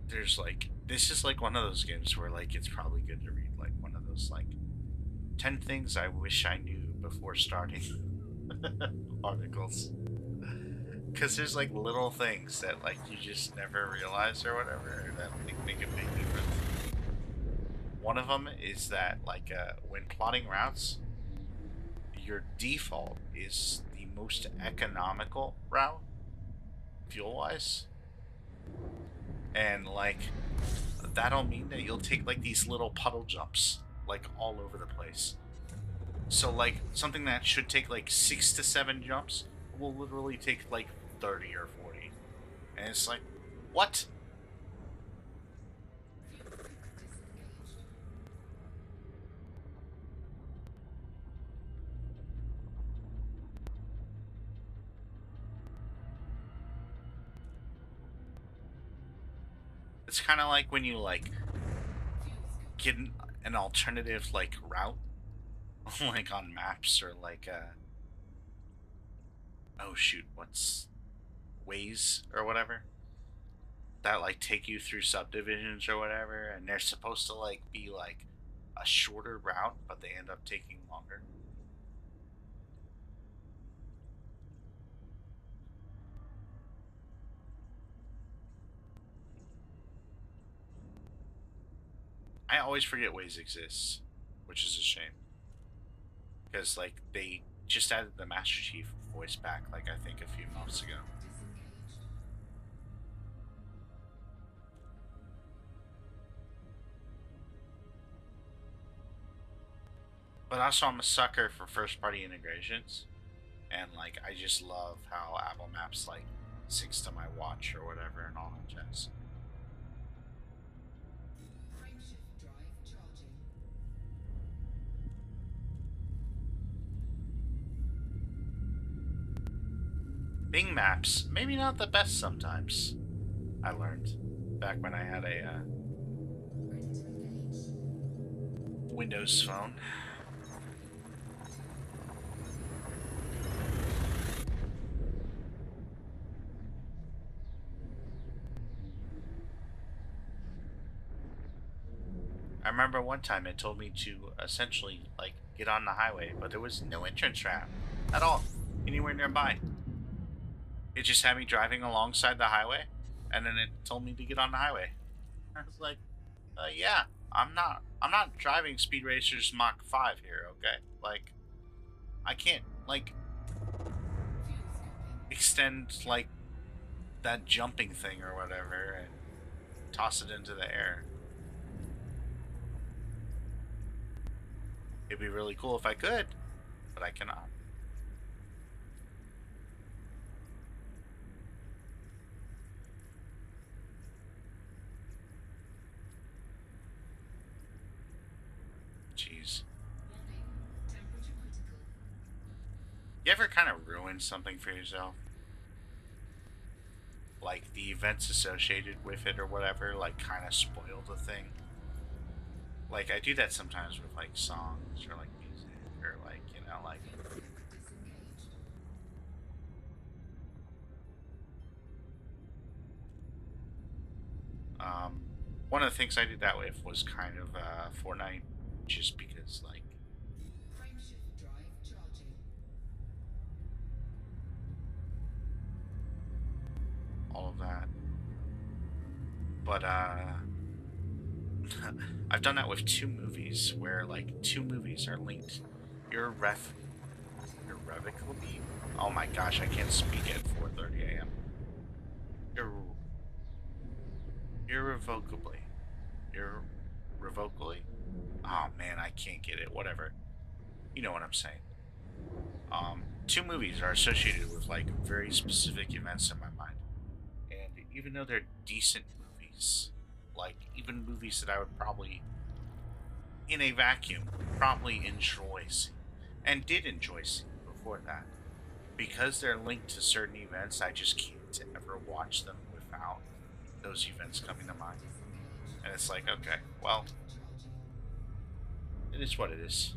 there's like, this is like one of those games where like it's probably good to read like one of those like 10 things I wish I knew before starting articles. Because there's like little things that like you just never realize or whatever that like make a big difference. One of them is that like when plotting routes, your default is the most economical route fuel wise, and like that'll mean that you'll take like these little puddle jumps like all over the place. So like something that should take like 6 to 7 jumps will literally take like 30 or 40, and it's like, what? It's kind of like when you like get an alternative like route like on maps, or like oh shoot, what's ways or whatever that like take you through subdivisions or whatever, and they're supposed to like be like a shorter route but they end up taking longer. I always forget ways exists, which is a shame, because like they just added the Master Chief voice back like I think a few months ago. But also I'm a sucker for first party integrations, and like I just love how Apple Maps like syncs to my watch or whatever and all that jazz. Bing Maps, maybe not the best sometimes. I learned back when I had a Windows phone. I remember one time it told me to essentially like get on the highway, but there was no entrance ramp at all anywhere nearby. It just had me driving alongside the highway, and then it told me to get on the highway. I was like, yeah, I'm not driving Speed Racers Mach 5 here, okay? Like, I can't like extend like that jumping thing or whatever and toss it into the air. It'd be really cool if I could, but I cannot. Jeez. You ever kind of ruin something for yourself? Like the events associated with it or whatever, like kind of spoil the thing? Like I do that sometimes with like songs or like music or like, you know, like one of the things I did that with was kind of Fortnite, just because like all of that. But I've done that with 2 movies where like 2 movies are linked irrevocably. Oh my gosh, I can't speak at 4:30 a.m. Irrevocably. Irrevocably. Oh man, I can't get it. Whatever. You know what I'm saying. 2 movies are associated with like very specific events in my mind, and even though they're decent movies, like even movies that I would probably, in a vacuum, probably enjoy seeing, and did enjoy seeing before that. Because they're linked to certain events, I just can't ever watch them without those events coming to mind. And it's like, okay, well, it is what it is.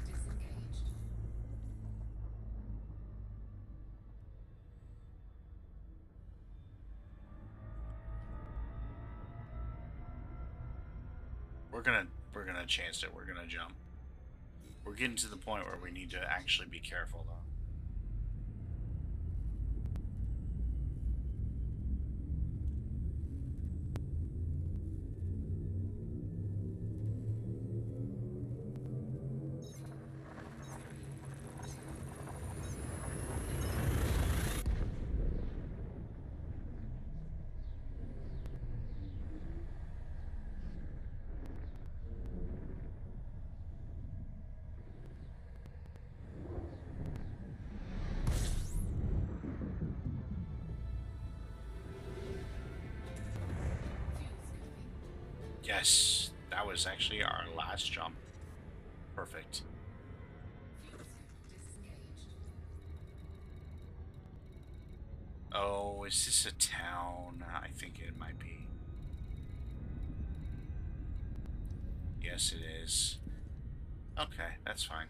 Disengaged. We're gonna chance it. We're gonna jump. We're getting to the point where we need to actually be careful though. Yes, that was actually our last jump. Perfect. Disengaged. Oh, is this a town? I think it might be. Yes, it is. Okay, that's fine.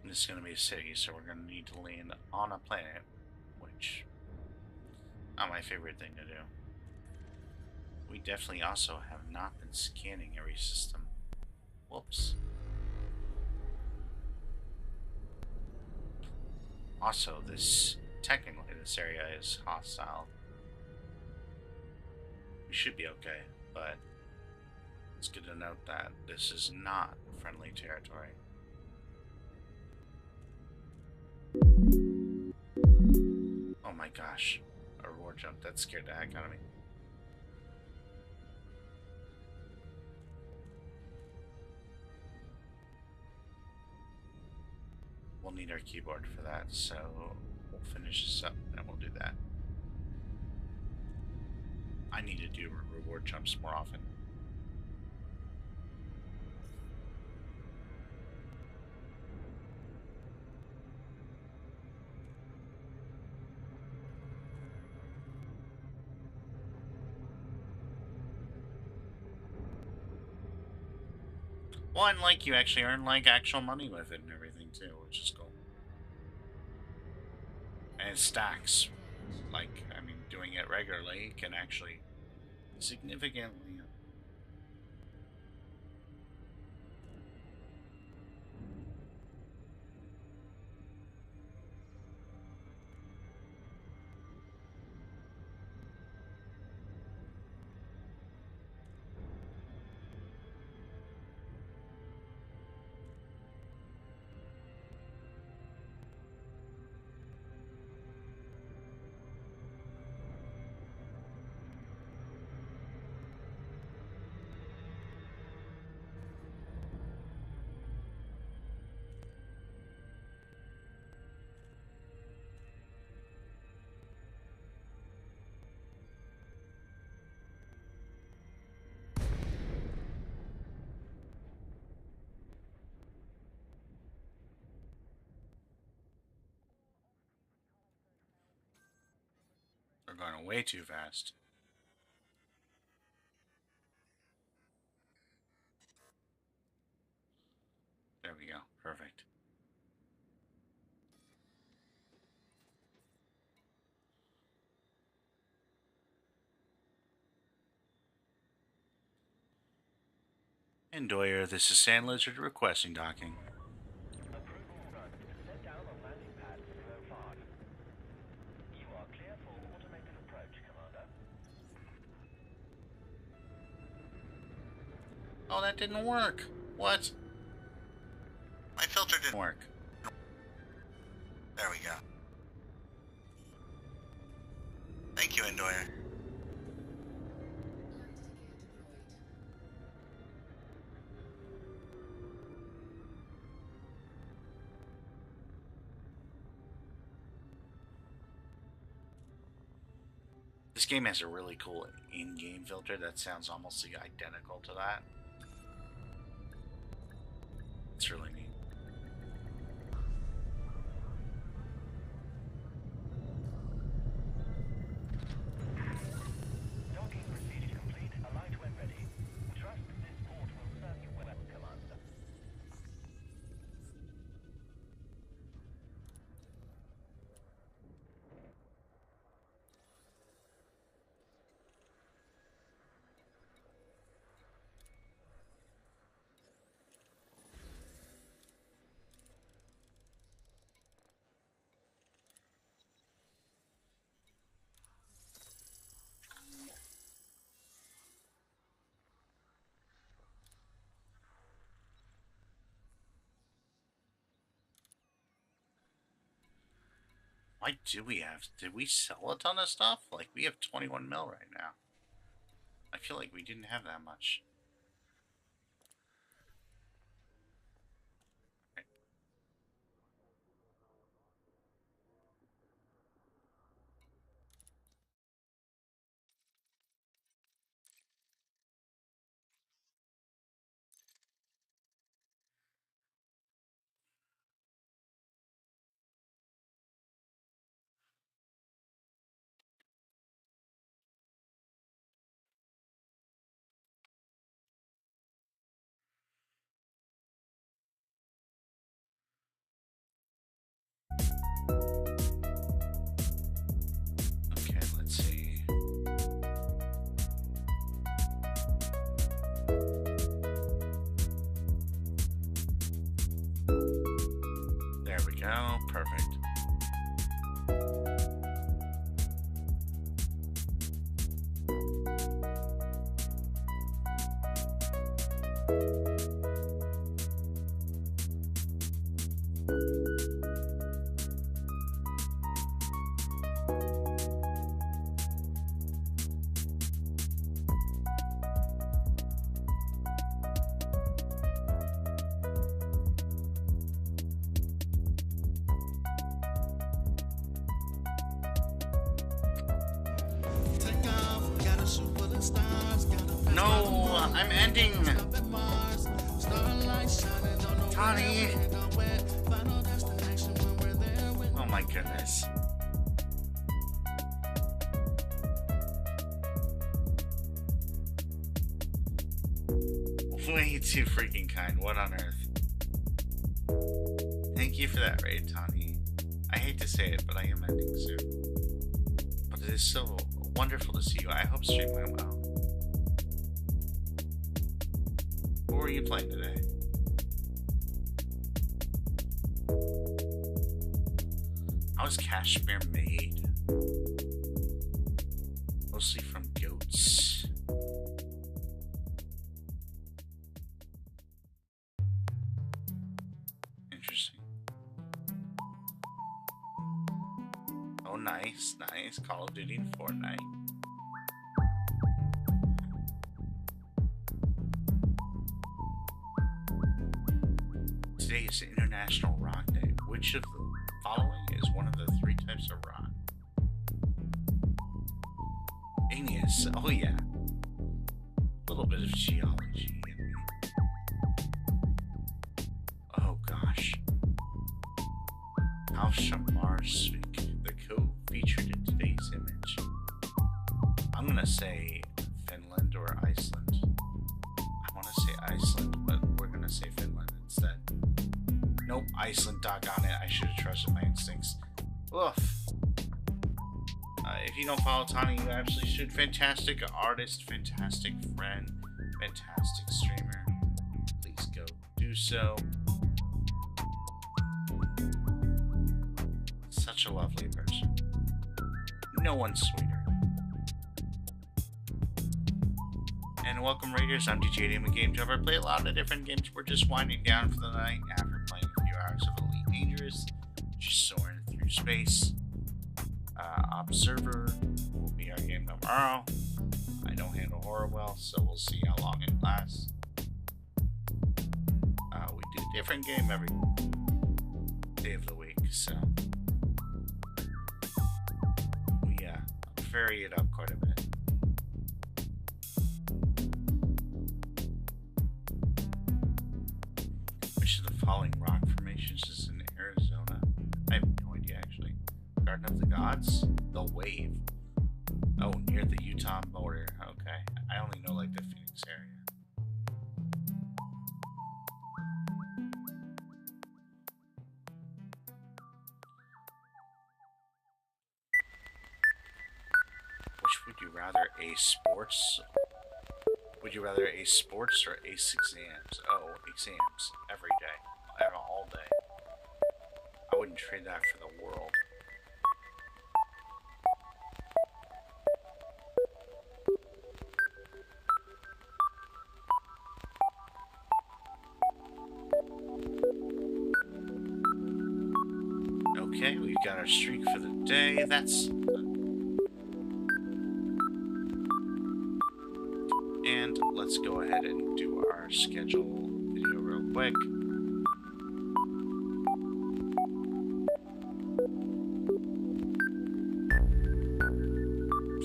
This is going to be a city, so we're going to need to land on a planet, which not my favorite thing to do. We definitely also have not been scanning every system. Whoops. Also, technically this area is hostile. We should be okay, but it's good to note that this is not friendly territory. Oh my gosh, a reward jump, that scared the heck out of me. We'll need our keyboard for that, so we'll finish this up and we'll do that. I need to do reward jumps more often. Well, and like you actually earn like actual money with it and everything too, which is cool. And it stacks. Like, I mean, doing it regularly can actually significantly. going way too fast. There we go. Perfect. And Doyer, this is Sand Lizard requesting docking. Approval granted. Set down on landing pad 205. You are clear for automated approach, Commander. Oh, that didn't work. What? My filter didn't Work. There we go. Thank you, Endoyer. Landing gear deployed. This game has a really cool in-game filter that sounds almost identical to that. It's really neat. Docking procedure complete. Alight when ready. Trust this port will serve you well, Commander. Why do we have? Did we sell a ton of stuff? Like, we have 21 mil right now. I feel like we didn't have that much. Okay, let's see. There we go. Perfect. Take off, gotta shoot for the stars, gotta pass No, by the moon, I'm ending. stop at Mars. Starlight shining, don't know Tony. where we're going. Final destination when we're there. Oh my goodness. Way too freaking kind. What on earth? Thank you for that raid, Tani. I hate to say it, but I am ending soon. But it is so wonderful to see you. I hope stream went well. What were you playing today? How is cashmere made? Mostly from goats. Interesting. Oh, nice, nice. Call of Duty and Fortnite. Today is International Rock Day. Which of the following is one of the three types of rock? Igneous. Oh, yeah. A little bit of geology in me. Oh, gosh. Alshamar Svik, the code featured in today's image. I'm gonna say Finland or Iceland. I want to say Iceland, but we're gonna say Finland instead. Nope, Iceland, doggone it. I should have trusted my instincts. Oof. If you don't follow Tani, you absolutely should. Fantastic artist, fantastic friend, fantastic streamer. Please go do so. Such a lovely person. No one's sweeter. And welcome, Raiders. I'm DiJaDi. I'm a game developer. I play a lot of different games. We're just winding down for the night after playing a few hours of Elite Dangerous. Just soaring through space. Observer will be our game tomorrow. I don't handle horror well, so we'll see how long it lasts. We do a different game every day of the week, so we vary it up quite a bit. Which of the following rock formations is in Arizona? I have no idea, actually. Garden of the Gods? The Wave. Oh, near the Utah border. Okay. I only know, like, the Phoenix area. Which would you rather, a sports? Would you rather a sports or ace exams? Oh, exams. Every day. All day. I wouldn't trade that for the world. Okay, we've got our streak for the day. That's... And let's go ahead and do our schedule video real quick.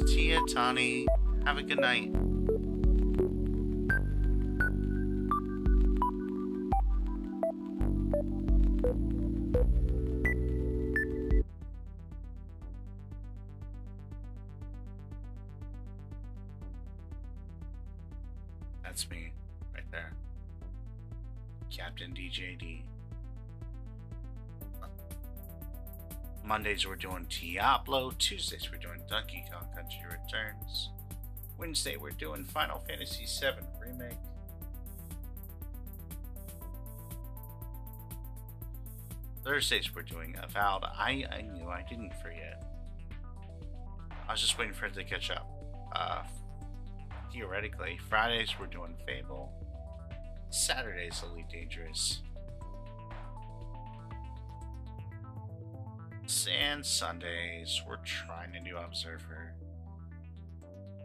See ya, Tani. Have a good night. That's me, right there. Captain DiJaDi. Mondays we're doing Diablo. Tuesdays we're doing Donkey Kong Country Returns. Wednesday we're doing Final Fantasy VII Remake. Thursdays we're doing Avowed. I knew I didn't forget. I was just waiting for it to catch up. Theoretically, Fridays we're doing Fable. Saturdays Elite Dangerous. And Sundays we're trying to do Observer.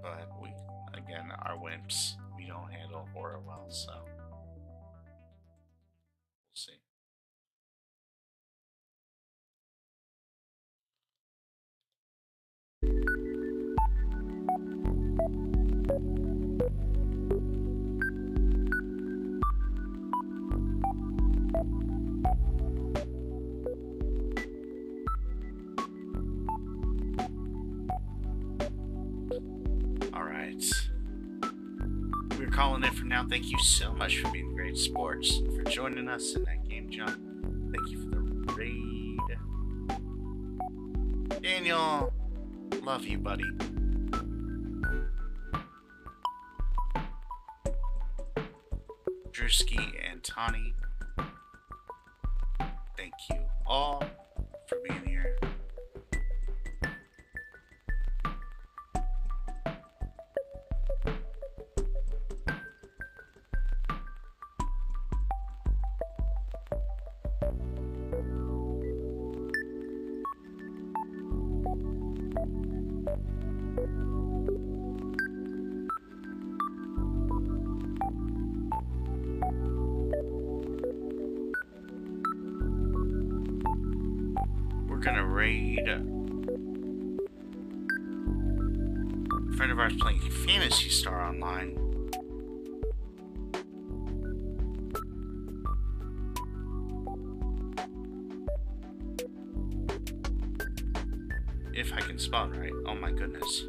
But we, again, are wimps. We don't handle horror well, so we'll see. We're calling it for now. Thank you so much for being great sports, for joining us in that game jump. Thank you for the raid. Daniel, love you, buddy. Drewski and Tani, thank you all for being here. We're gonna raid a friend of ours playing Fantasy Star Online. If I can spell it right. Oh my goodness.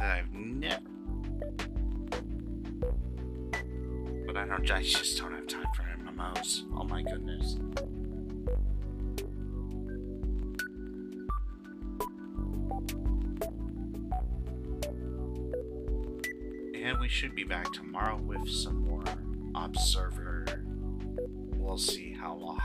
that I've never. But I just don't have time for MMOs. Oh my goodness. And we should be back tomorrow with some more Observer. We'll see how long.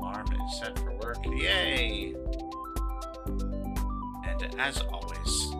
Alarm is set for work. Yay! And as always,